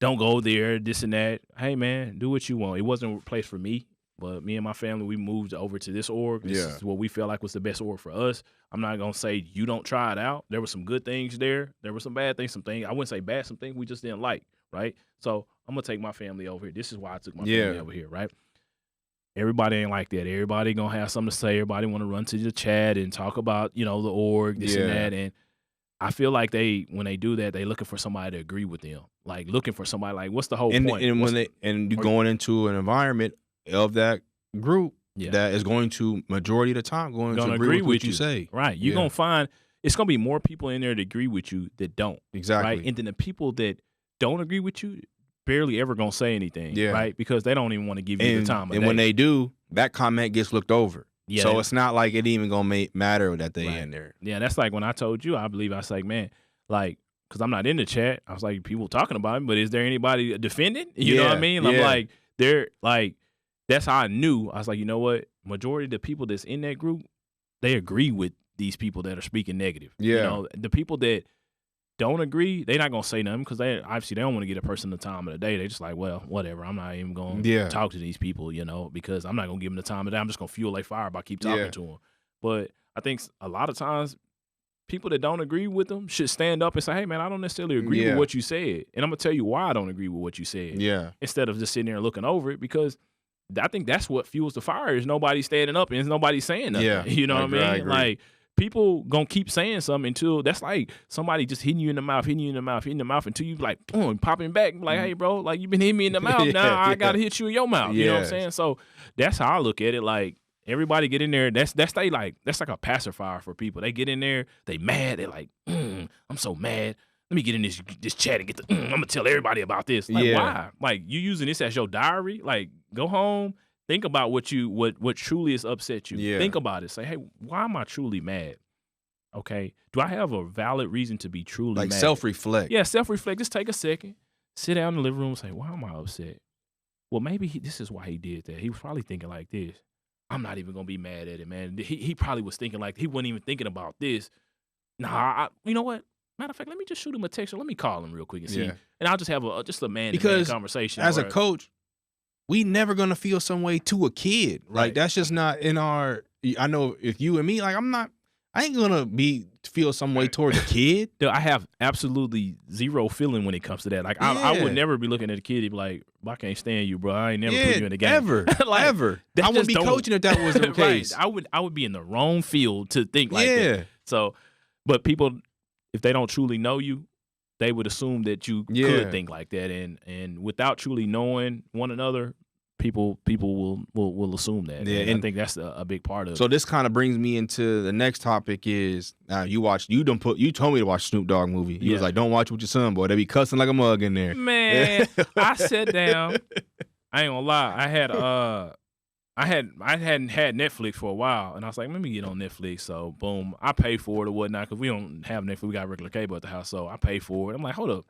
don't go there, this and that. Hey, man, do what you want. It wasn't a place for me, but me and my family, we moved over to this org. This Yeah. is what we felt like was the best org for us. I'm not gonna say you don't try it out. There were some good things there. There were some bad things, some things I wouldn't say bad, some things we just didn't like, right? So I'm gonna take my family over here. This is why I took my family over here, right? Everybody ain't like that. Everybody gonna have something to say. Everybody want to run to the chat and talk about, the org, this and that. And I feel like when they do that, they looking for somebody to agree with them. Like looking for somebody like, what's the whole point? And you're going into an environment of that group that is going to majority of the time going to agree with what you say. Right. You're gonna find it's gonna be more people in there that agree with you that don't. Exactly. Right. And then the people that don't agree with you barely ever gonna say anything. Yeah. Right. Because they don't even want to give you the time of And day. when they do, that comment gets looked over. Yeah, so it's not like it even gonna matter that they Right. in there. Yeah, that's like when I told you, I believe I was like, man, like, because I'm not in the chat. I was like, people talking about him, but is there anybody defending? You know what I mean? I'm like, they're like, that's how I knew. I was like, you know what? Majority of the people that's in that group, they agree with these people that are speaking negative. Yeah. The people that don't agree, they're not gonna say nothing because they obviously they don't want to get a person the time of the day. They just like, well, whatever. I'm not even gonna talk to these people, because I'm not gonna give them the time of the day. I'm just gonna fuel their fire by keep talking to them. But I think a lot of times people that don't agree with them should stand up and say, hey man, I don't necessarily agree with what you said, and I'm gonna tell you why I don't agree with what you said. Yeah. Instead of just sitting there and looking over it, because I think that's what fuels the fire is nobody standing up and nobody saying nothing. Yeah. You know what I mean? I agree. Like, people gonna keep saying something until that's like somebody just hitting you in the mouth until you like boom, popping back like, hey bro, like you been hitting me in the mouth. Now I gotta hit you in your mouth. You know what I'm saying? So that's how I look at it. Like, everybody get in there. That's like a pacifier for people. They get in there, they mad. They're like, I'm so mad. Let me get in this chat and get I'm gonna tell everybody about this. Like, why? Like, you using this as your diary? Like, go home. Think about what truly has upset you. Yeah. Think about it. Say, hey, why am I truly mad? Okay. Do I have a valid reason to be truly mad? Like, self-reflect. Yeah, self-reflect. Just take a second. Sit down in the living room and say, why am I upset? Well, maybe this is why he did that. He was probably thinking like this. I'm not even going to be mad at it, man. He probably was thinking like, he wasn't even thinking about this. Nah, you know what? Matter of fact, let me just shoot him a text or let me call him real quick and see. And I'll just have a man-to-man conversation. As a coach, we never gonna feel some way to a kid. Right. Like, that's just not in our. I know if you and me, like, I ain't gonna feel some way towards a kid. Dude, I have absolutely zero feeling when it comes to that. Like, I would never be looking at a kid and be like, I can't stand you, bro. I ain't never put you in the game. Ever. Like, ever. I wouldn't be coaching if that was the case. Right. I would be in the wrong field to think like that. So, but people, if they don't truly know you, they would assume that you could think like that. And without truly knowing one another, people will assume that. Yeah, and I think that's a big part of it. So this kind of brings me into the next topic is you told me to watch Snoop Dogg movie. You was like, don't watch with your son, boy. They be cussing like a mug in there. Man, I sat down. I ain't gonna lie. I hadn't had Netflix for a while, and I was like, let me get on Netflix. So boom, I pay for it or whatnot because we don't have Netflix. We got regular cable at the house, so I pay for it. I'm like, hold up.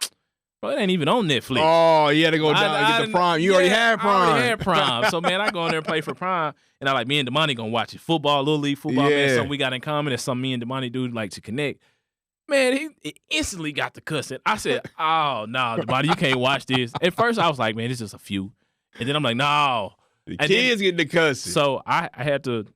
Bro, it ain't even on Netflix. Oh, you had to go down and get the Prime. You already had Prime. I already had Prime. So, man, I go in there and play for Prime. And me and Damani going to watch it. Football, Little League football, man. Something we got in common. That's something me and Damani do like to connect. Man, he instantly got the cussing. I said, oh, no, Damani, you can't watch this. At first, I was like, man, it's just a few. And then I'm like, no. The kids getting the cussing. So I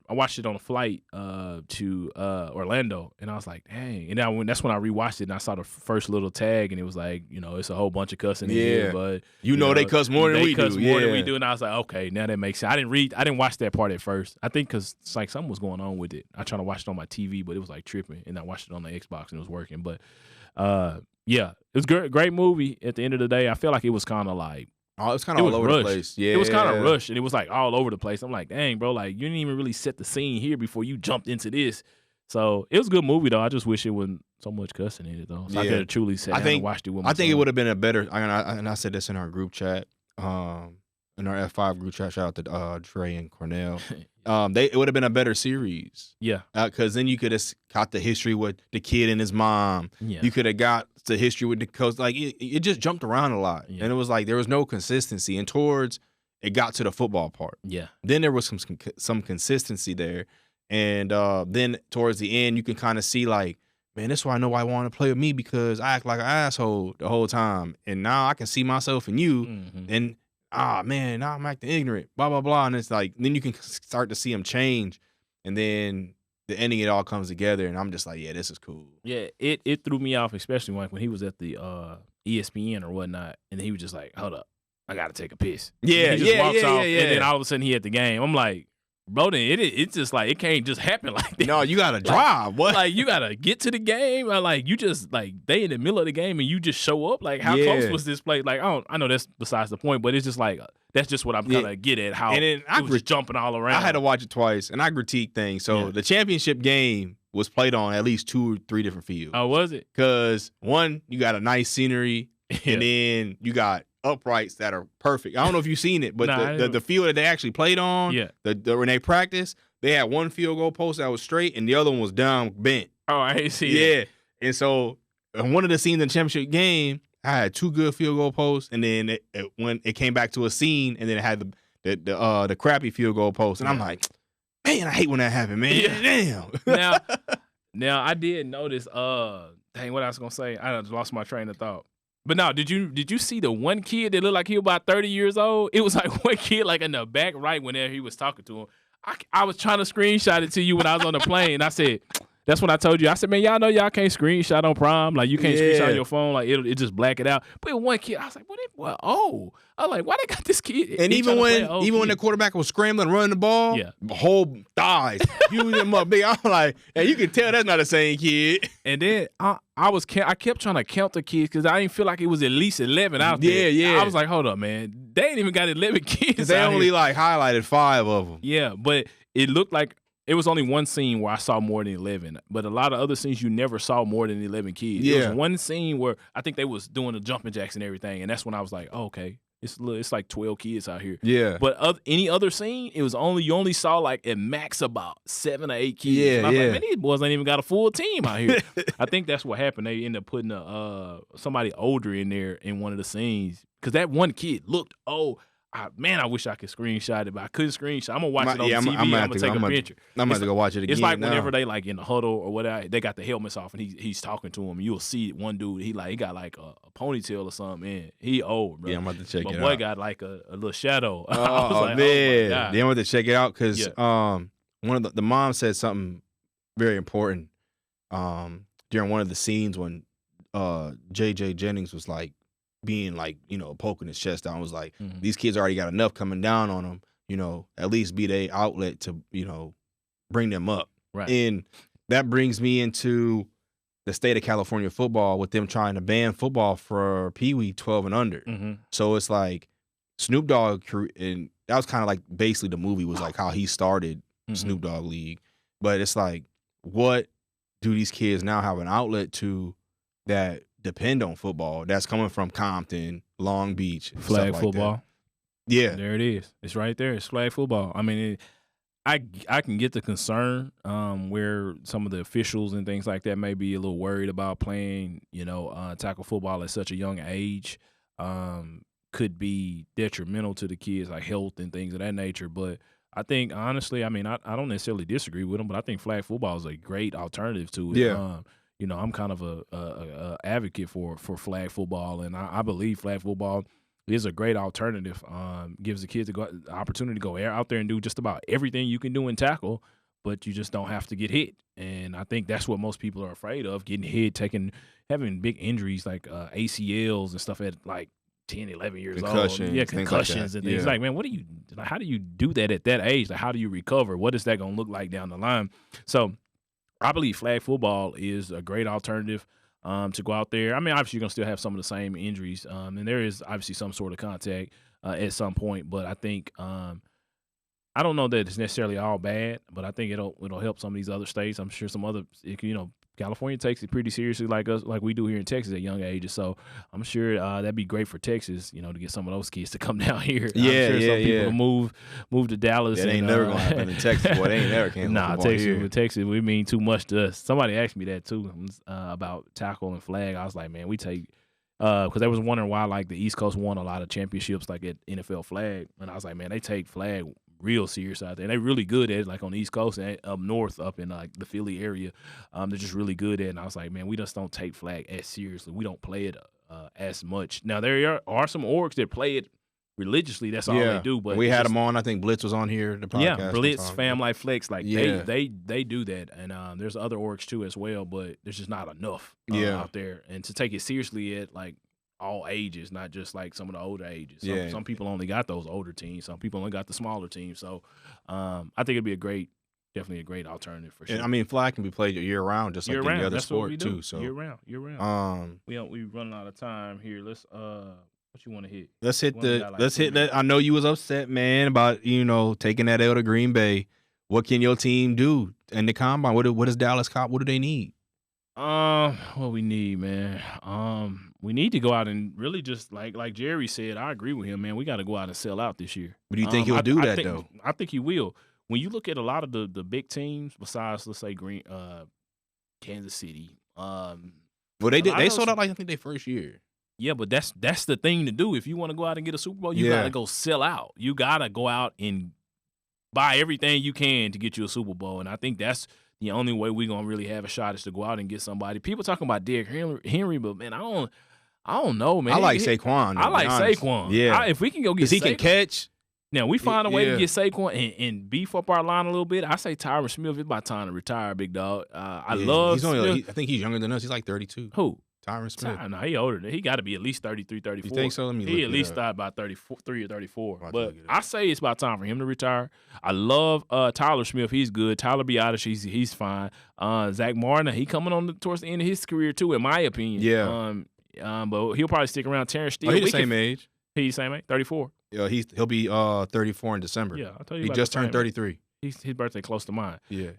watched it on a flight to Orlando, and I was like, dang. And that's when I rewatched it, and I saw the first little tag, and it was like, it's a whole bunch of cussing in here, but they cuss more than we do. They cuss more than we do, and I was like, okay, now that makes sense. I didn't watch that part at first. I think because it's like something was going on with it. I tried to watch it on my TV, but it was like tripping, and I watched it on the Xbox, and it was working. But it was great movie. At the end of the day, I feel like it was kind of like. Oh, it was kind of all over the place. Yeah, it was kind of rushed, and it was like all over the place. I'm like, dang, bro, like you didn't even really set the scene here before you jumped into this. So it was a good movie though. I just wish it wasn't so much cussing in it though. So I could have truly sat down and watched it with my I think son. it would have been a better. And I said this in our group chat, in our F5 group chat. Shout out to Dre and Cornell. It would have been a better series. Yeah. Because then you could have got the history with the kid and his mom. Yeah. You could have got the history with the coach. Like it just jumped around a lot, and it was like there was no consistency. And towards it got to the football part. Yeah. Then there was some consistency there, and then towards the end, you can kind of see like, man, that's why I know I want to play with me because I act like an asshole the whole time, and now I can see myself in you, and man, now I'm acting ignorant, blah blah blah, and it's like then you can start to see him change, and then the ending it all comes together, and I'm just like, yeah, this is cool. Yeah, it threw me off, especially when he was at the ESPN or whatnot, and he was just like, hold up, I gotta take a piss. Yeah, he just walks off, yeah. and then all of a sudden he at the game. I'm like, bro, then it's just like it can't just happen like that. No, you gotta drive. What? Like you gotta get to the game, or like you just like they in the middle of the game and you just show up. Like how close was this play? Like I know that's besides the point, but it's just like that's just what I'm kind of get at. How and then it was just jumping all around. I had to watch it twice, and I critique things. So the championship game was played on at least 2 or 3 different fields. Oh, was it? Because one, you got a nice scenery, and then you got uprights that are perfect. I don't know if you've seen it, but the field that they actually played on, when they practiced, they had one field goal post that was straight, and the other one was down bent. Oh, I ain't see it. Yeah, and so one of the scenes in the championship game, I had 2 good field goal posts, and then when it came back to a scene, and then it had the crappy field goal post, and I'm like, man, I hate when that happened, man. Yeah. Damn. Now I did notice. Dang, what I was gonna say, I just lost my train of thought. But no, did you see the one kid that looked like he was about 30 years old? It was like one kid like in the back right whenever he was talking to him. I was trying to screenshot it to you when I was on the plane. I said, that's what I told you. I said, man, y'all know y'all can't screenshot on Prime. Like, you can't screenshot on your phone. Like, it just black it out. But one kid, I was like, what? Oh. I was like, why they got this kid? And even when the quarterback was scrambling, running the ball, whole thighs, huge him up big. I'm like, hey, you can tell that's not the same kid. And then I kept trying to count the kids because I didn't feel like it was at least 11 out there. Yeah. I was like, hold up, man. They ain't even got 11 kids. They only like highlighted 5 of them. Yeah, but it looked like it was only one scene where I saw more than 11, but a lot of other scenes you never saw more than 11 kids. Yeah. There was one scene where I think they was doing the jumping jacks and everything, and that's when I was like, oh, okay, it's like 12 kids out here. Yeah. But any other scene, you only saw like at max about 7 or 8 kids. Yeah, and I was like, man, these boys ain't even got a full team out here. I think that's what happened. They ended up putting somebody older in there in one of the scenes because that one kid looked old. Man, I wish I could screenshot it, but I couldn't screenshot. I'm gonna watch it on TV. I'm gonna take a picture. I'm gonna go watch it again. It's like whenever they like in the huddle or whatever, they got the helmets off and he's talking to him. You'll see one dude. He got like a ponytail or something. Man, he old, bro. Yeah, I'm about to check it out. My boy got like a little shadow. I was like, man, oh my God. Then I went to check it out because one of the mom said something very important during one of the scenes when J.J. Jennings was like being like, poking his chest down, was like, these kids already got enough coming down on them, at least be their outlet to, bring them up. Right. And that brings me into the state of California football with them trying to ban football for Pee Wee 12 and under. Mm-hmm. So it's like Snoop Dogg, and that was kind of like basically the movie was like how he started Snoop Dogg League. But it's like, what do these kids now have an outlet to that depend on football that's coming from Compton, Long Beach, flag stuff football? Like that. Yeah, there it is. It's right there. It's flag football. I mean, I can get the concern where some of the officials and things like that may be a little worried about playing, tackle football at such a young age. Could be detrimental to the kids' like health and things of that nature. But I think honestly, I mean, I don't necessarily disagree with them, but I think flag football is a great alternative to it. Yeah. I'm kind of a advocate for flag football, and I believe flag football is a great alternative. Gives the kids the opportunity to go out there and do just about everything you can do in tackle, but you just don't have to get hit. And I think that's what most people are afraid of, getting hit, having big injuries like ACLs and stuff at like 10, 11 years old. Yeah, concussions and things. Like, man, how do you do that at that age? Like, how do you recover? What is that going to look like down the line? So I believe flag football is a great alternative to go out there. I mean, obviously, you're going to still have some of the same injuries, and there is obviously some sort of contact at some point. But I think I don't know that it's necessarily all bad, but I think it'll help some of these other states. I'm sure some other California takes it pretty seriously like we do here in Texas at young ages. So I'm sure that'd be great for Texas, to get some of those kids to come down here. Yeah, I'm sure some people yeah. to move to Dallas. That ain't never gonna happen in Texas. Boy, they ain't never came. Nah, Texas, we mean too much to us. Somebody asked me that too about tackle and flag. I was like, man, we take because they was wondering why like the East Coast won a lot of championships like at NFL flag, and I was like, man, they take flag real serious out there. And they're really good at it, like on the East Coast and up north, up in like the Philly area. They're just really good at it. And I was like, man, we just don't take flag as seriously. We don't play it as much. Now, there are some orgs that play it religiously. That's all they do. But we had them on. I think Blitz was on here. The podcast. Yeah, Blitz, Fam Like Flex, like they do that. And there's other orgs too as well, but there's just not enough out there. And to take it seriously at like all ages, not just like some of the older ages. Some people only got those older teams. Some people only got the smaller teams. So I think it'd be definitely a great alternative for sure. And I mean, flag can be played year round, just like any other sport too. So year round. We running out of time here. Let's what you want to hit? Let's hit that. I know you was upset, man, about taking that L to Green Bay. What can your team do in the combine? What does Dallas Cop? What do they need? What we need, man. We need to go out and really just like Jerry said. I agree with him, man. We got to go out and sell out this year. But do you think he'll do that though? I think he will. When you look at a lot of the big teams, besides let's say Kansas City, well they sold out like I think their first year. Yeah, but that's the thing to do. If you want to go out and get a Super Bowl, you got to go sell out. You got to go out and buy everything you can to get you a Super Bowl, and I think that's the only way we're gonna really have a shot is to go out and get somebody. People talking about Derrick Henry, but man, I don't know, man. I like Saquon. I like Saquon. Yeah, if we can go get, he can catch. Now we find a way to get Saquon and beef up our line a little bit. I say Tyron Smith. It's about time to retire, big dog. I love. I think he's younger than us. He's like 32. Who? Tyron Smith. No, he older. He got to be at least 33, 34. You think so? Let me look He at least up. thought about 33 or 34. But I say it's about time for him to retire. I love Tyler Smith. He's good. Tyler Biotish, he's fine. Zach Martin, he coming on towards the end of his career too, in my opinion. Yeah. But he'll probably stick around. Terrence Steele. He's the same age. He's the same age, 34. Yeah, he'll be 34 in December. Yeah, I told you. He just turned 33. His birthday close to mine. Yeah.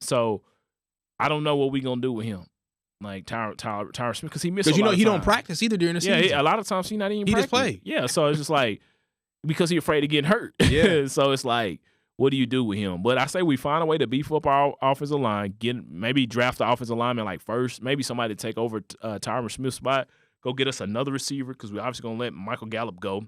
So I don't know what we gonna do with him. Like Tyler Smith, because he missed. Because he don't practice either during the season. Yeah, a lot of times he not even. He practice. just play. Yeah, so it's just like because he's afraid of getting hurt. Yeah. So it's like, what do you do with him? But I say we find a way to beef up our offensive line. Maybe draft the offensive lineman like first. Maybe somebody to take over Tyron Smith's spot. Go get us another receiver because we're obviously gonna let Michael Gallup go.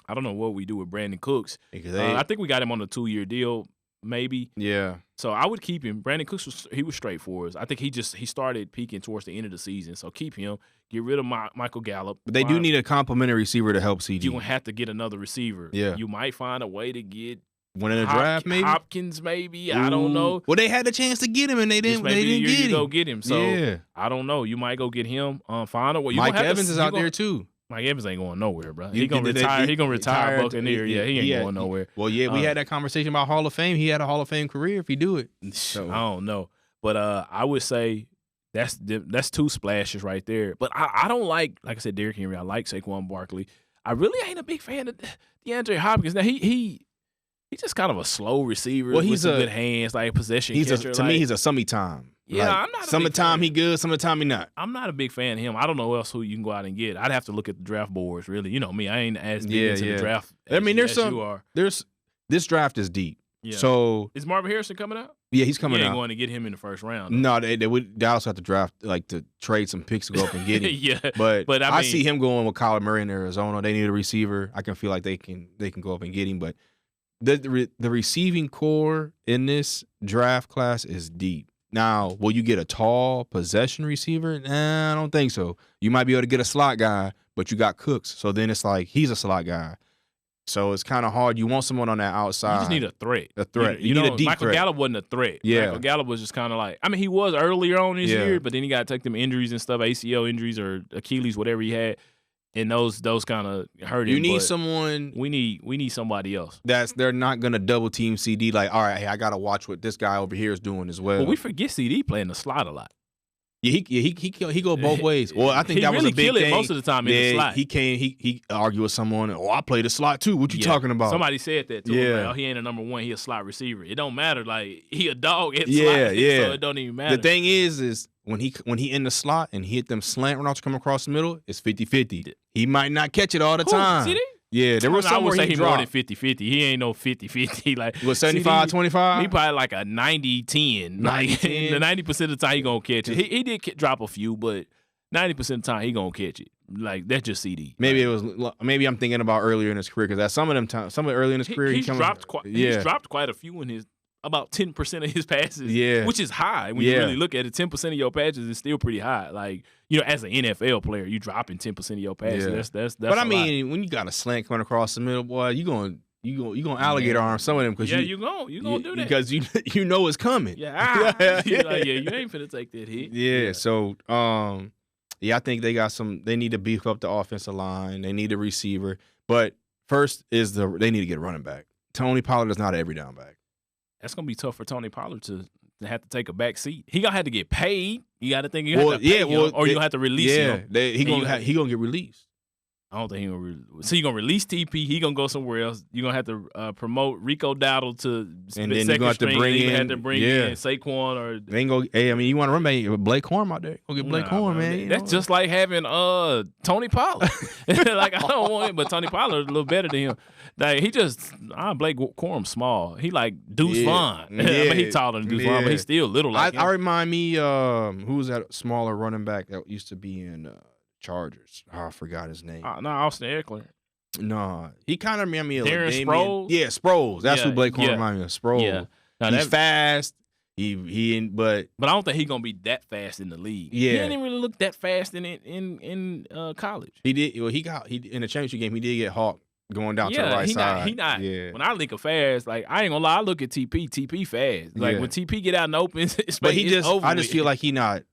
I don't know what we do with Brandon Cooks. I think we got him on a 2-year deal. Maybe. Yeah. So I would keep him. Brandon Cooks was straight for us. I think he started peaking towards the end of the season. So keep him. Get rid of Michael Gallup. But they do need a complimentary receiver to help CD. You're going to have to get another receiver. Yeah. You might find a way to get one in the draft, maybe? Hopkins, maybe. Ooh. I don't know. Well, they had the chance to get him, and they didn't get him. Go get him. So I don't know. You might go get him. Find a way. Mike Evans is out there too. Mike Evans ain't going nowhere, bro. He gonna retire. He gonna retire Buccaneer. Yeah, he ain't going nowhere. Well, yeah, we had that conversation about Hall of Fame. He had a Hall of Fame career if he do it. So. I don't know, but I would say that's 2 splashes right there. But I don't like I said, Derrick Henry. I like Saquon Barkley. I really ain't a big fan of DeAndre Hopkins. Now he's just kind of a slow receiver. Well, with some good hands, like possession catcher. To me, he's a summertime. Yeah, like, I'm not. Summertime he good, summertime he not. I'm not a big fan of him. I don't know who you can go out and get. I'd have to look at the draft boards. Really, you know me. I ain't as deep into the draft. This draft is deep. Yeah. So is Marvin Harrison coming out? Yeah, he's coming out. You ain't going to get him in the first round. No, they would. Dallas have to draft to trade some picks to go up and get him. Yeah, but I see him going with Kyler Murray in Arizona. They need a receiver. I can feel like they can go up and get him. But the receiving core in this draft class is deep. Now, will you get a tall possession receiver? Nah, I don't think so. You might be able to get a slot guy, but you got Cooks. So then it's like he's a slot guy. So it's kind of hard. You want someone on that outside. You just need a threat. A threat. You need a deep Michael threat. Gallup wasn't a threat. Yeah. Michael Gallup was just kind of like, I mean, he was earlier on this year, but then he got to take them injuries and stuff, ACL injuries or Achilles, whatever he had. And those kind of hurt him. You need someone. We need somebody else. They're not gonna double team CD. Like, all right, hey, I gotta watch what this guy over here is doing as well. But we forget CD playing the slot a lot. He go both ways. Well, I think he that was really a big kill it thing. most of the time in the slot. He argued with someone. Oh, I play the slot too. What you talking about? Somebody said that too. Yeah. Like, oh, he ain't a number one. He a slot receiver. It don't matter. Like he a dog at Yeah, slot. yeah. So it don't even matter. The thing is when he in the slot and he hit them slant routes come across the middle, it's 50-50. He might not catch it all the time. CD? Yeah, there was somewhere I would say he more than dropped. 50-50. He ain't no 50-50. Like He was 75-25? He probably like a 90-10. Like 90-10? the 90% of the time he gonna catch it. He did drop a few, but 90% of the time he gonna catch it. Like that's just CD. Maybe I'm thinking about earlier in his career because at some of early in his career he's dropped quite a few in his about 10% of his passes. Yeah, which is high when you really look at it. 10% of your passes is still pretty high. Like as an NFL player, you dropping 10% of your passes. Yeah. That's. But I a mean, lot. when you got a slant coming across the middle, boy, you gonna alligator arm some of them because you gonna do that because you know it's coming. Yeah, you ain't finna take that hit. Yeah. So I think they need to beef up the offensive line. They need a receiver, but first they need to get a running back. Tony Pollard is not an every down back. That's gonna be tough for Tony Pollard to have to take a back seat. He gonna have to get paid. You got to think or you gonna have to release him. He gonna get released. I don't think he gonna. So you gonna release TP? He gonna go somewhere else. You are gonna have to promote Rico Dowdle to and then you gonna have to bring in Saquon or. They ain't go. Hey, I mean, you want to run back Blake Corum out there? Go get Blake Corum, man. That's just like having Tony Pollard. Like I don't want him, but Tony Pollard a little better than him. Like Blake Corum small. He like Deuce Vaughn. Yeah. I mean, he taller than Deuce Vaughn, but he's still little. Like him. I remind me who was that smaller running back that used to be in Chargers? I forgot his name. No, Austin Eckler. No, he kind of reminded me of Darren Sproles. Yeah, Sproles. That's who Blake Corum reminded me of. Sproles. Yeah. Now, he's fast. But I don't think he's gonna be that fast in the league. Yeah, he didn't really look that fast in college. He did. Well, he in the championship game. He did get hawked going down to the right side. He not. Yeah. When I think of fast, like I ain't gonna lie, I look at TP. TP fast. Like when TP get out in the open, but I just feel like he not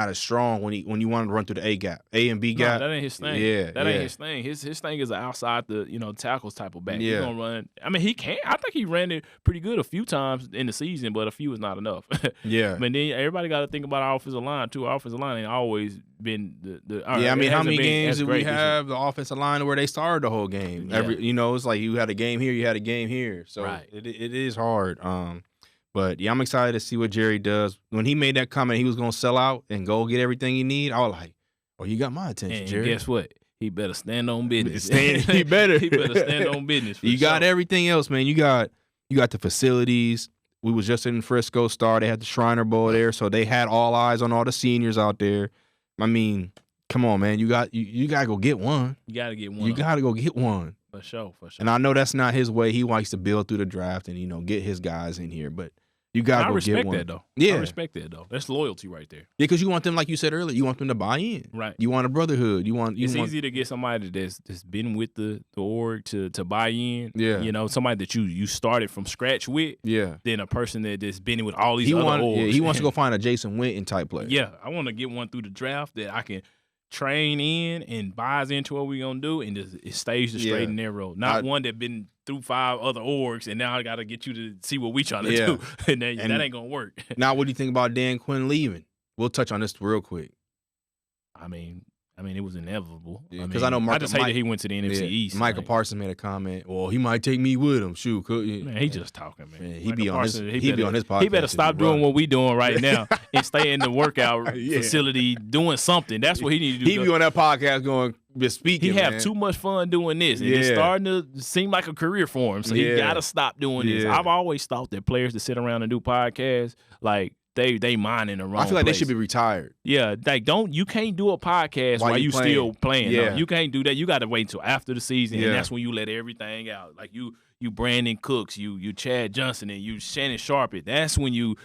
as strong when you want to run through the A and B gap. That ain't his thing. Yeah, that ain't his thing. His thing is outside the tackles type of back. Yeah. He's gonna run. I mean, he can. I think he ran it pretty good a few times in the season, but a few is not enough. Yeah. But then everybody got to think about our offensive line too. Our offensive line ain't always been the. Yeah, I mean, how many games did we have the offensive line where they started the whole game? Yeah. It's like you had a game here, you had a game here. So it is hard. But yeah, I'm excited to see what Jerry does. When he made that comment, he was gonna sell out and go get everything he need. I was like, "Oh, you got my attention, and Jerry." Guess what? He better stand on business. He better stand on business. You got everything else, man. You got the facilities. We was just in Frisco Star. They had the Shriner Bowl there, so they had all eyes on all the seniors out there. I mean, come on, man. You gotta go get one. You gotta get one. You gotta go get one. For sure. And I know that's not his way. He likes to build through the draft and get his guys in here, but. You gotta go get one. I respect that though. Yeah, I respect that though. That's loyalty right there. Yeah, because you want them, like you said earlier, you want them to buy in. Right. You want a brotherhood. It's easy to get somebody that's been with the org to buy in. Yeah. Somebody that you started from scratch with. Yeah. Than a person that's been with all these other orgs. Yeah, he wants to go find a Jason Witten type player. Yeah, I want to get one through the draft that I can train in and buys into what we're gonna do and just it stays the straight and narrow. Not one that been through 5 other orgs and now I gotta get you to see what we trying to do. and that ain't gonna work. Now what do you think about Dan Quinn leaving? We'll touch on this real quick. I mean, it was inevitable. Because I know I just hate that he went to the NFC East. Michael Parsons made a comment. Well, he might take me with him. Shoot, man, he just talking, man. He be on his podcast. He better stop doing what we doing right now and stay in the workout facility doing something. That's what he need to do. He be on that podcast going speaking. He have too much fun doing this, and it's starting to seem like a career for him. So he gotta stop doing this. I've always thought that players that sit around and do podcasts like. They mind in the wrong. I feel like place. they should be retired. Yeah, like you can't do a podcast while you still playing. Yeah. No, you can't do that. You got to wait until after the season, and that's when you let everything out. Like you Brandon Cooks, you Chad Johnson, and you Shannon Sharp. That's when you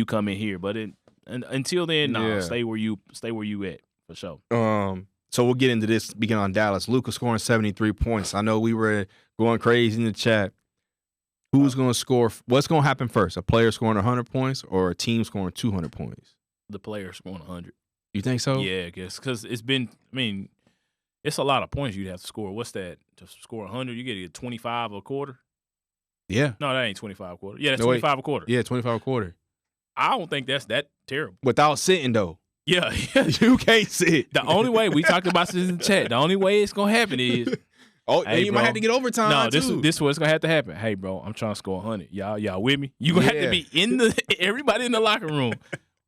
come in here. But until then, stay where you at for sure. So we'll get into this. Begin on Dallas. Luka scoring 73 points. I know we were going crazy in the chat. Who's going to score? What's going to happen first? A player scoring 100 points or a team scoring 200 points? The player scoring 100. You think so? Yeah, I guess. Because it's been, it's a lot of points you'd have to score. What's that? To score 100, you get 25 a quarter? Yeah. No, that ain't 25 a quarter. Yeah, that's 25 a quarter. Yeah, 25 a quarter. I don't think that's that terrible. Without sitting, though. Yeah. You can't sit. The only way, we talked about this in the chat, the only way it's going to happen is, Hey, you might have to get overtime. no, too. this is what's going to have to happen. Hey, bro, I'm trying to score 100. Y'all with me? You going to have to be everybody in the locker room.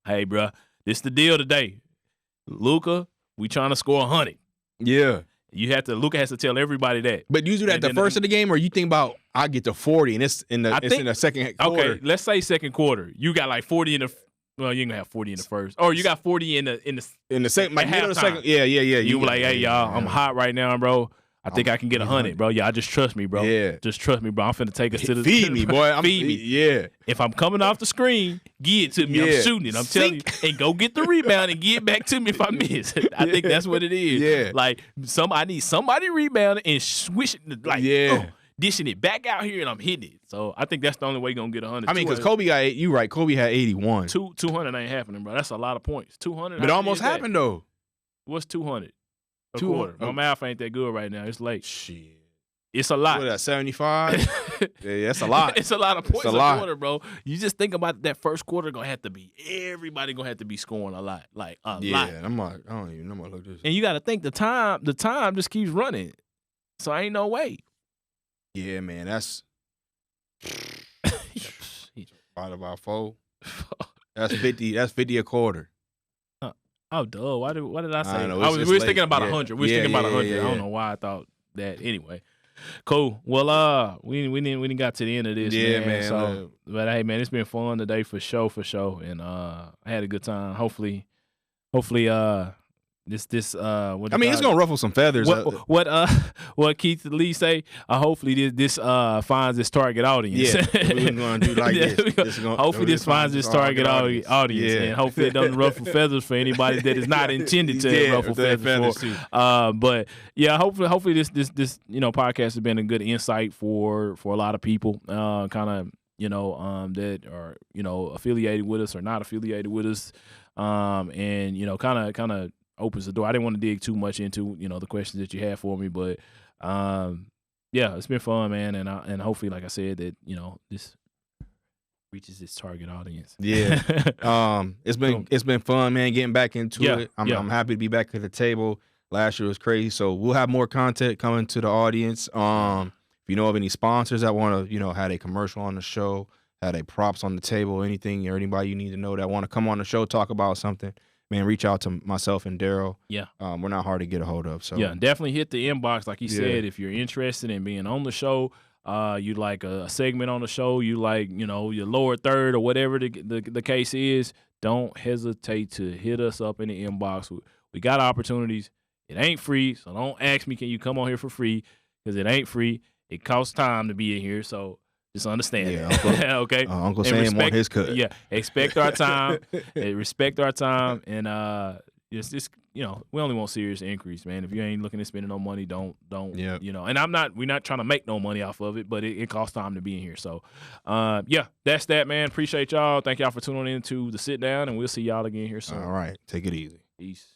Hey, bro, this the deal today. Luka, we trying to score 100. Yeah. Luka has to tell everybody that. But you do that the first of the game, or you think about I get to 40 and it's in the second quarter. Okay, let's say second quarter. You got like 40 in the well, you ain't gonna have 40 in the first. Or you got 40 in the second, like middle of the second. Yeah. You were like, hey y'all, I'm hot right now, bro. I think I can get 100, bro. Y'all just trust me, bro. Yeah. Just trust me, bro. I'm finna take us to the feed me, boy. Feed me. Yeah. If I'm coming off the screen, give it to me. I'm shooting it. I'm telling you. And go get the rebound and give it back to me if I miss. I think that's what it is. Yeah. Like I need somebody rebounding and swishing dishing it back out here and I'm hitting it. So I think that's the only way you're gonna get 100. I mean, because Kobe got you right. Kobe had 81. 200 ain't happening, bro. That's a lot of points. 200. But it almost happened though. What's 200? A 200. quarter. My math ain't that good right now. It's late. Shit. It's a lot. What is that, 75? Yeah, that's a lot. It's a lot of points a quarter, bro. You just think about that first quarter everybody gonna have to be scoring a lot. Like a lot. Yeah, I don't even know what to look this. And you gotta think the time just keeps running. So ain't no way. Yeah, man, that's about 4. That's 50. That's 50 a quarter. Oh, duh. What did I say? Know, we were thinking about 100. We were thinking about 100. I don't know why I thought that. Anyway, cool. Well, we didn't got to the end of this. Yeah, man. So, but hey, man, it's been fun today for sure, and I had a good time. Hopefully, this I mean, it's gonna ruffle some feathers. What Keith Lee say? Hopefully this finds its target audience. Yeah, we're gonna do like this. Hopefully this finds its target audience, and hopefully it doesn't ruffle feathers for anybody that is not intended to ruffle feathers for. But yeah, hopefully this podcast has been a good insight for a lot of people, kind of that are affiliated with us or not affiliated with us, and kind of opens the door. I didn't want to dig too much into the questions that you had for me, but yeah, it's been fun, man, and hopefully, like I said, that this reaches its target audience. Yeah, it's been fun, man, getting back into it. I'm happy to be back at the table. Last year was crazy, so we'll have more content coming to the audience. If you know of any sponsors that want to have a commercial on the show, have a props on the table, anything or anybody you need to know that want to come on the show, talk about something, man, reach out to myself and Daryl. Yeah. We're not hard to get a hold of. So yeah, definitely hit the inbox. Like he said, if you're interested in being on the show, you like a segment on the show, you like, your lower third or whatever the case is, don't hesitate to hit us up in the inbox. We got opportunities. It ain't free, so don't ask me, can you come on here for free? Because it ain't free. It costs time to be in here, so just understand that. Okay? Uncle Sam want his cut. Yeah, expect our time. Respect our time, and just we only want serious increase, man. If you ain't looking at spending no money, don't. Yeah. And we're not trying to make no money off of it, but it costs time to be in here. So, yeah, that's that, man. Appreciate y'all. Thank y'all for tuning in to the Sit Down, and we'll see y'all again here soon. All right, take it easy. Peace.